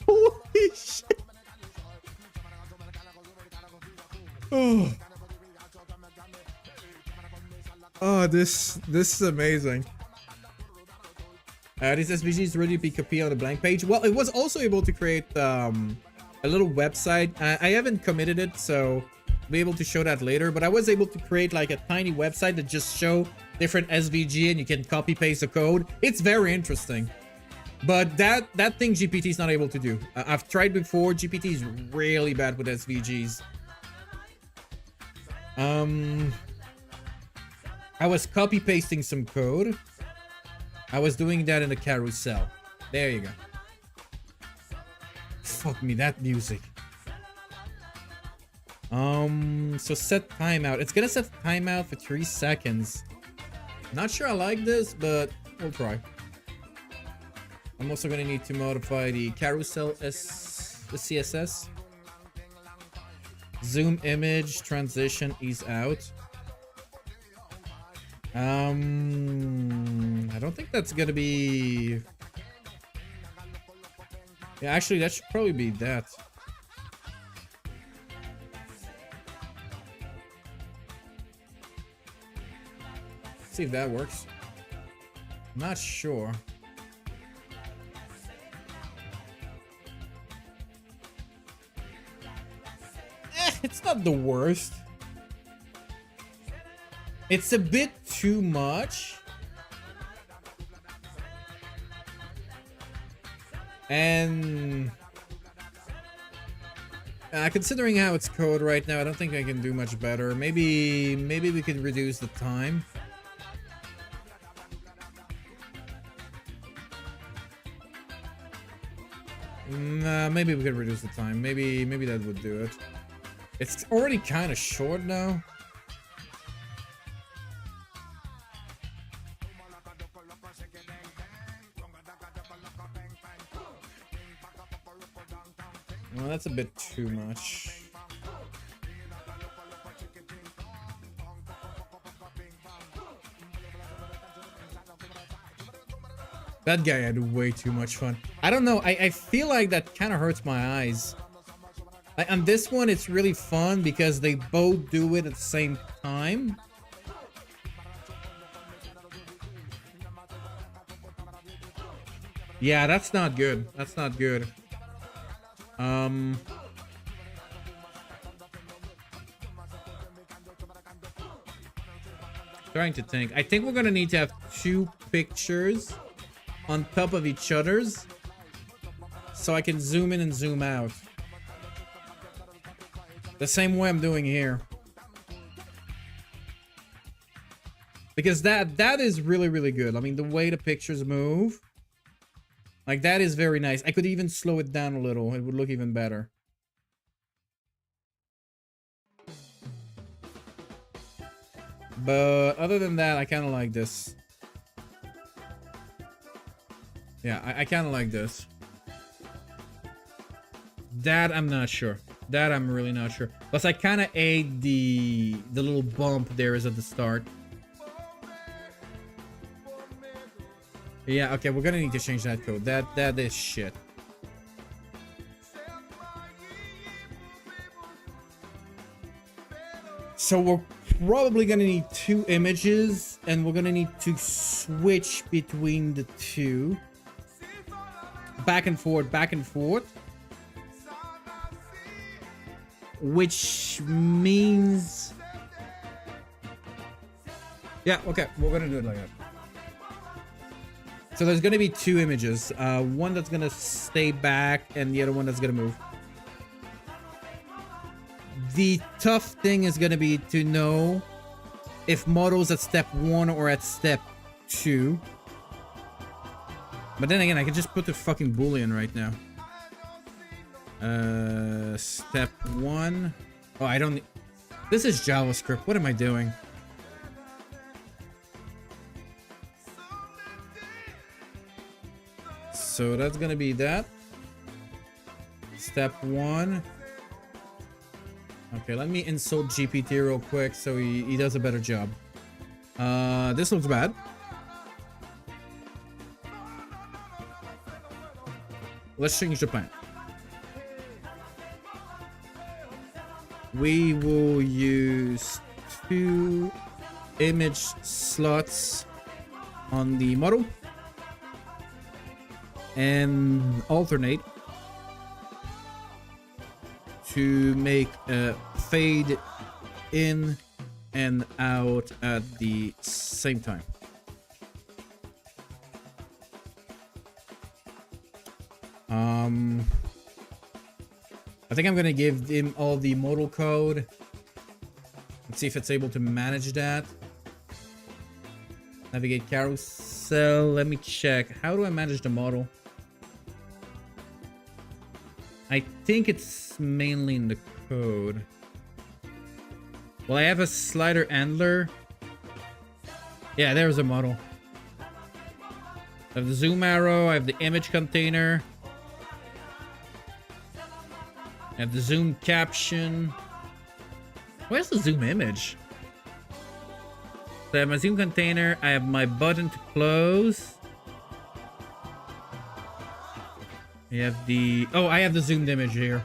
[SPEAKER 1] Holy shit. Oh, this is amazing. This SVG is ready to be copied on the blank page. Well, it was also able to create a little website. I haven't committed it, so I'll be able to show that later. But I was able to create like a tiny website that just show different SVG, and you can copy paste the code. It's very interesting. But that thing GPT is not able to do. I've tried before. GPT is really bad with SVGs. I was copy pasting some code. I was doing that in the carousel. There you go. Fuck me, that music. So set timeout. It's gonna set timeout for 3 seconds. Not sure I like this, but we'll try. I'm also gonna need to modify the carousel the CSS. Zoom image transition is out. I don't think that's gonna be... Yeah, actually, that should probably be that. See if that works. Not sure. It's not the worst. It's a bit too much. And considering how it's code right now, I don't think I can do much better. Maybe we could reduce the time. Nah, maybe we could reduce the time. Maybe that would do it. It's already kind of short now. Well, that's a bit too much. That guy had way too much fun. I don't know. I feel like that kind of hurts my eyes. Like on this one, it's really fun because they both do it at the same time. Yeah, that's not good. That's not good. Trying to think. I think we're gonna need to have 2 pictures on top of each other's so I can zoom in and zoom out. The same way I'm doing here. Because that is really, really good. I mean, the way the pictures move. Like, that is very nice. I could even slow it down a little. It would look even better. But other than that, I kind of like this. Yeah, I kind of like this. That I'm not sure. That I'm really not sure. Plus, I kind of ate the little bump there is at the start. Yeah, okay, we're gonna need to change that code. That is shit. So we're probably gonna need 2 images, and we're gonna need to switch between the 2. Back and forth, back and forth. Which means... Yeah, okay, we're gonna do it like that. So there's gonna be 2 images. One that's gonna stay back, and the other one that's gonna move. The tough thing is gonna be to know if models at step 1 or at step 2. But then again, I can just put the fucking boolean right now. Step 1. Oh, I don't... This is JavaScript. What am I doing? So that's gonna be that. Step 1. Okay, let me insult GPT real quick so he does a better job. This looks bad. Let's change the plan. We will use 2 image slots on the model and alternate to make a fade in and out at the same time. I think I'm gonna give him all the modal code. Let's see if it's able to manage that. Navigate carousel. Let me check. How do I manage the model? I think it's mainly in the code. Well, I have a slider handler. Yeah, there's a model. I have the zoom arrow. I have the image container. I have the zoom caption. Where's the zoom image? So I have my zoom container. I have my button to close. I have the... Oh, I have the zoomed image here.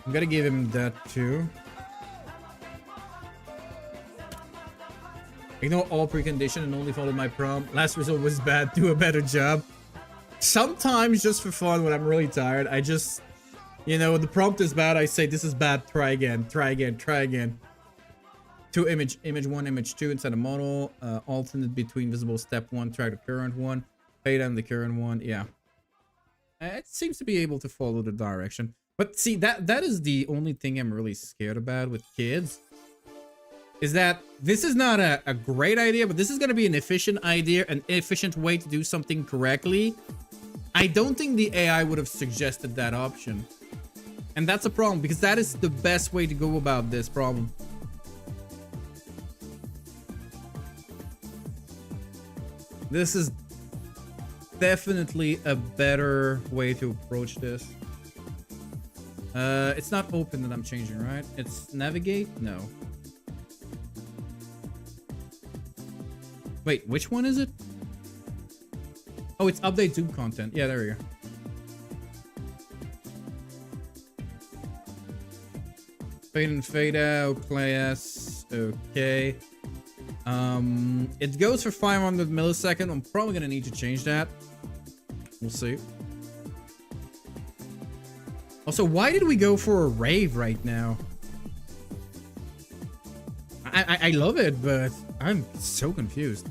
[SPEAKER 1] I'm gonna give him that too. Ignore all precondition and only follow my prompt. Last result was bad. Do a better job. Sometimes, just for fun, when I'm really tired, I just, you know, the prompt is bad. I say, this is bad. Try again. Try again. Try again. 2 image 1, image 2 inside a model. Alternate between visible step 1. Track the current one. Fade on the current one. Yeah. It seems to be able to follow the direction. But see, that is the only thing I'm really scared about with kids. Is that this is not a great idea, but this is going to be an efficient idea, an efficient way to do something correctly. I don't think the AI would have suggested that option. And that's a problem, because that is the best way to go about this problem. This is definitely a better way to approach this. It's not open that I'm changing, right? It's navigate? No. Wait, which one is it? Oh, it's update Zoom content. Yeah, there we go. Fade in, fade out, class. Okay. It goes for 500 millisecond. I'm probably gonna need to change that. We'll see. Also, why did we go for a rave right now? I love it, but I'm so confused.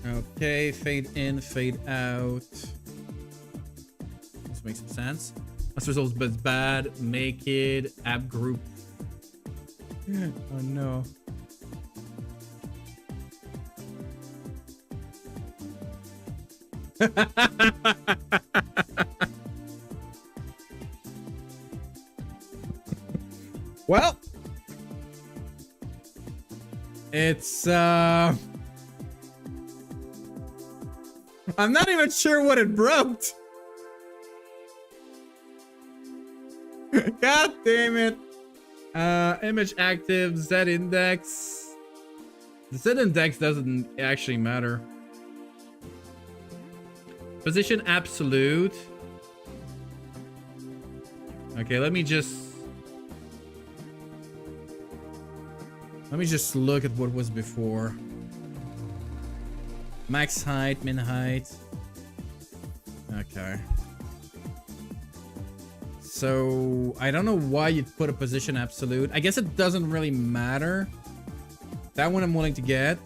[SPEAKER 1] Okay, fade in, fade out. This makes some sense. That's results, but it's bad. Make it app group. Oh no. Well, it's I'm not even sure what it broke. God damn it. Image active, Z index. The Z index doesn't actually matter. Position absolute. Okay, let me just look at what was before. Max height, min height. Okay. So I don't know why you'd put a position absolute. I guess it doesn't really matter. That one I'm willing to get.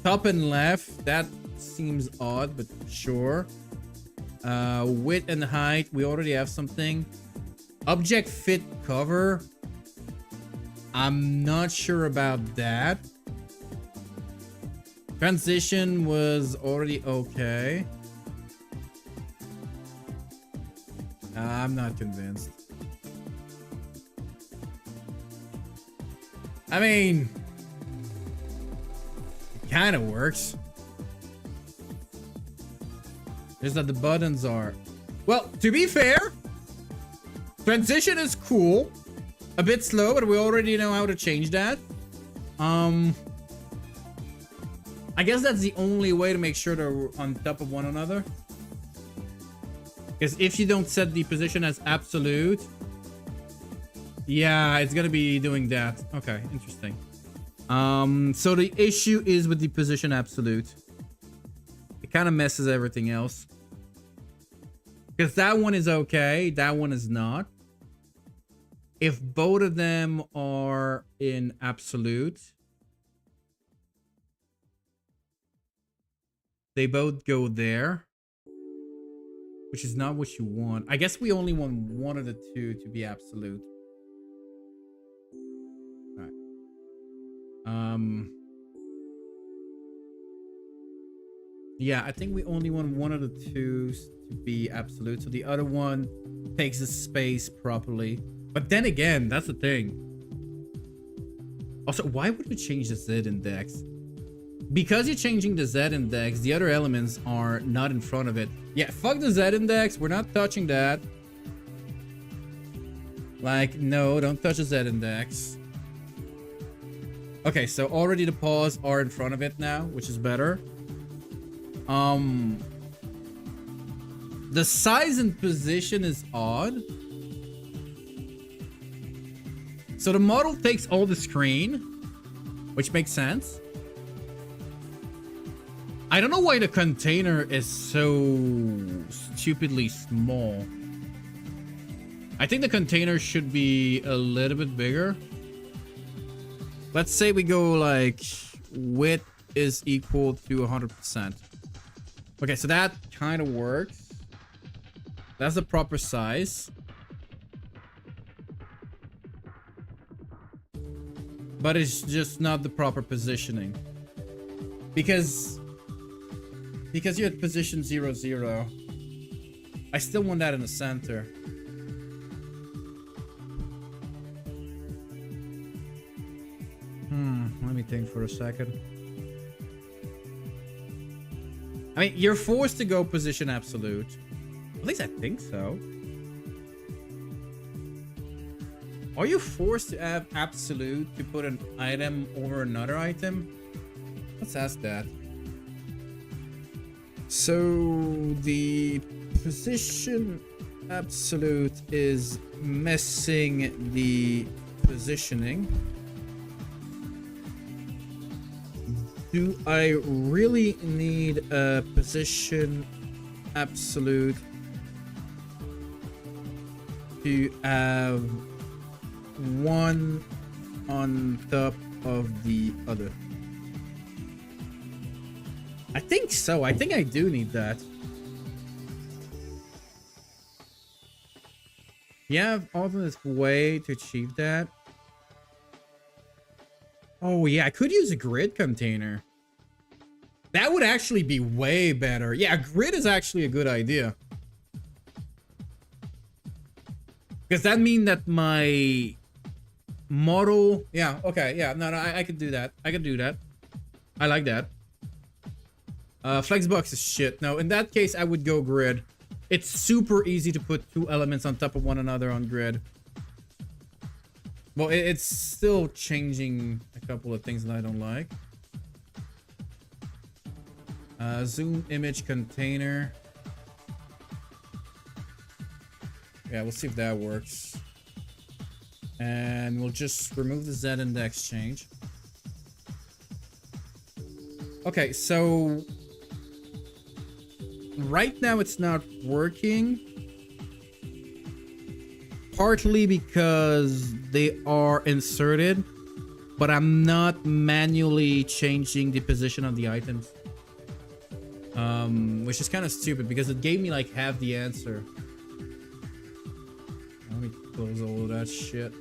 [SPEAKER 1] Top and left, that seems odd, but sure. Width and height, we already have something. Object fit cover, I'm not sure about that. Transition was already okay. I'm not convinced. I mean, it kind of works. Just that the buttons are... Well, to be fair, transition is cool. A bit slow, but we already know how to change that. I guess that's the only way to make sure they're on top of one another. Because if you don't set the position as absolute, yeah, it's gonna be doing that. Okay, interesting. So the issue is with the position absolute. It kind of messes everything else. Because that one is okay, that one is not. If both of them are in absolute, they both go there, which is not what you want. I guess we only want one of the two to be absolute. All right. Yeah, I think we only want one of the two to be absolute, so the other one takes the space properly. But then again, that's the thing. Also, why would we change the Z index? Because you're changing the Z index, the other elements are not in front of it. Yeah, fuck the Z index. We're not touching that. Like, no, don't touch the Z index. Okay, so already the paws are in front of it now, which is better. The size and position is odd. So the model takes all the screen, which makes sense. I don't know why the container is so stupidly small. I think the container should be a little bit bigger. Let's say we go like width is equal to 100%. Okay, so that kind of works. That's the proper size. But it's just not the proper positioning. Because you're at position 0, 0. I still want that in the center. Let me think for a second. I mean, you're forced to go position absolute. At least I think so. Are you forced to have absolute to put an item over another item? Let's ask that. So the position absolute is messing the positioning. Do I really need a position absolute to have one on top of the other? I think so. I think I do need that. Yeah, alternate way to achieve that. Oh yeah, I could use a grid container. That would actually be way better. Yeah, a grid is actually a good idea. Because that means that my model... Yeah, okay, yeah. No, I could do that. I could do that. I like that. Flexbox is shit. No, in that case, I would go grid. It's super easy to put two elements on top of one another on grid. Well, it's still changing a couple of things that I don't like. Zoom image container. Yeah, we'll see if that works. And we'll just remove the Z index change. Okay, so right now it's not working. Partly because they are inserted, but I'm not manually changing the position of the items. Which is kind of stupid because it gave me like half the answer. Let me close all of that shit.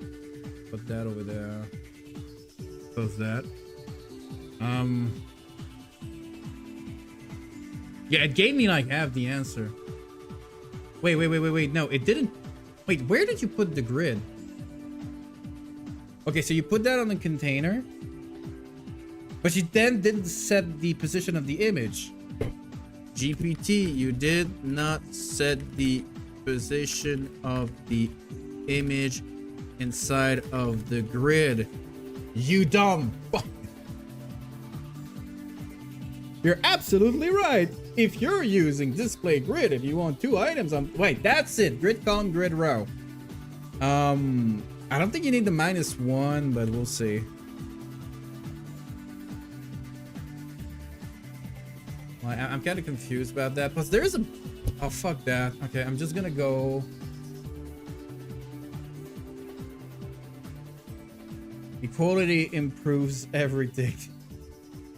[SPEAKER 1] Put that over there. Close that. Yeah, it gave me like half the answer. Wait. No, it didn't. Wait, where did you put the grid? Okay, so you put that on the container, but you then didn't set the position of the image. GPT, you did not set the position of the image inside of the grid. You dumb fuck. You're absolutely right. If you're using display grid and you want two items on... Wait, that's it. Grid column, grid row. I don't think you need the -1, but we'll see. Well, I'm kind of confused about that. Plus, there's a... Oh, fuck that. Okay, I'm just gonna go... Equality improves everything.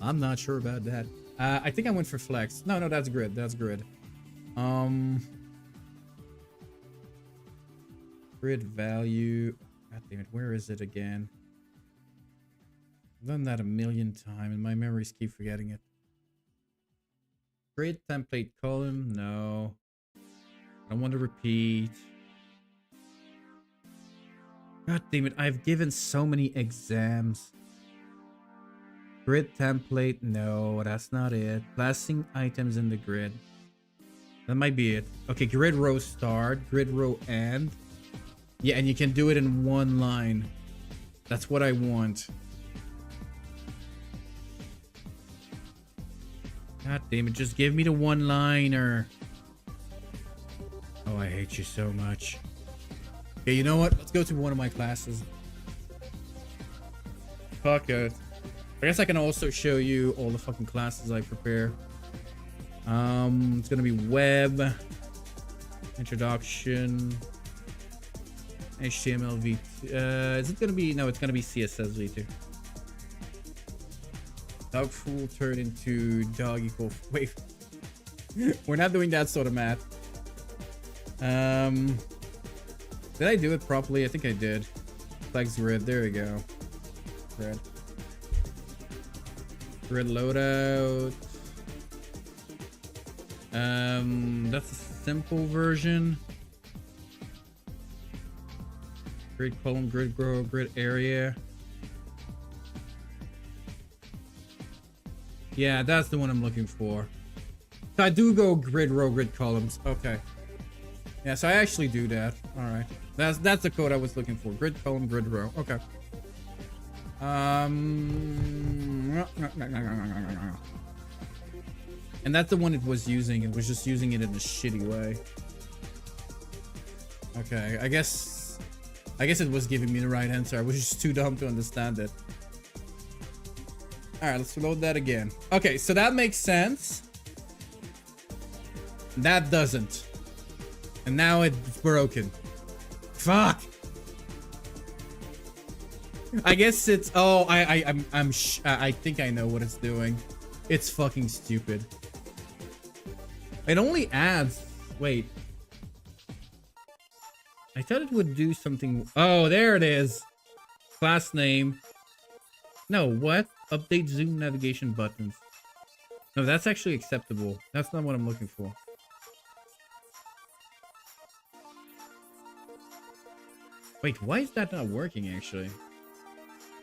[SPEAKER 1] I'm not sure about that. I think I went for flex. No, that's grid. That's grid. Grid value. God damn it. Where is it again? I've done that a million times and my memories keep forgetting it. Grid template column. No. I don't want to repeat. God damn it. I've given so many exams. Grid template. No, that's not it. Placing items in the grid. That might be it. Okay, grid row start. Grid row end. Yeah, and you can do it in one line. That's what I want. God damn it, just give me the one-liner. Oh, I hate you so much. Okay, you know what? Let's go to one of my classes. Fuck it. I guess I can also show you all the fucking classes I prepare. It's gonna be web, introduction, HTML v2. Is it gonna be? No, it's gonna be CSS v2. Dog fool turned into dog equal. Wait, we're not doing that sort of math. Did I do it properly? I think I did. Flex grid. There we go. Grid. Grid loadout. That's a simple version. Grid column, grid row, grid area. Yeah, that's the one I'm looking for. So I do go grid row, grid columns. Okay. Yeah, so I actually do that. All right. That's the code I was looking for. Grid column, grid row. Okay. And that's the one it was using. It was just using it in a shitty way. Okay, I guess it was giving me the right answer. I was just too dumb to understand it. All right, let's load that again. Okay, so that makes sense. That doesn't. And now it's broken. Fuck. I guess it's, oh, I think I know what it's doing. It's fucking stupid. It only adds, wait. I thought it would do something. Oh, there it is. Class name. No, what? Update zoom navigation buttons. No, that's actually acceptable. That's not what I'm looking for. Wait, why is that not working actually?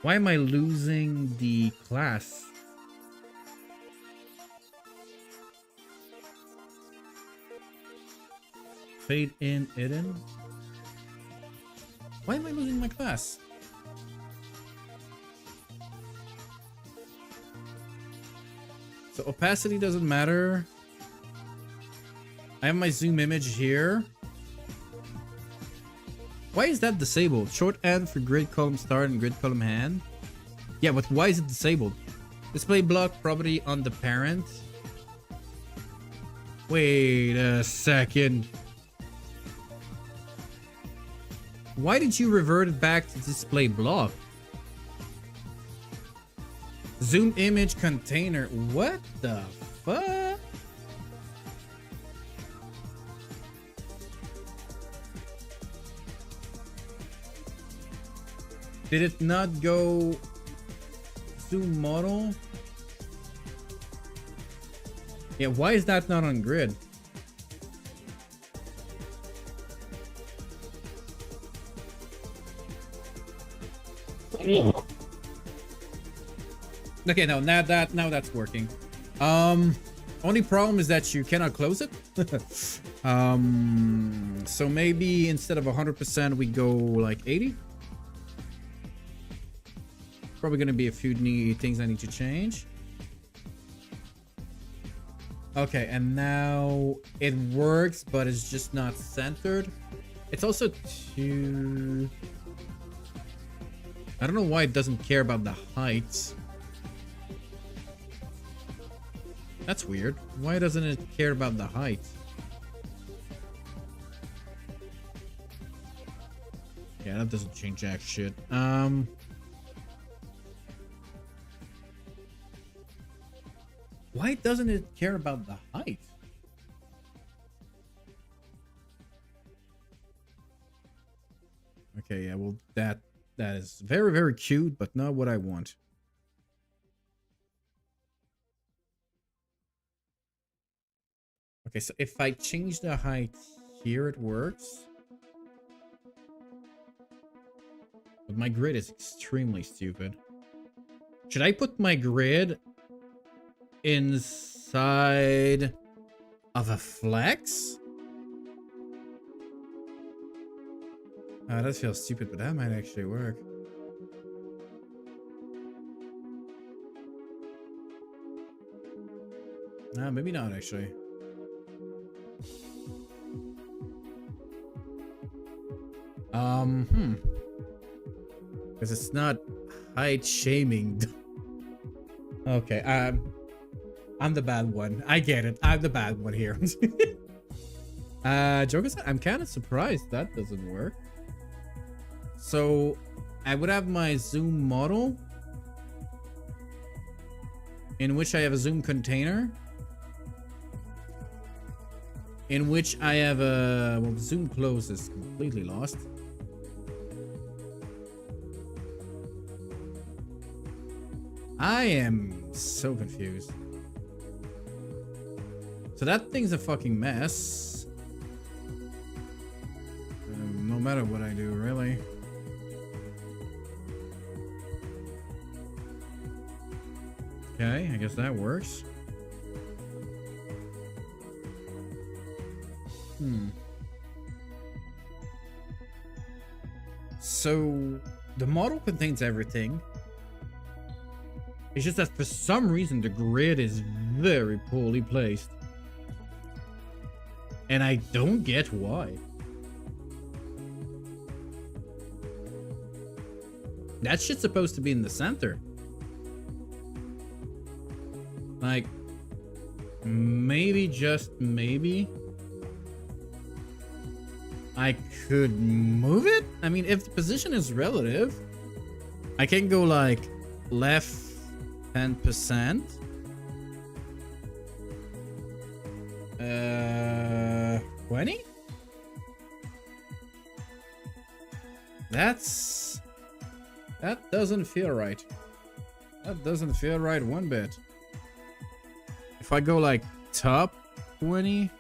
[SPEAKER 1] Why am I losing the class? Fade in, hidden. Why am I losing my class? So opacity doesn't matter. I have my zoom image here. Why is that disabled? Short end for grid column start and grid column hand. Yeah, but why is it disabled? Display block property on the parent. Wait a second. Why did you revert it back to display block? Zoom image container. What the fuck? Did it not go zoom model? Yeah, why is that not on grid? Okay, no, now that's working. Only problem is that you cannot close it. So maybe instead of 100% we go like 80. Probably gonna be a few things I need to change. Okay, and now it works, but it's just not centered. It's also too... I don't know why it doesn't care about the heights. That's weird. Why doesn't it care about the height? Yeah, that doesn't change jack shit. Why doesn't it care about the height? Okay, yeah, well, that is very, very cute, but not what I want. Okay, so if I change the height here, it works. But my grid is extremely stupid. Should I put my grid inside of a flex? That feels stupid, but that might actually work. Maybe not actually. Because it's not height shaming. Okay, I'm the bad one. I get it. I'm the bad one here. Joker said, I'm kind of surprised that doesn't work. So I would have my zoom model in which I have a zoom container in which I have a, well, zoom close is completely lost. I am so confused. So that thing's a fucking mess. No matter what I do, really. Okay, I guess that works. So the model contains everything. It's just that for some reason the grid is very poorly placed. And I don't get why. That shit's supposed to be in the center. Like, maybe, just maybe, I could move it? I mean, if the position is relative, I can go like left 10%. 20? That doesn't feel right. That doesn't feel right one bit. If I go like top 20.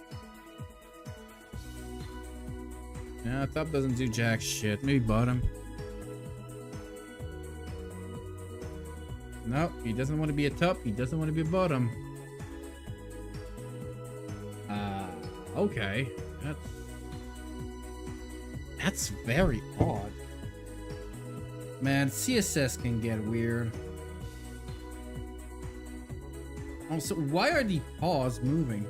[SPEAKER 1] Yeah, top doesn't do jack shit. Maybe bottom. No, he doesn't want to be a top. He doesn't want to be a bottom. Okay. That's very odd. Man, CSS can get weird. Also, why are the paws moving?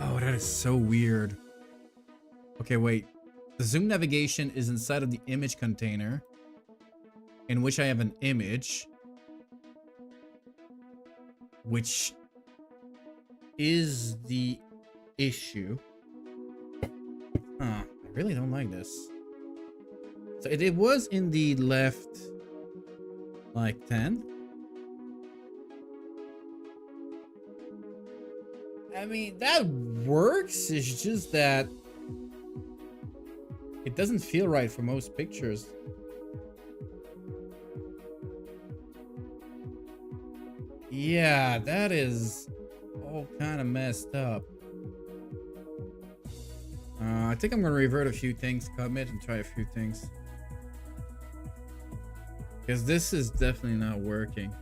[SPEAKER 1] Oh, that is so weird. Okay, wait. The zoom navigation is inside of the image container, in which I have an image, which is the issue. I really don't like this. So it was in the left, like 10. I mean, that works. It's just that it doesn't feel right for most pictures. Yeah, that is all kind of messed up. I think I'm gonna revert a few things, commit, and try a few things. Because this is definitely not working.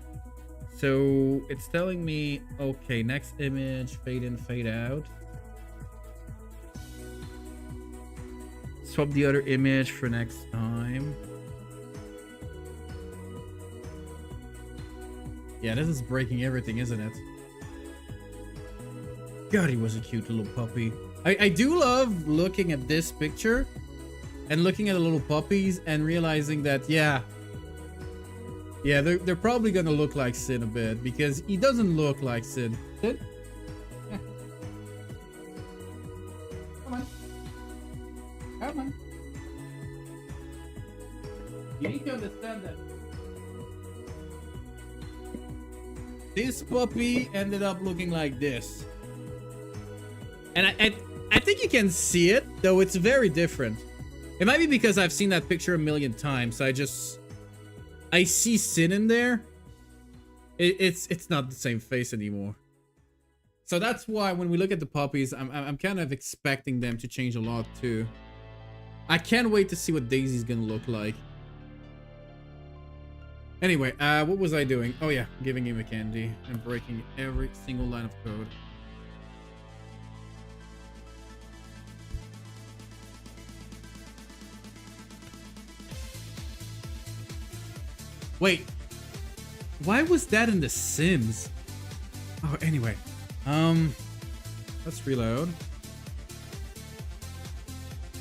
[SPEAKER 1] So it's telling me, okay, next image, fade in, fade out. Swap the other image for next time. Yeah, this is breaking everything, isn't it? God, he was a cute little puppy. I do love looking at this picture and looking at the little puppies and realizing that, yeah, they're probably gonna look like Sid a bit, because he doesn't look like Sid. Sid? Yeah. Come on. Come on. You need to understand that this puppy ended up looking like this. And I think you can see it, though it's very different. It might be because I've seen that picture a million times, so I see Sin in there. It's not the same face anymore. So that's why when we look at the puppies, I'm kind of expecting them to change a lot too. I can't wait to see what Daisy's gonna look like. Anyway, what was I doing? Oh yeah, giving him a candy and breaking every single line of code. Wait, why was that in The Sims? Oh, anyway, let's reload.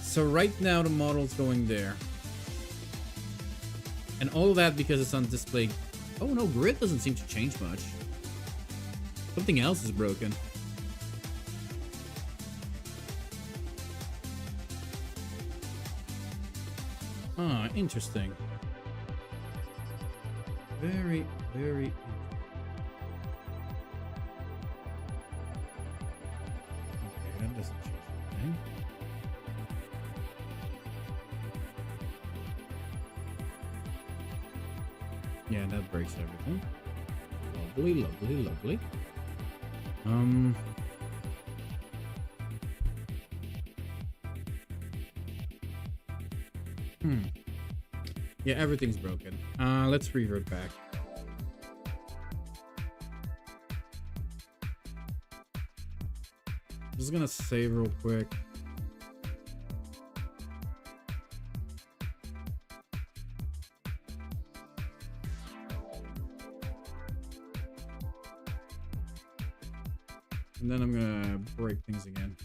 [SPEAKER 1] So right now the model's going there. And all that because it's on display. Oh no, grid doesn't seem to change much. Something else is broken. Ah, interesting. Very, very interesting. Okay, that doesn't change anything. Yeah, that breaks everything. Lovely, lovely, lovely. Yeah, everything's broken. Let's revert back. I'm just gonna save real quick. And then I'm gonna break things again.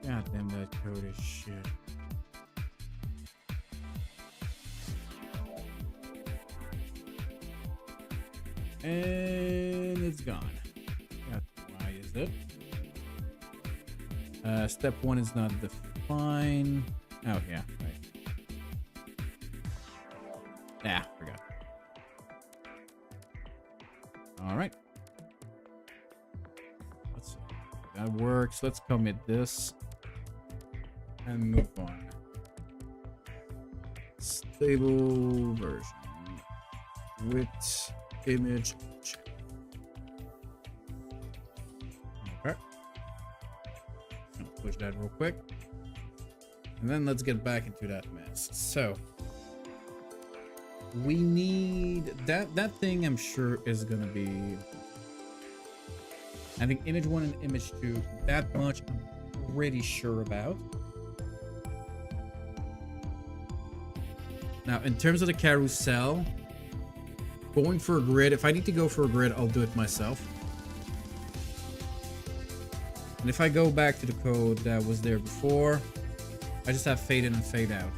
[SPEAKER 1] God damn, that code is shit. And it's gone. Why is it? Step 1 is not defined. Oh, yeah, right. Yeah, forgot. All right. Let's see. That works. Let's commit this and move on. Stable version with image check. Okay. Push that real quick. And then let's get back into that mess. So we need that thing. I'm sure is gonna be, I think, image 1 and image 2. That much I'm pretty sure about. Now, in terms of the carousel, going for a grid, if I need to go for a grid, I'll do it myself. And if I go back to the code that was there before, I just have fade in and fade out.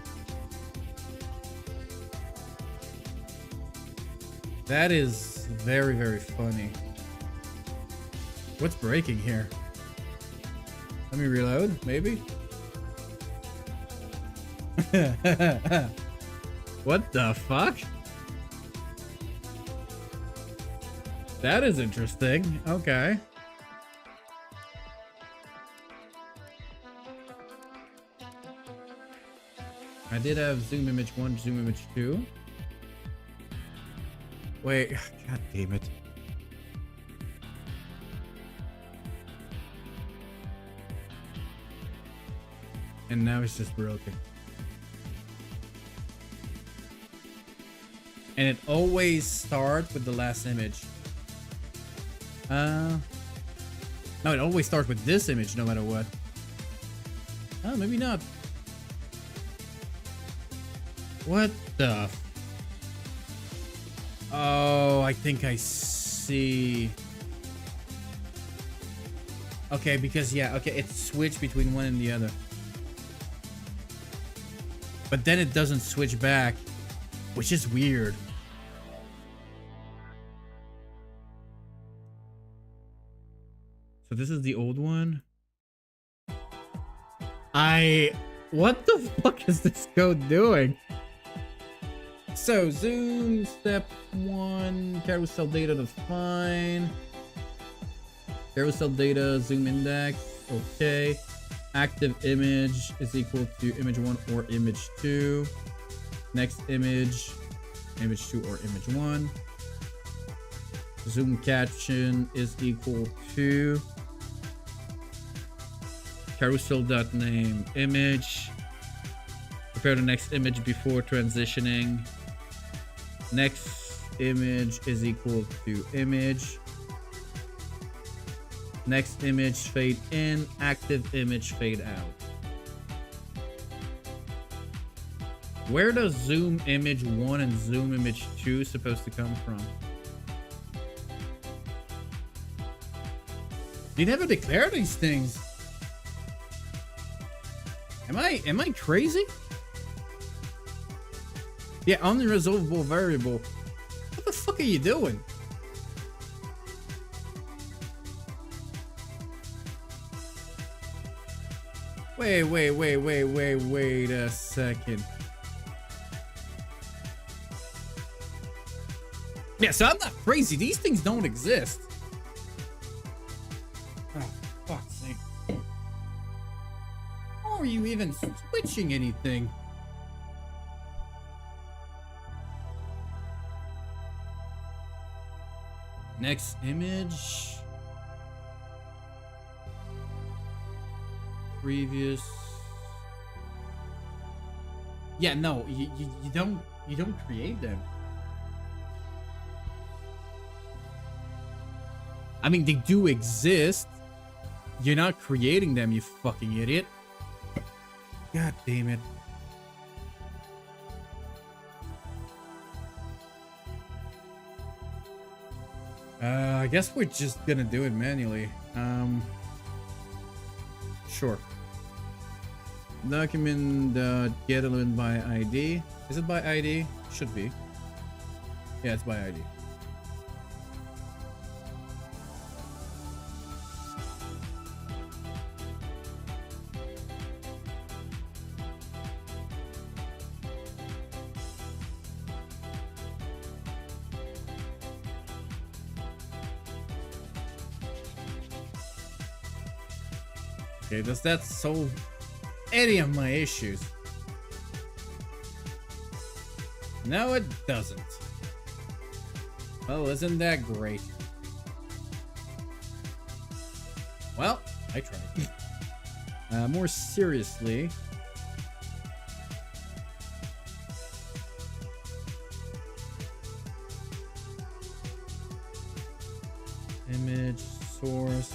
[SPEAKER 1] That is very, very funny. What's breaking here? Let me reload, maybe? What the fuck? That is interesting. Okay. I did have zoom image 1, zoom image 2. Wait, god damn it. And now it's just broken. And it always starts with the last image. No, it always starts with this image no matter what. Oh, maybe not. What the? Oh, I think I see. Okay, because yeah, okay, it switched between one and the other. But then it doesn't switch back, which is weird. So this is the old one. What the fuck is this code doing? So zoom, step 1, carousel data define. Carousel data, zoom index, okay. Active image is equal to image 1 or image 2. Next image, image 2 or image 1. Zoom caption is equal to carousel.name image. Prepare the next image before transitioning. Next image is equal to image. Next image fade in, active image fade out. Where does zoom image 1 and zoom image 2 supposed to come from? You never declare these things. Am I crazy? Yeah, unresolvable variable. What the fuck are you doing? Wait a second. Yeah, so I'm not crazy. These things don't exist. Oh, fuck's sake. How are you even switching anything? Next image. Previous. Yeah, no, you don't create them. I mean, they do exist. You're not creating them, you fucking idiot. God damn it. I guess we're just gonna do it manually. Sure. Document get element by ID. Is it by ID? Should be. Yeah, it's by ID. Okay, does that solve any of my issues? No, it doesn't. Well, isn't that great? Well, I tried. More seriously. Image source.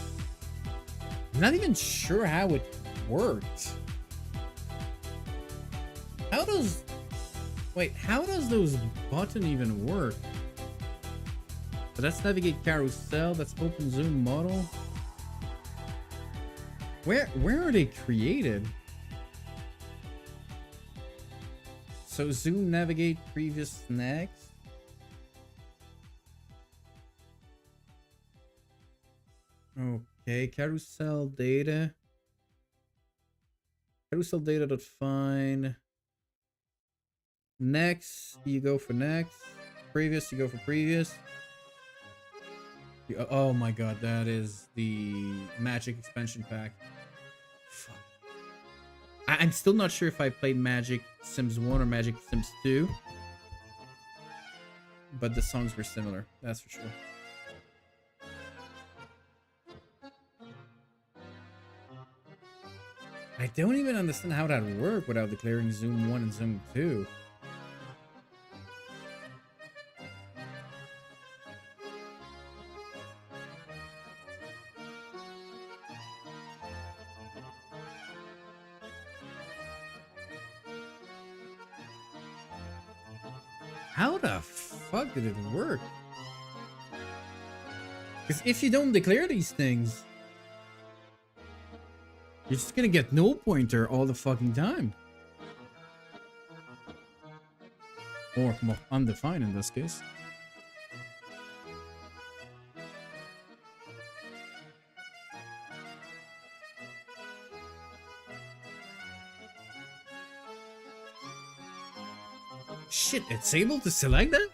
[SPEAKER 1] I'm not even sure how it worked. How does... Wait, how does those button even work? So that's navigate carousel, that's open zoom model. Where are they created? So zoom, navigate, previous, next. Okay, carousel data. Carousel data dot find. Next, you go for next. Previous, you go for previous. Oh my god, that is the Magic expansion pack. Fuck. I'm still not sure if I played Magic Sims 1 or Magic Sims 2. But the songs were similar, that's for sure. I don't even understand how that would work without declaring Zoom 1 and Zoom 2. How the fuck did it work? Because if you don't declare these things, you're just gonna get null pointer all the fucking time. Or, well, undefined in this case. Shit, it's able to select that?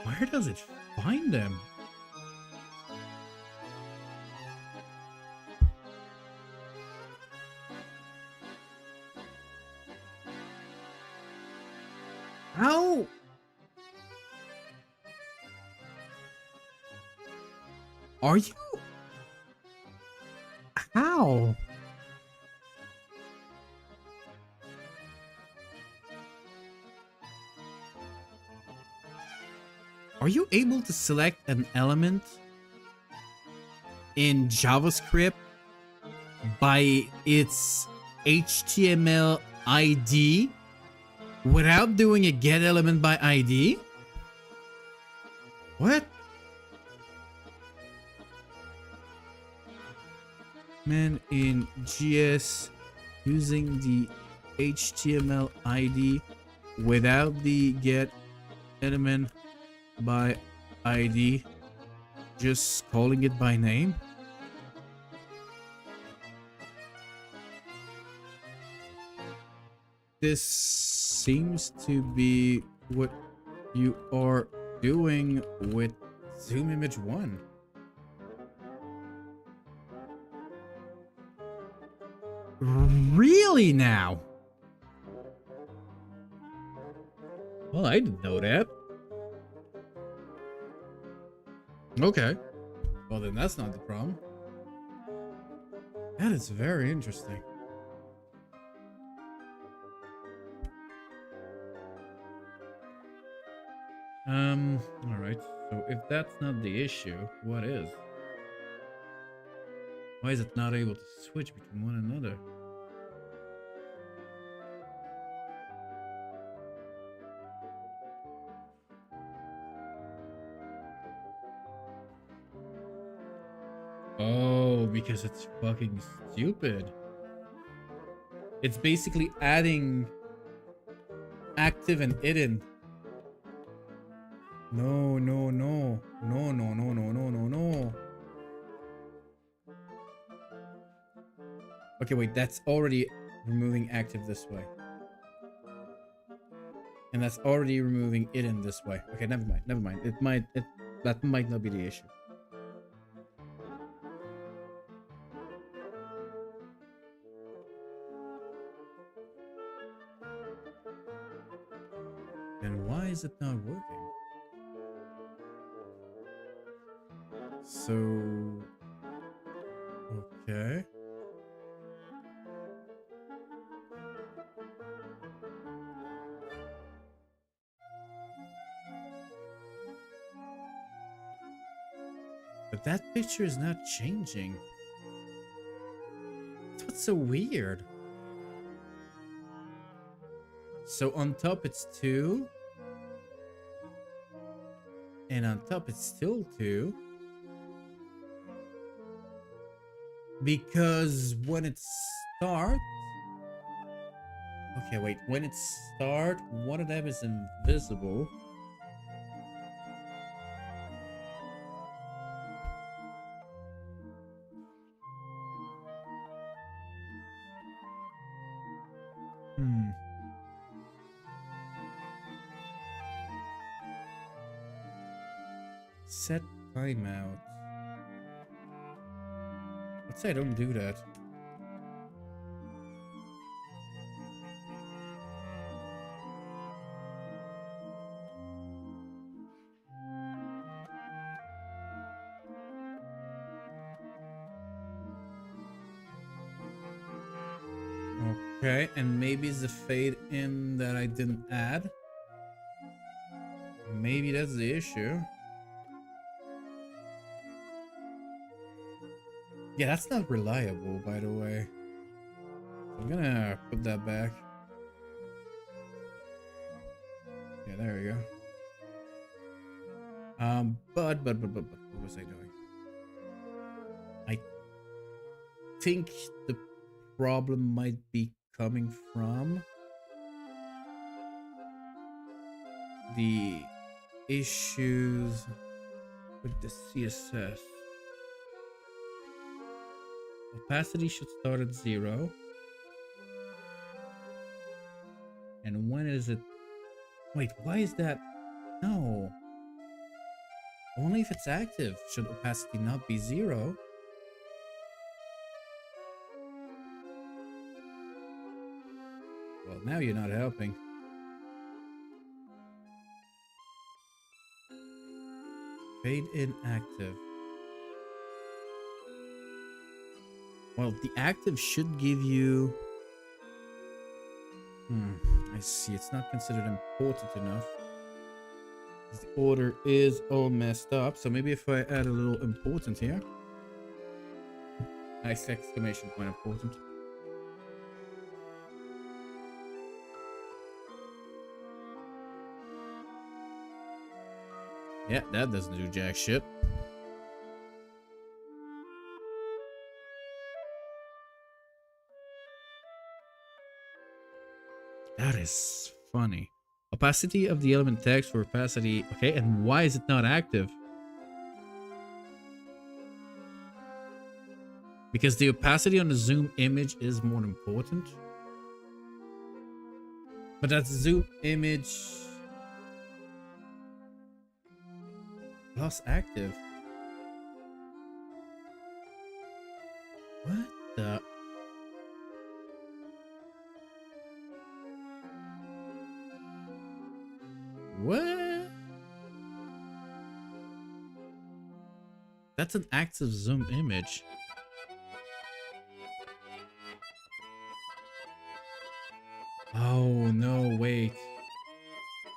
[SPEAKER 1] Where does it find them? How? Are you? How? Are you able to select an element in JavaScript by its HTML ID without doing a get element by ID? What? Man, in GS using the HTML ID without the get element by ID, just calling it by name? This seems to be what you are doing with Zoom Image 1. Really now? Well, I didn't know that. Okay. Well, then that's not the problem. That is very interesting. Alright. So if that's not the issue, what is? Why is it not able to switch between one another? No, because it's fucking stupid. It's basically adding active and hidden. No, no, no. No, no, no, no, no, no, no. Okay, wait, that's already removing active this way. And that's already removing hidden this way. Okay, never mind, never mind. That might not be the issue. Then why is it not working? So... Okay. But that picture is not changing. That's what's so weird. So on top it's 2. And on top it's still 2. Because when it starts... Okay, wait. When it starts, one of them is invisible. Set timeout. Let's say I don't do that. Okay, and maybe it's the fade in that I didn't add. Maybe that's the issue. Yeah, that's not reliable, by the way. I'm gonna put that back. Yeah, there we go. But what was I doing? I think the problem might be coming from the issues with the CSS. Opacity should start at 0. And when is it? Wait, why is that? No. Only if it's active should opacity not be 0. Well, now you're not helping. Fade in active. Well, the active should give you... I see. It's not considered important enough. The order is all messed up. So maybe if I add a little important here. Nice exclamation point, important. Yeah, that doesn't do jack shit. That is funny. Opacity of the element text for opacity. Okay, and why is it not active? Because the opacity on the zoom image is more important. But that's zoom image plus active. What the? What? That's an active zoom image. Oh no, wait.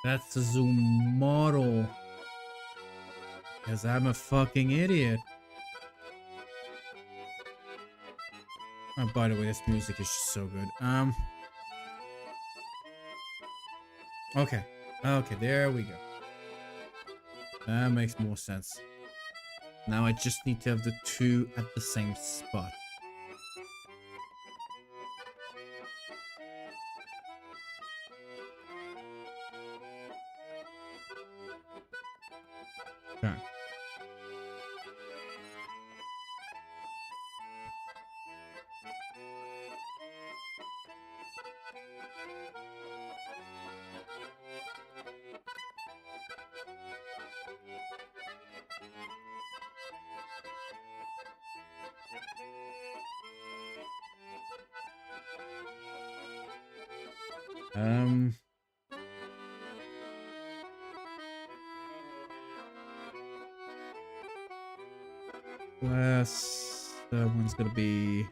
[SPEAKER 1] That's the zoom model. Because I'm a fucking idiot. Oh, by the way, this music is just so good. Okay. Okay, there we go. That makes more sense. Now I just need to have the two at the same spot. Okay. Class, that one's gonna be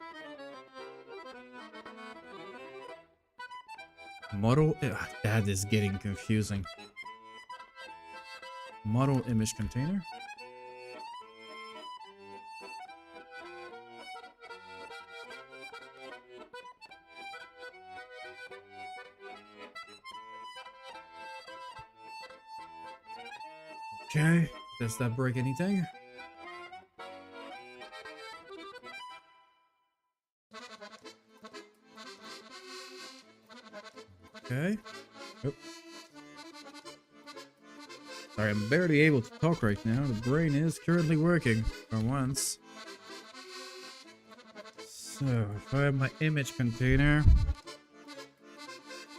[SPEAKER 1] model. That is getting confusing. Model image container. Okay, does that break anything? Okay. Oh. Sorry, I'm barely able to talk right now. The brain is currently working for once. So, if I have my image container,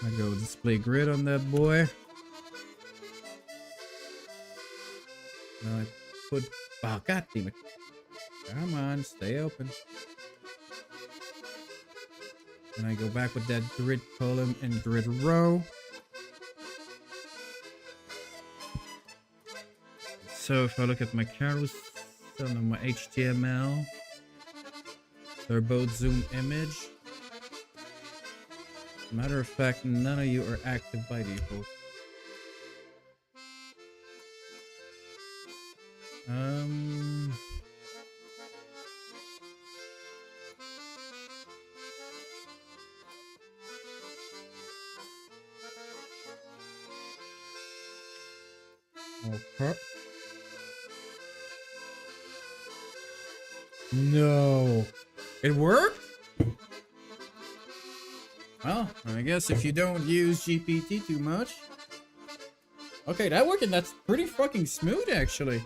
[SPEAKER 1] I go display grid on that boy. Now I put. Oh, god damn it. Come on, stay open. And I go back with that grid column and grid row. So if I look at my carousel and my HTML, they're both zoom image. Matter of fact, none of you are active by default. Okay. No. It worked? Well, I guess if you don't use GPT too much. Okay, that worked, and that's pretty fucking smooth, actually.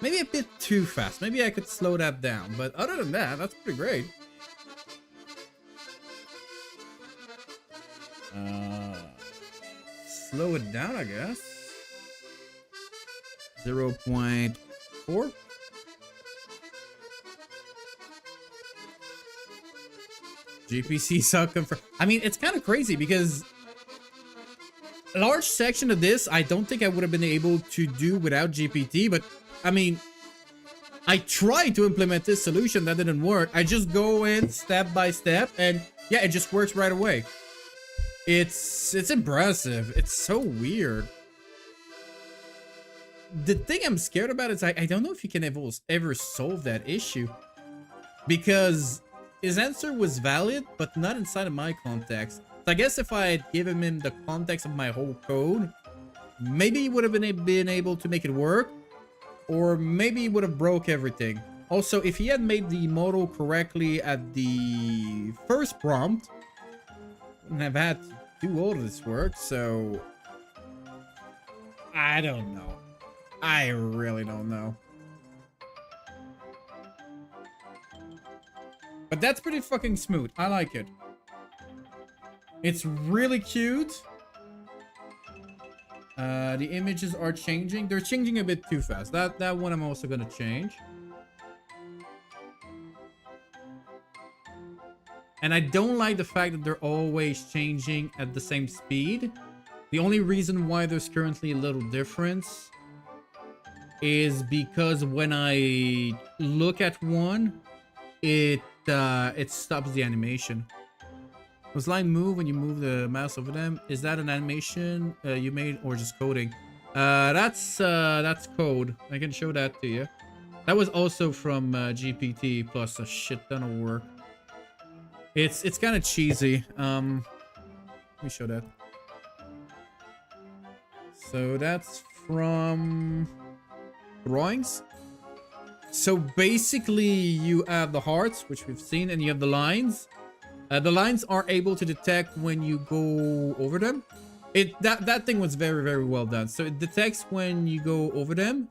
[SPEAKER 1] Maybe a bit too fast. Maybe I could slow that down. But other than that, that's pretty great. Slow it down, I guess. 0.4. GPC suck confirmed. I mean, it's kind of crazy because a large section of this, I don't think I would have been able to do without GPT, but I mean, I tried to implement this solution that didn't work. I just go in step by step and yeah, it just works right away. It's impressive. It's so weird. The thing I'm scared about is I don't know if you can ever solve that issue, because his answer was valid, but not inside of my context. So I guess if I had given him the context of my whole code, maybe he would have been able to make it work, or maybe he would have broke everything. Also, if he had made the model correctly at the first prompt, wouldn't have had to do all of this work, so I don't know. I really don't know. But that's pretty fucking smooth. I like it. It's really cute. The images are changing. They're changing a bit too fast. That one I'm also gonna change. And I don't like the fact that they're always changing at the same speed. The only reason why there's currently a little difference is because when I look at one, it stops the animation. Does line move when you move the mouse over them? Is that an animation you made or just coding? That's code. I can show that to you. That was also from GPT plus a shit ton of work. It's kind of cheesy. Let me show that. So that's from drawings. So basically you have the hearts, which we've seen, and you have the lines. The lines are able to detect when you go over them. That thing was very, very well done. So it detects when you go over them.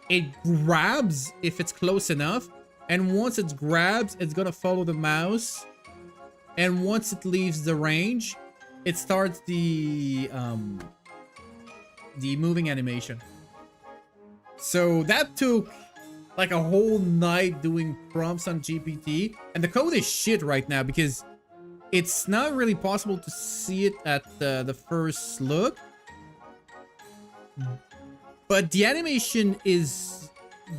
[SPEAKER 1] It grabs if it's close enough. And once it grabs, it's gonna follow the mouse. And once it leaves the range, it starts the moving animation. So that took like a whole night doing prompts on GPT. And the code is shit right now because it's not really possible to see it at the first look. But the animation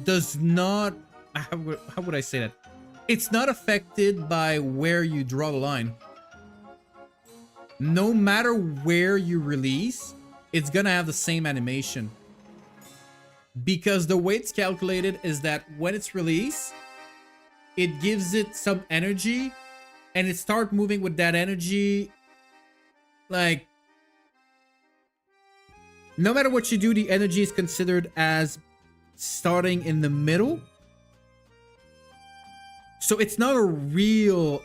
[SPEAKER 1] does not, how would I say that? It's not affected by where you draw the line. No matter where you release, it's gonna have the same animation. Because the way it's calculated is that when it's released, it gives it some energy and it starts moving with that energy. Like, no matter what you do, the energy is considered as starting in the middle. So it's not a real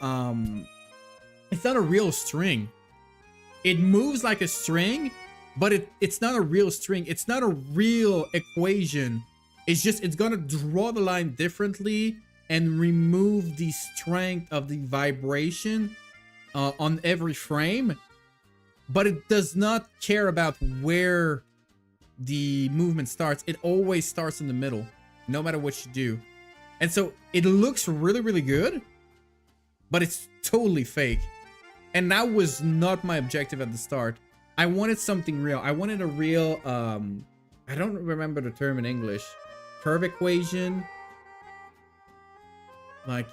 [SPEAKER 1] string. It moves like a string, but it's not a real string. It's not a real equation. It's gonna draw the line differently and remove the strength of the vibration on every frame. But it does not care about where the movement starts. It always starts in the middle, no matter what you do. And so it looks really, really good, but it's totally fake. And that was not my objective at the start. I wanted something real. I wanted a real, I don't remember the term in English. Curve equation. Like,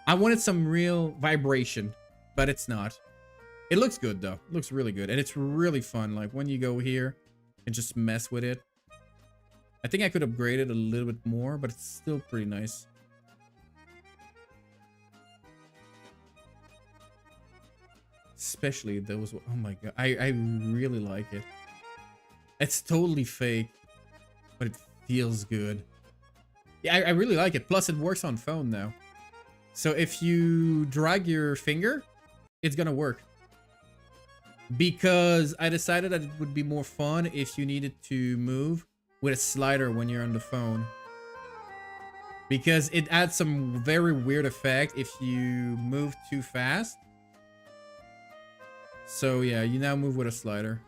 [SPEAKER 1] I wanted some real vibration, but it's not. It looks good though. It looks really good. And it's really fun. Like when you go here and just mess with it. I think I could upgrade it a little bit more, but it's still pretty nice. Especially those. Oh my god. I really like it. It's totally fake, but it feels good. Yeah, I really like it. Plus, it works on phone now. So if you drag your finger, it's gonna work. Because I decided that it would be more fun if you needed to move with a slider when you're on the phone. Because it adds some very weird effect if you move too fast. So yeah, you now move with a slider.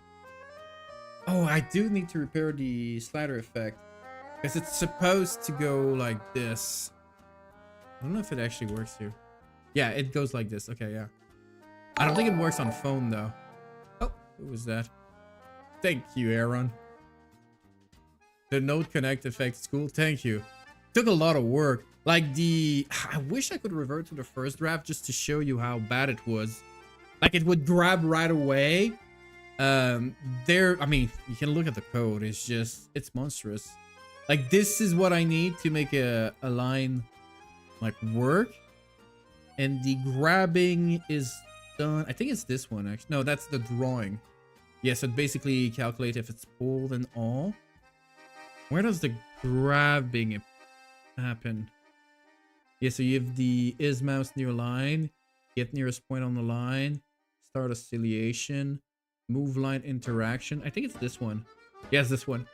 [SPEAKER 1] Oh, I do need to repair the slider effect. Because it's supposed to go like this. I don't know if it actually works here. Yeah, it goes like this. Okay, yeah. I don't think it works on phone though. Oh, who was that? Thank you, Aaron. The Node Connect effect is cool. Thank you. Took a lot of work. Like I wish I could revert to the first draft just to show you how bad it was. Like it would grab right away. I mean, you can look at the code. It's monstrous. Like this is what I need to make a line like work. And the grabbing is done. I think it's this one actually. No, that's the drawing. Yeah, so it basically calculates if it's pulled and all. Where does the grabbing happen? Yeah, so you have the is mouse near line, get nearest point on the line, start oscillation, move line interaction. I think it's this one. Yes, this one.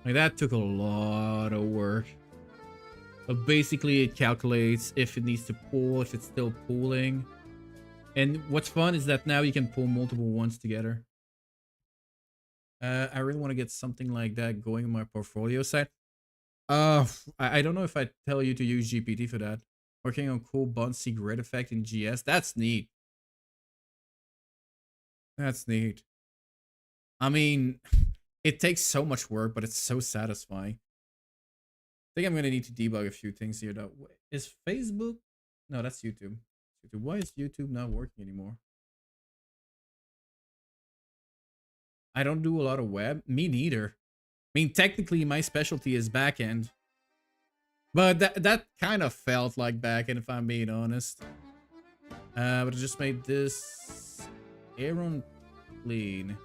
[SPEAKER 1] Like that took a lot of work. But basically it calculates if it needs to pull, if it's still pulling. And what's fun is that now you can pull multiple ones together. I really want to get something like that going in my portfolio site. I don't know if I tell you to use GPT for that. Working on cool bouncy grid effect in GS. That's neat. That's neat. I mean, it takes so much work, but it's so satisfying. I think I'm going to need to debug a few things here though. Is Facebook? No, that's YouTube. Why is YouTube not working anymore? I don't do a lot of web. Me neither. I mean, technically my specialty is backend. But that kind of felt like backend if I'm being honest. But I just made this Aaron clean.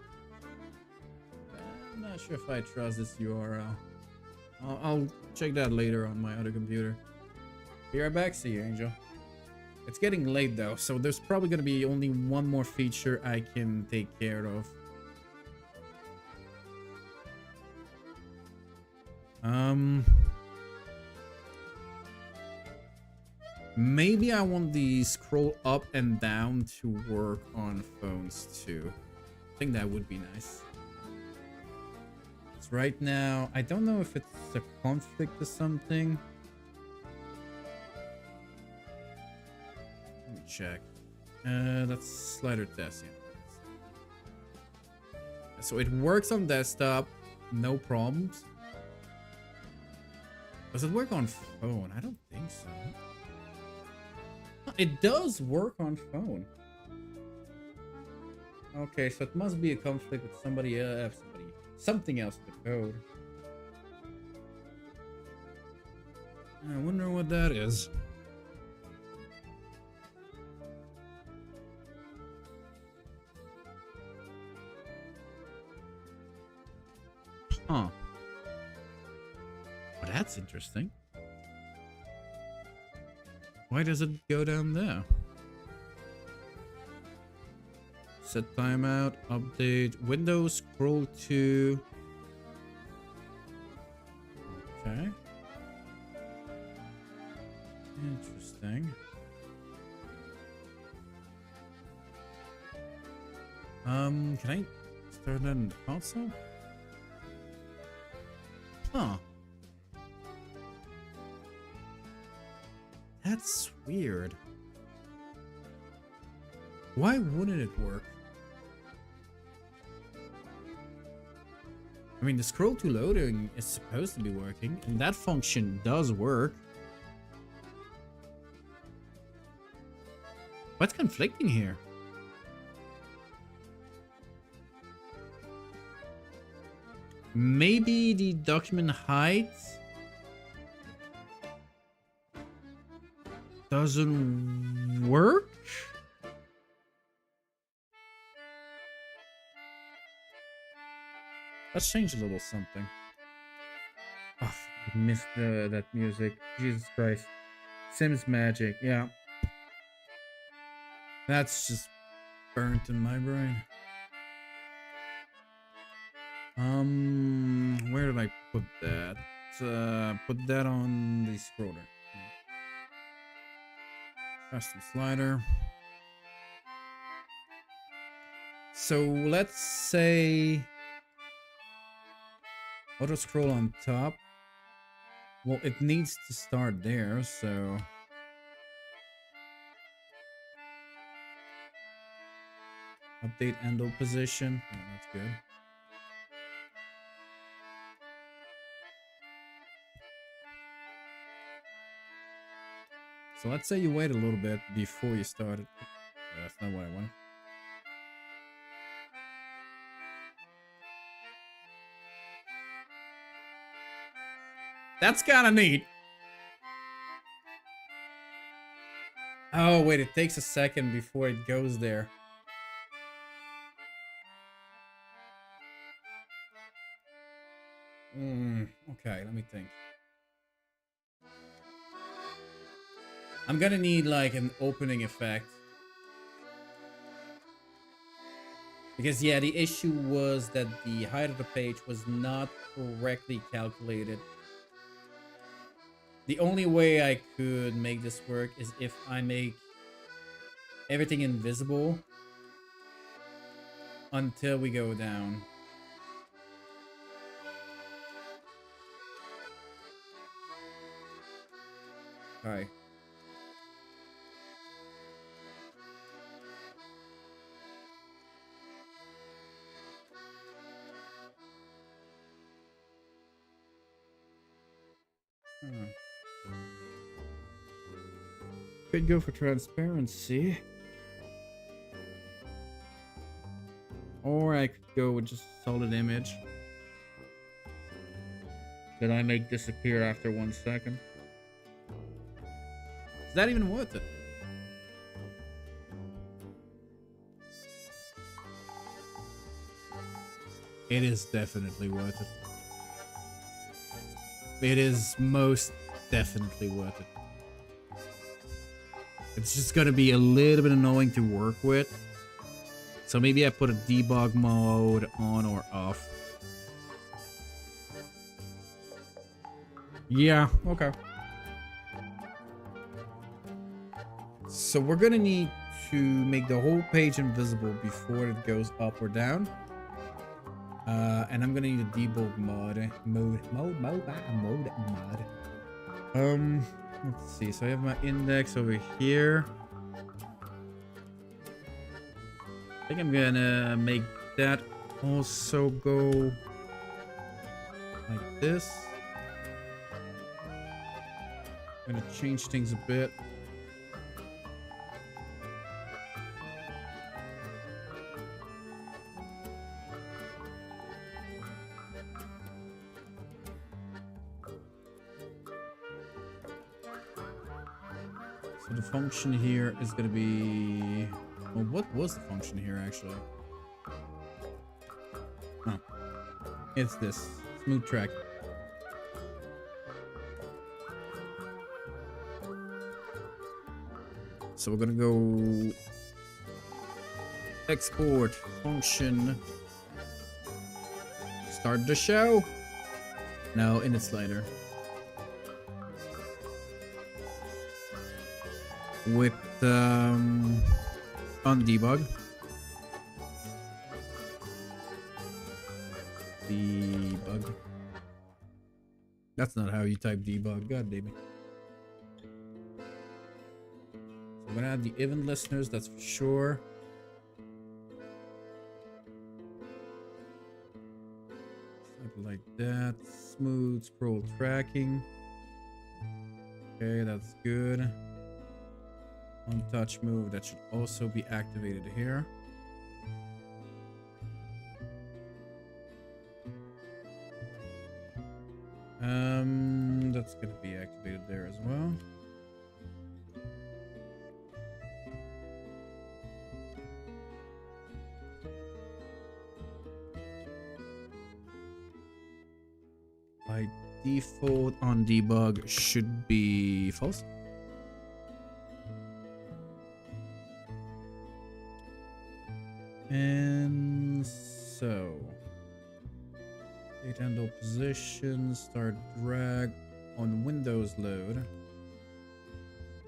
[SPEAKER 1] Not sure if I trust this URL. I'll check that later on my other computer. Be right back. See you, Angel. It's getting late though, so there's probably gonna be only one more feature I can take care of. Maybe I want the scroll up and down to work on phones too. I think that would be nice. So right now, I don't know if it's a conflict or something. Let me check. That's slider test, yeah. So it works on desktop, no problems. Does it work on phone? I don't think so. It does work on phone. Okay, so it must be a conflict with somebody else, something else with the code. I wonder what that is. Huh. Well, that's interesting. Why does it go down there? Set timeout, update, Windows, scroll to... Okay. Interesting. Can I start that in the console? Huh. That's weird. Why wouldn't it work? I mean, the scroll to loading is supposed to be working, and that function does work. What's conflicting here? Maybe the document height doesn't work? Let's change a little something. Oh, I missed that music. Jesus Christ. Sims Magic, yeah. That's just burnt in my brain. Where did I put that? Put that on the scroller. Custom slider. So let's say auto scroll on top. Well, it needs to start there, so update handle position. Oh, that's good. So let's say you wait a little bit before you start it. That's not what I want. That's kind of neat. Oh, wait, it takes a second before it goes there. Okay, let me think. I'm gonna need like an opening effect. Because yeah, the issue was that the height of the page was not correctly calculated. The only way I could make this work is if I make everything invisible until we go down. Alright. Could go for transparency. Or I could go with just solid image that I make disappear after 1 second. Is that even worth it? It is definitely worth it. It is most definitely worth it. It's just gonna be a little bit annoying to work with. So maybe I put a debug mode on or off. Yeah, okay. So we're gonna need to make the whole page invisible before it goes up or down. And I'm gonna need a debug mod. Let's see. So I have my index over here. I think I'm gonna make that also go like this. I'm gonna change things a bit. So the function here is going to be... Well, what was the function here, actually? Oh. It's this. Smooth track. So we're going to go... Export function. Start the show. No, in its later. With on debug. Debug. That's not how you type debug. God damn it. So I'm gonna add the event listeners, that's for sure. Something like that. Smooth scroll tracking. Okay, that's good. On touch move, that should also be activated here. That's gonna be activated there as well. By default, on debug should be false. And so, date handle position, start drag on Windows load.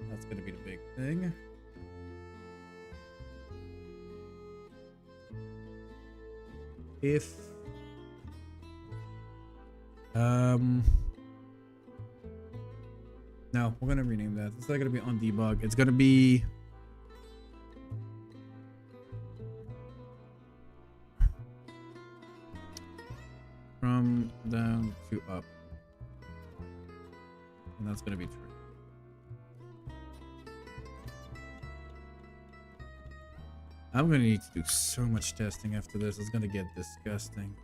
[SPEAKER 1] That's gonna be the big thing. If no, we're gonna rename that. It's not gonna be on debug. It's gonna be from down to up, and that's gonna be true. I'm gonna need to do so much testing after this. It's gonna get disgusting.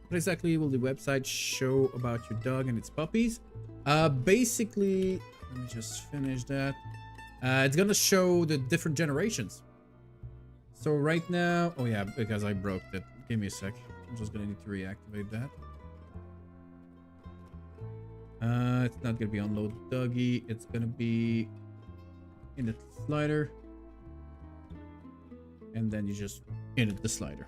[SPEAKER 1] What exactly will the website show about your dog and its puppies? Basically, let me just finish that. It's gonna show the different generations. So right now, oh yeah, because I broke it. Give me a sec. I'm just gonna need to reactivate that. It's not gonna be on load doggy. It's gonna be in the slider, and then you just edit the slider.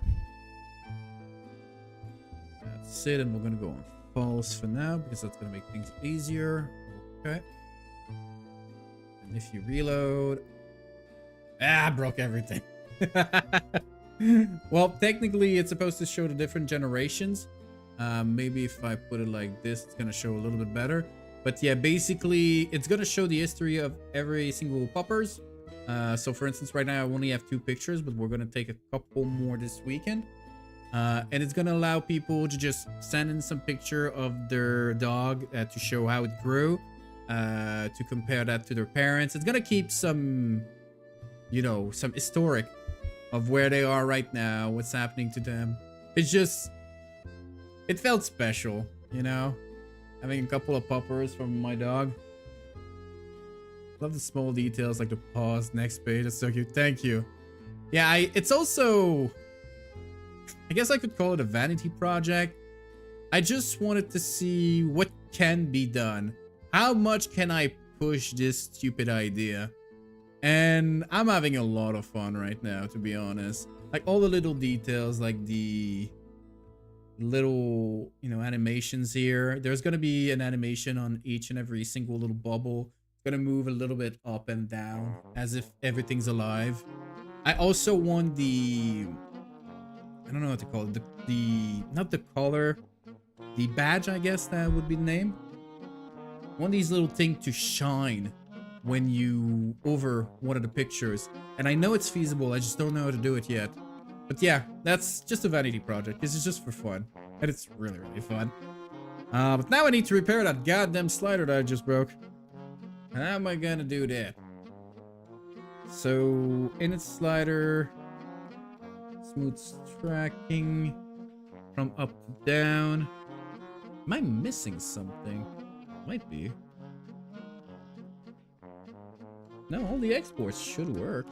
[SPEAKER 1] That's it, and we're gonna go on false for now because that's gonna make things easier. Okay. And if you reload, I broke everything. Well, technically it's supposed to show the different generations. Maybe if I put it like this, it's gonna show a little bit better. But yeah, basically it's gonna show the history of every single puppers. So for instance, right now I only have 2 pictures, but we're gonna take a couple more this weekend. And it's gonna allow people to just send in some picture of their dog to show how it grew, to compare that to their parents. It's gonna keep some, you know, some historic of where they are right now, what's happening to them. It's just, it felt special, you know, having a couple of puppers from my dog. Love the small details like the paws, next page. That's so cute. Thank you. Yeah, it's also, I guess I could call it a vanity project. I just wanted to see what can be done. How much can I push this stupid idea? And I'm having a lot of fun right now, to be honest. Like all the little details, like the little, you know, animations here. There's going to be an animation on each and every single little bubble. It's going to move a little bit up and down as if everything's alive. I also want the, I don't know what to call it, the not the color, the badge, I guess that would be the name. I want these little things to shine when you over one of the pictures. And I know it's feasible, I just don't know how to do it yet. But yeah, that's just a vanity project. This is just for fun. And it's really, really fun. But now I need to repair that goddamn slider that I just broke. And how am I gonna do that? So, init slider, smooth tracking from up to down. Am I missing something? Might be. No, all the exports should work.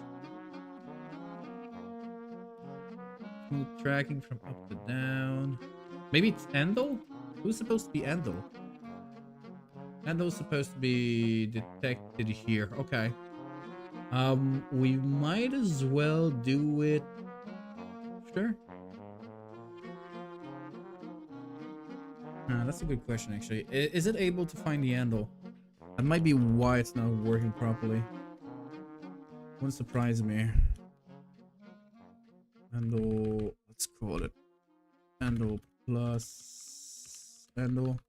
[SPEAKER 1] Smooth tracking from up to down. Maybe it's Endel? Who's supposed to be Endel? Endel's supposed to be detected here. Okay. We might as well do it. Sure. That's a good question, actually. Is it able to find the handle? That might be why it's not working properly. Wouldn't surprise me. Handle, let's call it handle plus handle.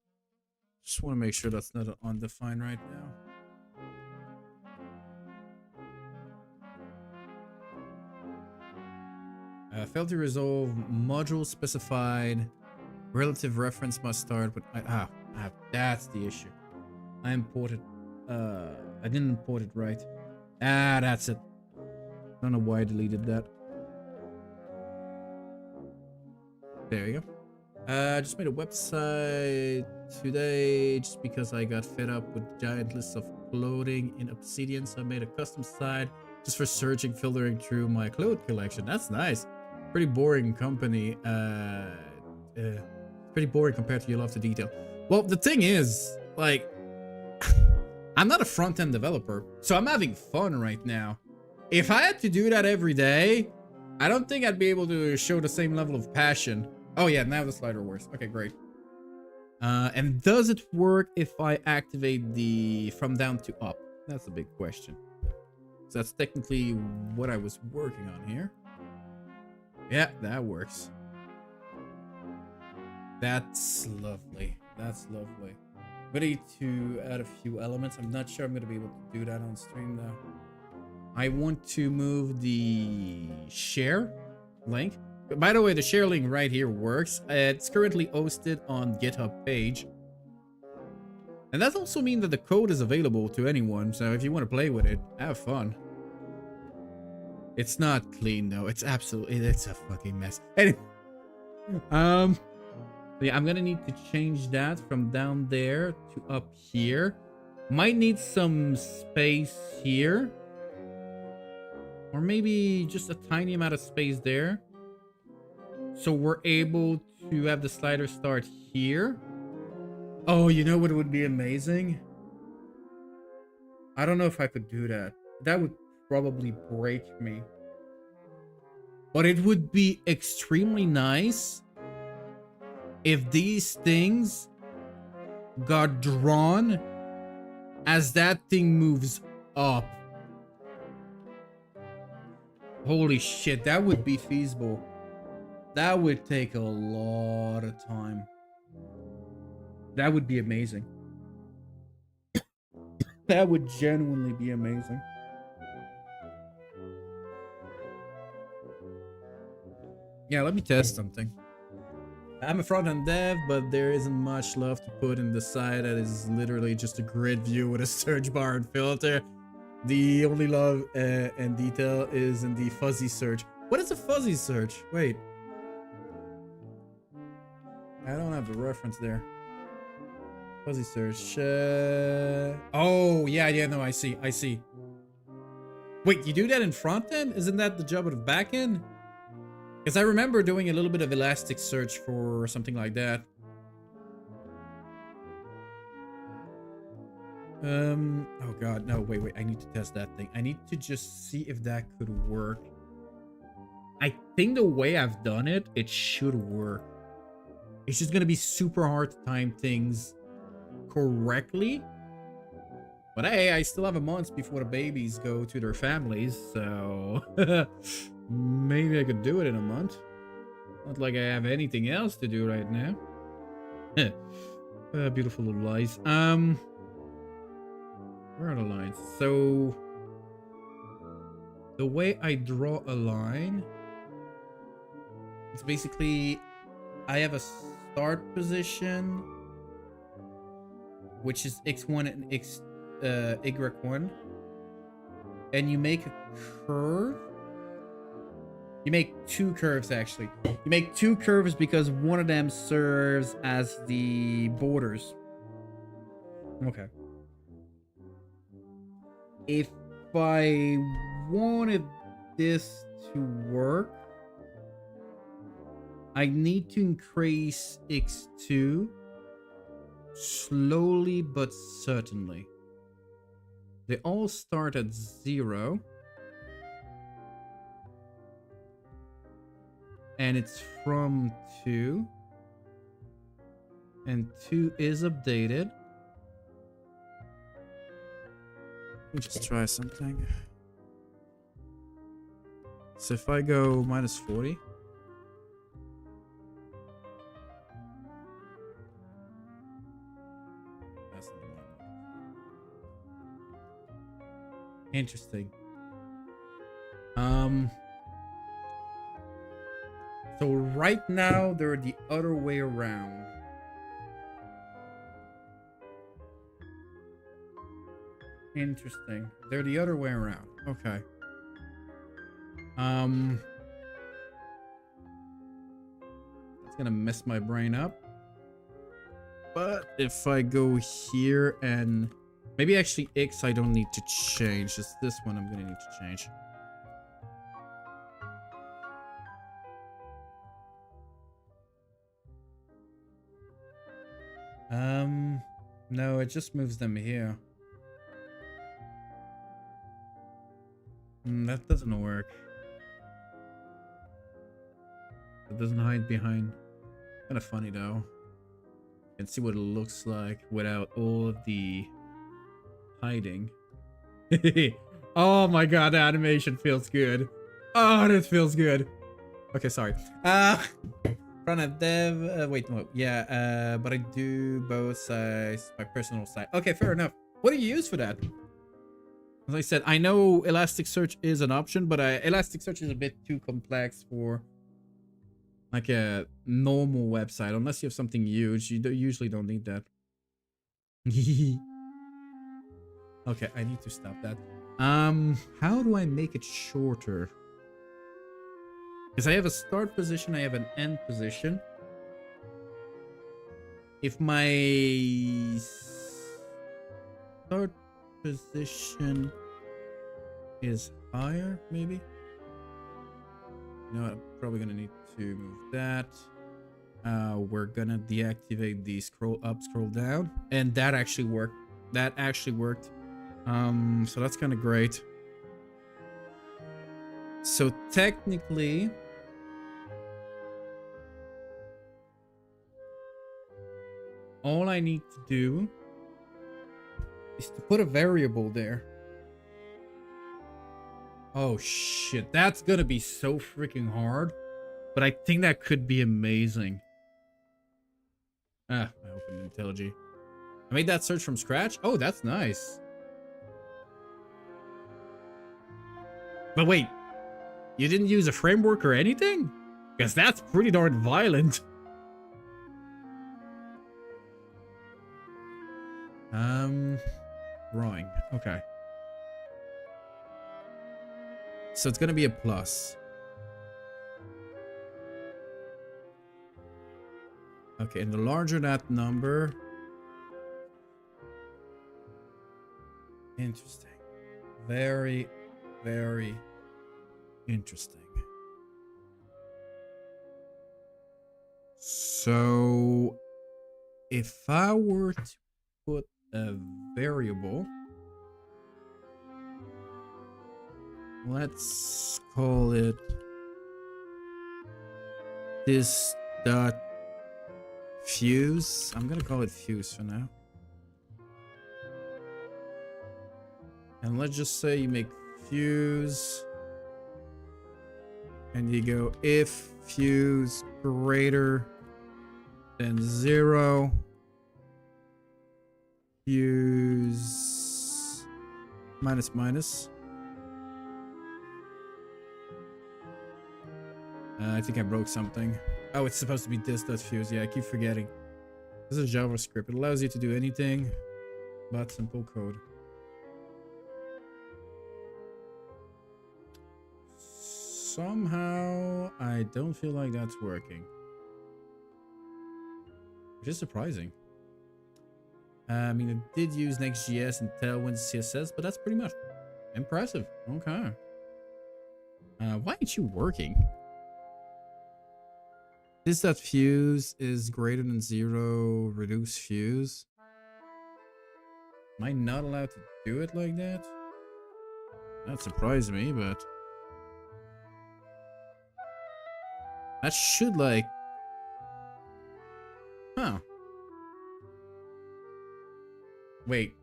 [SPEAKER 1] Just want to make sure that's not undefined right now. Failed to resolve module specified. Relative reference must start with that's the issue. I imported I didn't import it right. That's it. Don't know why I deleted that. There you go. Just made a website today just because I got fed up with giant lists of clothing in Obsidian, so I made a custom site just for searching, filtering through my clothes collection. That's nice. Pretty boring company. Pretty boring compared to your love to detail. Well, the thing is, like, I'm not a front-end developer, so I'm having fun right now. If I had to do that every day, I don't think I'd be able to show the same level of passion. Oh yeah, now the slider works. Okay, great. And does it work if I activate the from down to up? That's a big question. So that's technically what I was working on here. Yeah, that works. That's lovely. That's lovely. Ready to add a few elements. I'm not sure I'm going to be able to do that on stream though. I want to move the share link. By the way, the share link right here works. It's currently hosted on GitHub page. And that also means that the code is available to anyone. So if you want to play with it, have fun. It's not clean though. It's absolutely, it's a fucking mess. Anyway. Yeah, I'm gonna need to change that from down there to up here. Might need some space here. Or maybe just a tiny amount of space there. So we're able to have the slider start here. Oh, you know what would be amazing? I don't know if I could do that. That would probably break me. But it would be extremely nice if these things got drawn as that thing moves up. Holy shit, that would be feasible. That would take a lot of time. That would be amazing. That would genuinely be amazing. Yeah, let me test something. I'm a front-end dev, but there isn't much love to put in the site that is literally just a grid view with a search bar and filter. The only love and detail is in the fuzzy search. What is a fuzzy search? Wait. I don't have the reference there. Fuzzy search. Oh, yeah, no, I see. Wait, you do that in front end? Isn't that the job of the back end? Because I remember doing a little bit of Elasticsearch for something like that. Oh god, no, wait, I need to test that thing. I need to just see if that could work. I think the way I've done it, it should work. It's just gonna be super hard to time things correctly. But hey, I still have a month before the babies go to their families, so maybe I could do it in a month. Not like I have anything else to do right now. Beautiful little lies. Where are the lines? So the way I draw a line, it's basically I have a start position, which is x1 and y1, and you make a curve. You make two curves, actually. You make two curves because one of them serves as the borders. Okay. If I wanted this to work, I need to increase x2 slowly but certainly. They all start at 0. And it's from 2. And 2 is updated. Let me just try something. So if I go minus 40. That's not the one. Interesting. So right now they're the other way around. Interesting. They're the other way around. Okay. It's gonna mess my brain up. But if I go here and maybe actually X I don't need to change. It's this one I'm gonna need to change. No, it just moves them here. That doesn't work. It doesn't hide behind. Kind of funny though. You can see what it looks like without all of the hiding. Oh my god, the animation feels good. Oh, that feels good. Okay, sorry. Front of dev. Wait, no. Yeah, but I do both sides. My personal side. Okay, fair enough. What do you use for that? As I said, I know Elasticsearch is an option, but Elasticsearch is a bit too complex for like a normal website. Unless you have something huge, you usually don't need that. Okay, I need to stop that. How do I make it shorter? Because I have a start position, I have an end position. If my start position is higher, maybe? No, I'm probably gonna need to move that. We're gonna deactivate the scroll up, scroll down, and that actually worked. That actually worked. So that's kind of great. So technically, all I need to do is to put a variable there. Oh shit, that's gonna be so freaking hard. But I think that could be amazing. I opened IntelliJ. I made that search from scratch? Oh, that's nice. But wait, you didn't use a framework or anything? Because that's pretty darn violent. Drawing. Okay. So it's gonna be a plus. Okay, and the larger that number... Interesting. Very, very interesting. So if I were to put a variable, let's call it this dot fuse. I'm gonna call it fuse for now. And let's just say you make fuse and you go if fuse greater than 0, fuse minus minus. I think I broke something. Oh, it's supposed to be this dot fuse. Yeah, I keep forgetting. This is JavaScript. It allows you to do anything but simple code. Somehow, I don't feel like that's working. Which is surprising. I mean, it did use Next.js and Tailwind CSS, but that's pretty much impressive. Okay. Why aren't you working? This dot fuse is greater than 0, reduce fuse. Am I not allowed to do it like that? That surprised me, but that should like, huh? Wait,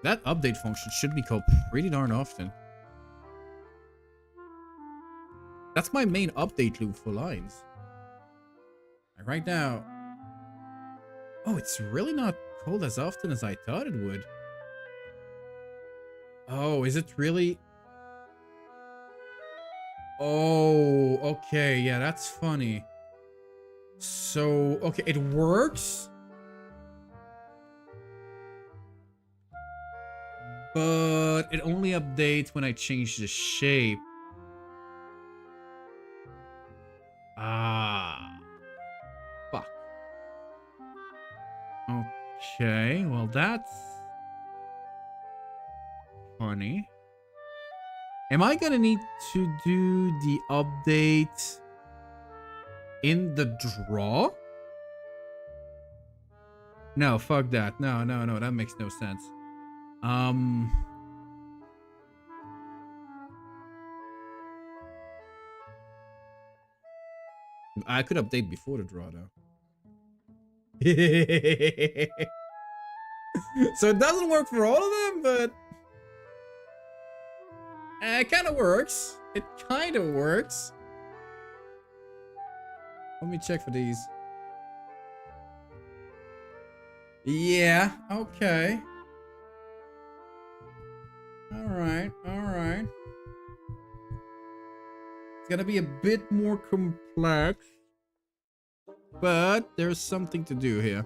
[SPEAKER 1] that update function should be called pretty darn often. That's my main update loop for lines. Like right now. Oh, it's really not called as often as I thought it would. Oh, is it really? Oh, okay. Yeah, that's funny. So, okay, it works. But it only updates when I change the shape. Ah. Fuck. Okay, well that's funny. Am I gonna need to do the update in the draw? No, fuck that. No, that makes no sense. I could update before the draw though. So it doesn't work for all of them, but it kind of works. It kind of works. Let me check for these. Yeah, okay. Alright. It's gonna be a bit more complex, but there's something to do here.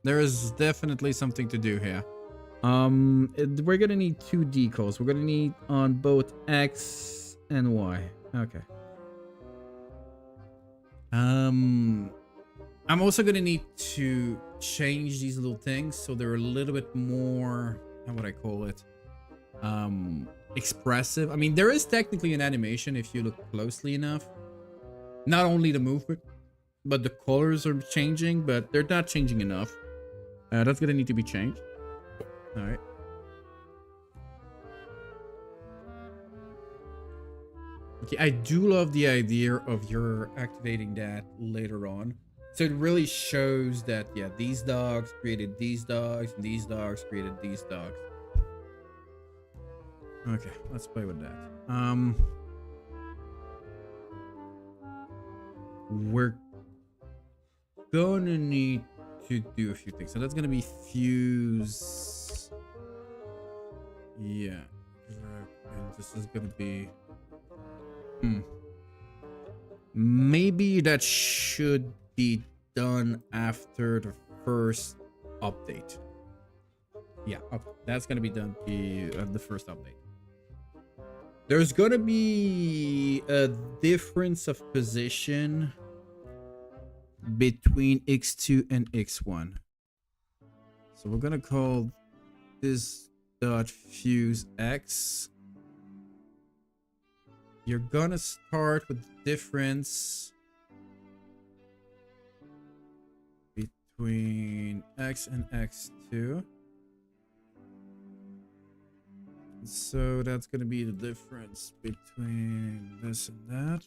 [SPEAKER 1] There is definitely something to do here. We're gonna need 2 decals. We're gonna need on both X and Y. Okay. I'm also gonna need to change these little things so they're a little bit more, how would I call it? Expressive. I mean, there is technically an animation if you look closely enough. Not only the movement, but the colors are changing, but they're not changing enough. That's gonna need to be changed. All right. Okay, I do love the idea of your activating that later on. So it really shows that, yeah, these dogs created these dogs, and these dogs created these dogs. Okay, let's play with that. We're gonna need to do a few things. So that's gonna be fuse. Yeah. And this is gonna be... Maybe that should be done after the first update. Yeah, that's gonna be done the first update. There's gonna be a difference of position between x2 and x1. So we're gonna call this dot fuse x. You're gonna start with the difference between x and x2. So that's going to be the difference between this and that.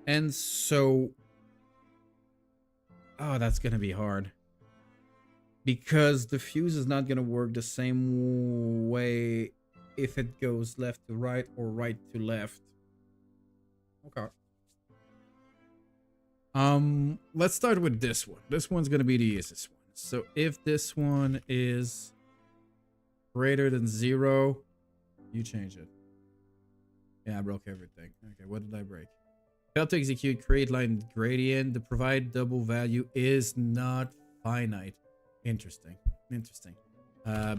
[SPEAKER 1] And so... oh, that's going to be hard. Because the fuse is not going to work the same way if it goes left to right or right to left. Okay. Let's start with this one. This one's going to be the easiest one. So if this one is greater than 0, you change it. Yeah, I broke everything. Okay, what did I break? Failed to execute create line gradient. The provide double value is not finite. Interesting. Interesting.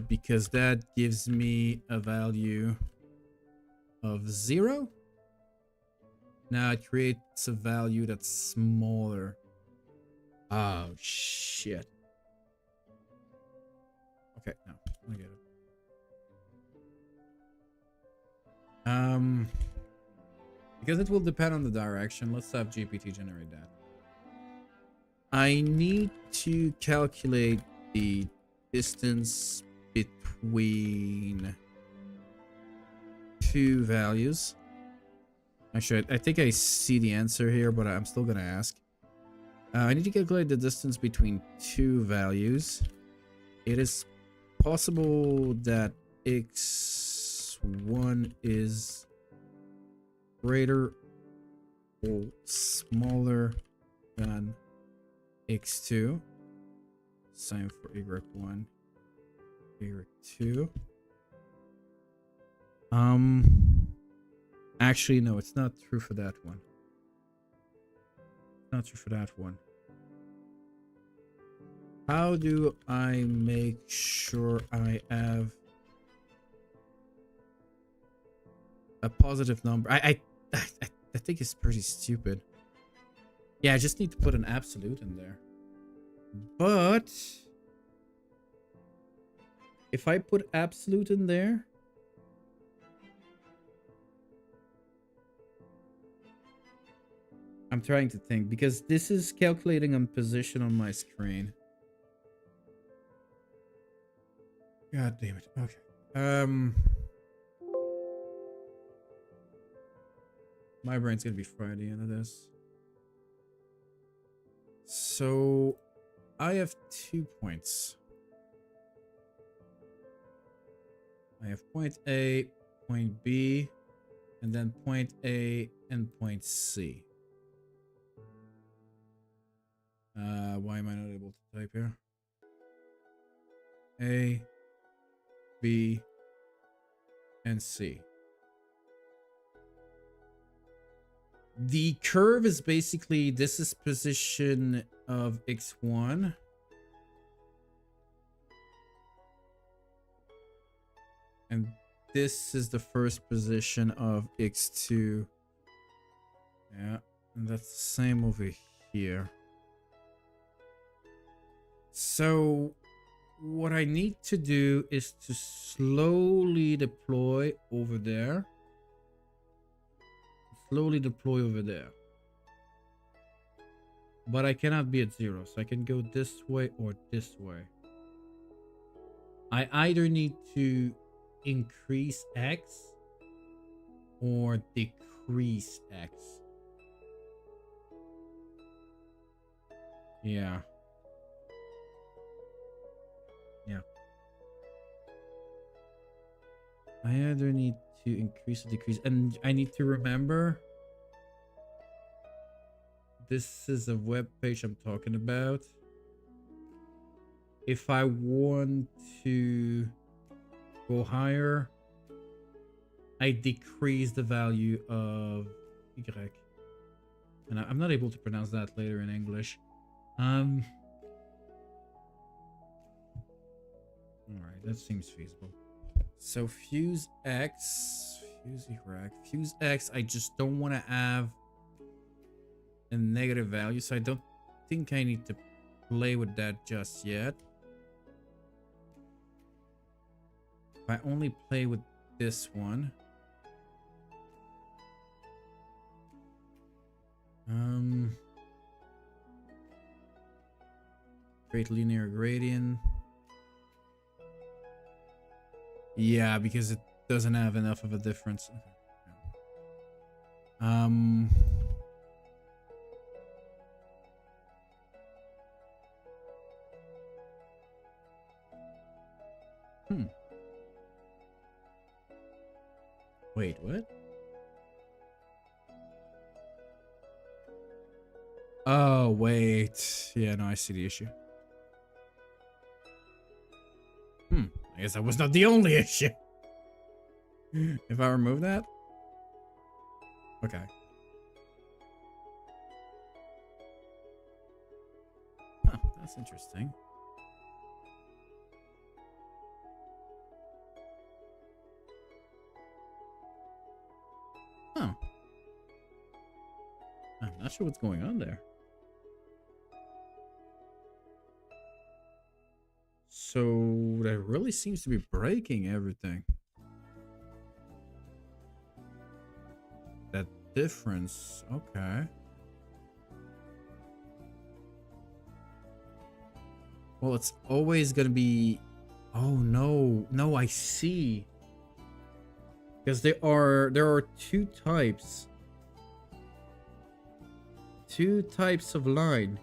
[SPEAKER 1] Because that gives me a value of 0. Now it creates a value that's smaller. Oh, shit. Okay, no, I get it. Because it will depend on the direction, let's have GPT generate that. I need to calculate the distance between two values. Actually, I think I see the answer here, but I'm still gonna ask. I need to calculate the distance between two values. It is possible that x1 is greater or smaller than x2. Same for y1, y2. Actually, no, it's not true for that one. Not true for that one. How do I make sure I have a positive number? I think it's pretty stupid. Yeah, I just need to put an absolute in there. But if I put absolute in there, I'm trying to think because this is calculating on position on my screen. God damn it. Okay. My brain's gonna be fried at the end of this. So I have 2 points. I have point A, point B, and then point A and point C. Why am I not able to type here? A, B, and C. The curve is basically, this is position of x1. And this is the first position of x2. Yeah, and that's the same over here. So what I need to do is to slowly deploy over there. Slowly deploy over there. But I cannot be at 0, so I can go this way or this way. I either need to increase X or decrease X. Yeah. Yeah. I either need to increase or decrease, and I need to remember this is a web page I'm talking about. If I want to go higher, I decrease the value of Y. And I'm not able to pronounce that later in English. Alright, that seems feasible. So fuse X, fuse Y, fuse X, I just don't want to have a negative value, so I don't think I need to play with that just yet. If I only play with this one. Create linear gradient. Yeah, because it doesn't have enough of a difference. Um. Wait, what? Oh, wait. Yeah, no, I see the issue. I guess that was not the only issue. If I remove that? Okay. Huh, that's interesting. Huh. I'm not sure what's going on there. So that really seems to be breaking everything. That difference. Okay. Well, it's always gonna be. Oh no, no, I see. Because there are two types. Two types of line.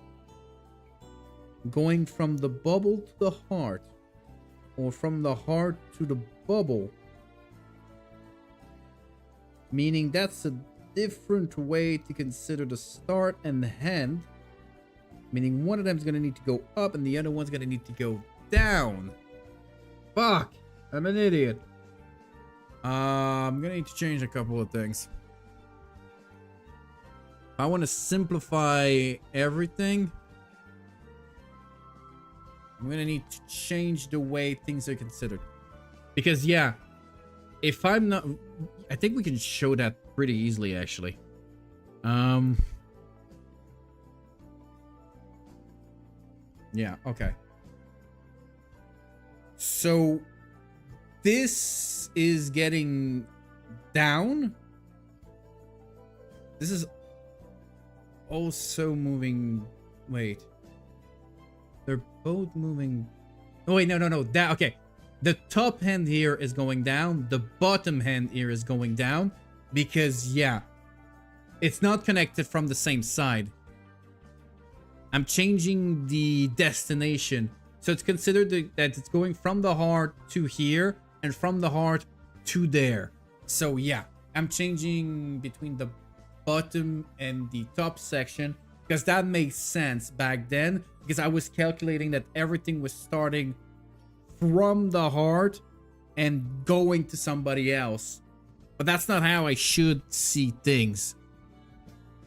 [SPEAKER 1] Going from the bubble to the heart, or from the heart to the bubble. Meaning that's a different way to consider the start and the end. Meaning one of them is going to need to go up and the other one's going to need to go down. Fuck! I'm an idiot. I'm going to need to change a couple of things. I want to simplify everything. I'm going to need to change the way things are considered. Because, yeah, if I'm not... I think we can show that pretty easily, actually. Yeah, okay. So, this is getting down. This is also moving... Wait. They're both moving... Oh, wait, no. That, okay. The top hand here is going down. The bottom hand here is going down. Because, yeah. It's not connected from the same side. I'm changing the destination. So it's considered that it's going from the heart to here. And from the heart to there. So, yeah. I'm changing between the bottom and the top section. Because that makes sense back then. Because I was calculating that everything was starting from the heart and going to somebody else. But that's not how I should see things.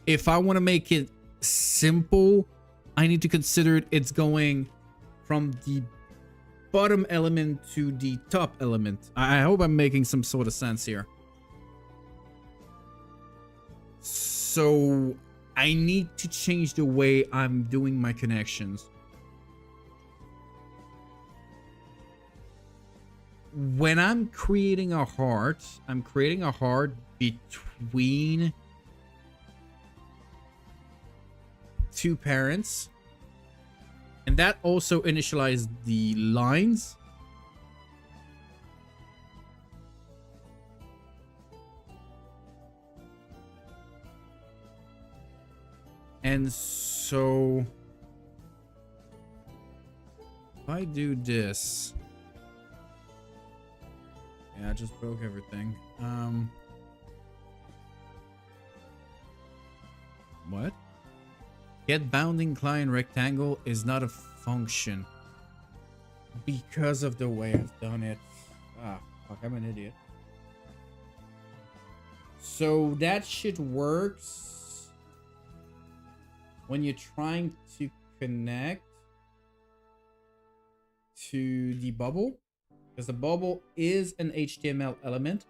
[SPEAKER 1] If I want to make it simple, I need to consider it's going from the bottom element to the top element. I hope I'm making some sort of sense here. So I need to change the way I'm doing my connections. When I'm creating a heart, I'm creating a heart between two parents. And that also initialized the lines. And so if I do this, yeah, I just broke everything. What? Get bounding client rectangle is not a function because of the way I've done it. Ah, fuck, I'm an idiot. So that shit works when you're trying to connect to the bubble, because the bubble is an HTML element.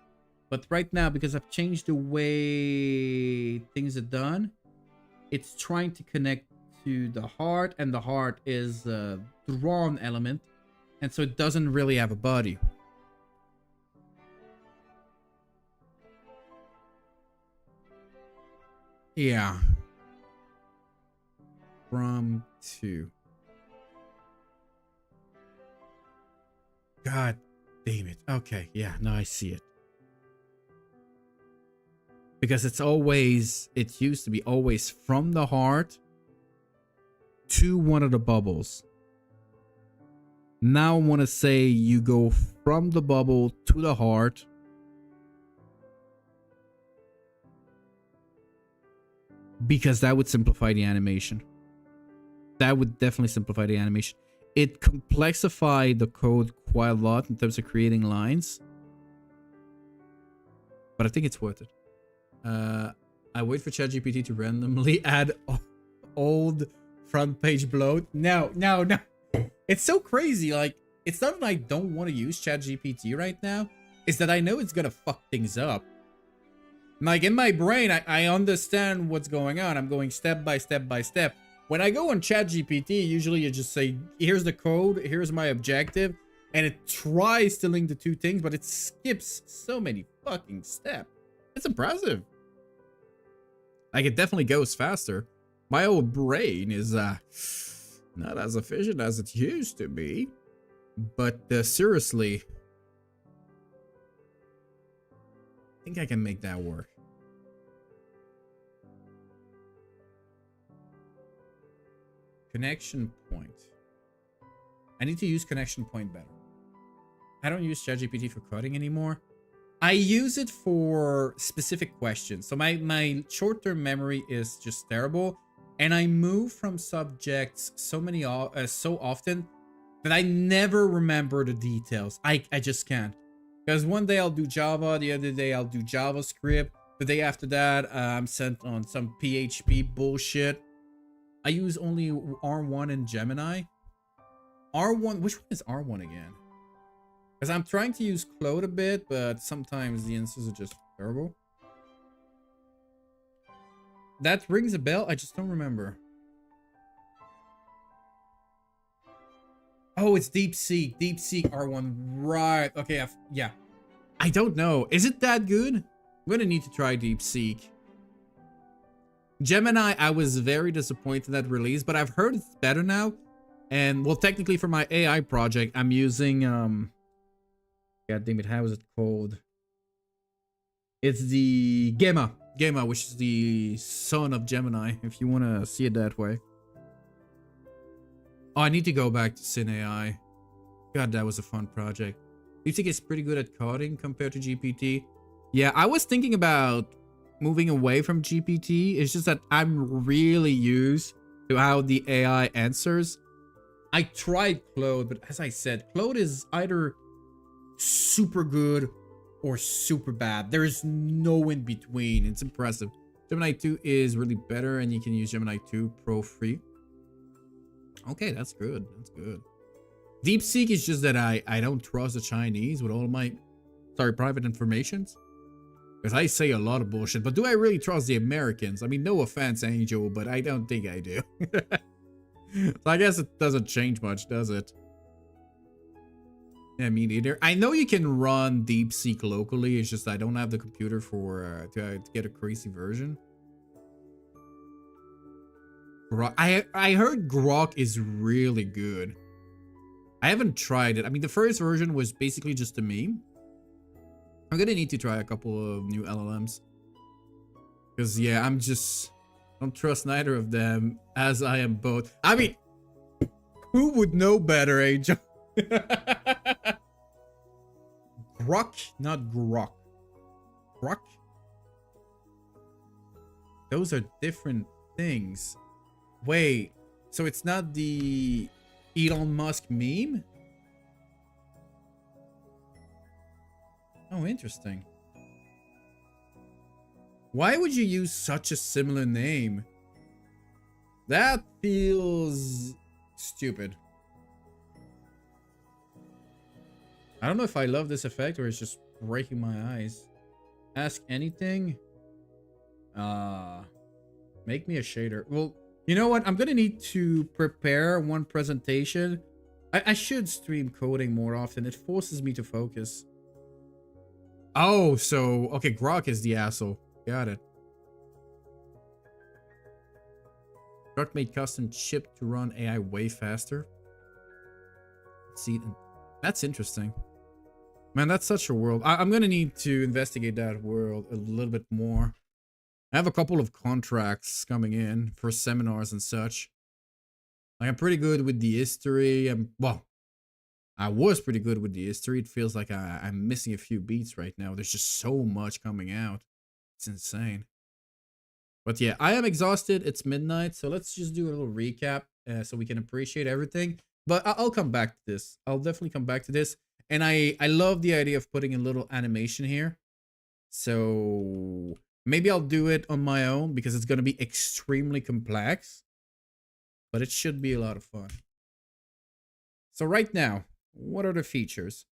[SPEAKER 1] But right now, because I've changed the way things are done, it's trying to connect to the heart, and the heart is a drawn element, and so it doesn't really have a body. Yeah. From to. God damn it. Okay, yeah, now I see it. Because it's always, it used to be always from the heart to one of the bubbles. Now I want to say you go from the bubble to the heart. Because that would simplify the animation. That would definitely simplify the animation. It complexified the code quite a lot in terms of creating lines. But I think it's worth it. I wait for ChatGPT to randomly add old front page bloat. No. It's so crazy. Like, it's not that I don't want to use ChatGPT right now. It's that I know it's gonna fuck things up. Like, in my brain, I understand what's going on. I'm going step by step by step. When I go on ChatGPT, usually you just say, here's the code, here's my objective, and it tries to link the two things, but it skips so many fucking steps. It's impressive. Like, it definitely goes faster. My old brain is not as efficient as it used to be. But seriously, I think I can make that work. Connection point. I need to use connection point better. I don't use ChatGPT for coding anymore. I use it for specific questions. So my short-term memory is just terrible. And I move from subjects so often that I never remember the details. I just can't. Because one day I'll do Java, the other day I'll do JavaScript. The day after that, I'm sent on some PHP bullshit. I use only R1 and Gemini. R1, which one is R1 again? Because I'm trying to use Claude a bit, but sometimes the answers are just terrible. That rings a bell, I just don't remember. Oh, it's DeepSeek. DeepSeek R1, right. Okay, yeah. I don't know. Is it that good? I'm gonna need to try DeepSeek. Gemini, I was very disappointed at release, but I've heard it's better now. And, well, technically for my AI project, I'm using, God damn it, how is it called? It's the Gemma, which is the son of Gemini, if you want to see it that way. Oh, I need to go back to SynAI. God, that was a fun project. DeepSeek is pretty good at coding compared to GPT. Yeah, I was thinking about moving away from GPT. It's just that I'm really used to how the AI answers. I tried Claude, but as I said, Claude is either super good or super bad. There is no in between. It's impressive. Gemini 2 is really better, and you can use Gemini 2 Pro free. Okay, that's good. That's good. DeepSeek is just that I don't trust the Chinese with all of my private informations. Because I say a lot of bullshit, but do I really trust the Americans? I mean, no offense, Angel, but I don't think I do. So I guess it doesn't change much, does it? Yeah, me neither. I know you can run DeepSeek locally. It's just I don't have the computer for to get a crazy version. I heard Grok is really good. I haven't tried it. I mean, the first version was basically just a meme. I'm gonna need to try a couple of new LLMs. Because, yeah, I don't trust neither of them, as I am both. I mean, who would know better, Angel? Grok, not Grok. Grok? Those are different things. Wait, so it's not the Elon Musk meme? Oh, interesting. Why would you use such a similar name? That feels stupid. I don't know if I love this effect or it's just breaking my eyes. Ask anything. Make me a shader. Well, you know what? I'm gonna need to prepare one presentation. I should stream coding more often. It forces me to focus. Oh, so okay, Grok is the asshole. Got it. Grok made custom chip to run AI way faster. See, That's interesting. Man, that's such a world. I'm gonna need to investigate that world a little bit more. I have a couple of contracts coming in for seminars and such. Like, I'm pretty good with the history. Well, I was pretty good with the history. It feels like I'm missing a few beats right now. There's just so much coming out. It's insane. But yeah, I am exhausted. It's midnight, so let's just do a little recap so we can appreciate everything. But I'll come back to this. I'll definitely come back to this. And I love the idea of putting a little animation here. So maybe I'll do it on my own because it's going to be extremely complex. But it should be a lot of fun. So right now, what are the features?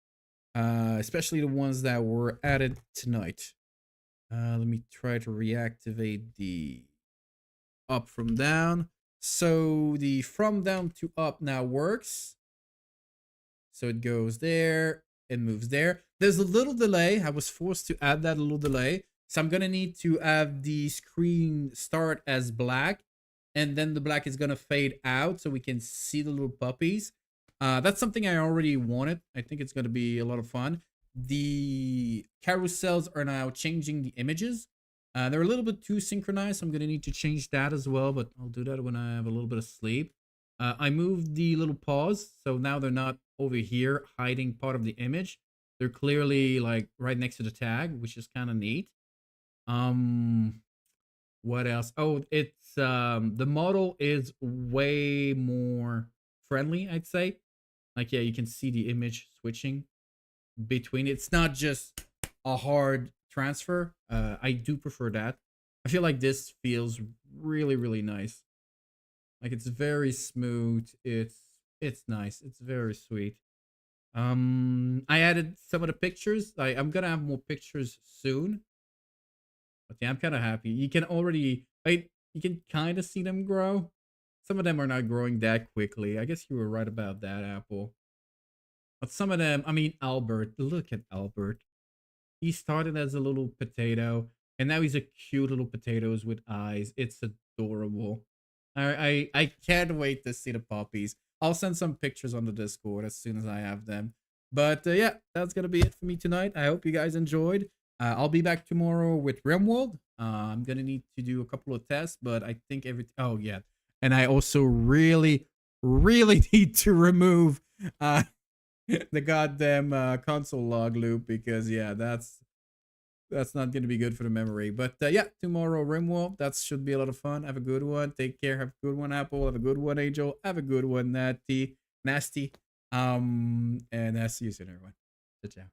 [SPEAKER 1] Especially the ones that were added tonight. Let me try to reactivate the up from down. So the from down to up now works. So it goes there, it moves there. There's a little delay. I was forced to add that little delay. So I'm gonna need to have the screen start as black, and then the black is gonna fade out so we can see the little puppies. That's something I already wanted. I think it's gonna be a lot of fun. The carousels are now changing the images. They're a little bit too synchronized, so I'm gonna need to change that as well, but I'll do that when I have a little bit of sleep. I moved the little paws, so now they're not over here hiding part of the image. They're clearly like right next to the tag, which is kind of neat. What else? Oh, it's the model is way more friendly, I'd say. Like, yeah, you can see the image switching between. It's not just a hard transfer. I do prefer that. I feel like this feels really, really nice. Like, it's very smooth. It's nice. It's very sweet. I added some of the pictures. I'm gonna have more pictures soon. But yeah, I'm kind of happy. You can already, you can kind of see them grow. Some of them are not growing that quickly. I guess you were right about that, Apple. But some of them, I mean, Albert. Look at Albert. He started as a little potato, and now he's a cute little potatoes with eyes. It's adorable. I can't wait to see the puppies. I'll send some pictures on the Discord as soon as I have them. But yeah, that's gonna be it for me tonight. I hope you guys enjoyed. I'll be back tomorrow with Rimworld. I'm gonna need to do a couple of tests, but I think oh yeah, and I also really, really need to remove the goddamn console log loop because yeah, that's not going to be good for the memory. But yeah, tomorrow Rimworld. That should be a lot of fun. Have a good one. Take care. Have a good one, Apple. Have a good one, Angel. Have a good one, Nasty. And see you soon, everyone. Ciao.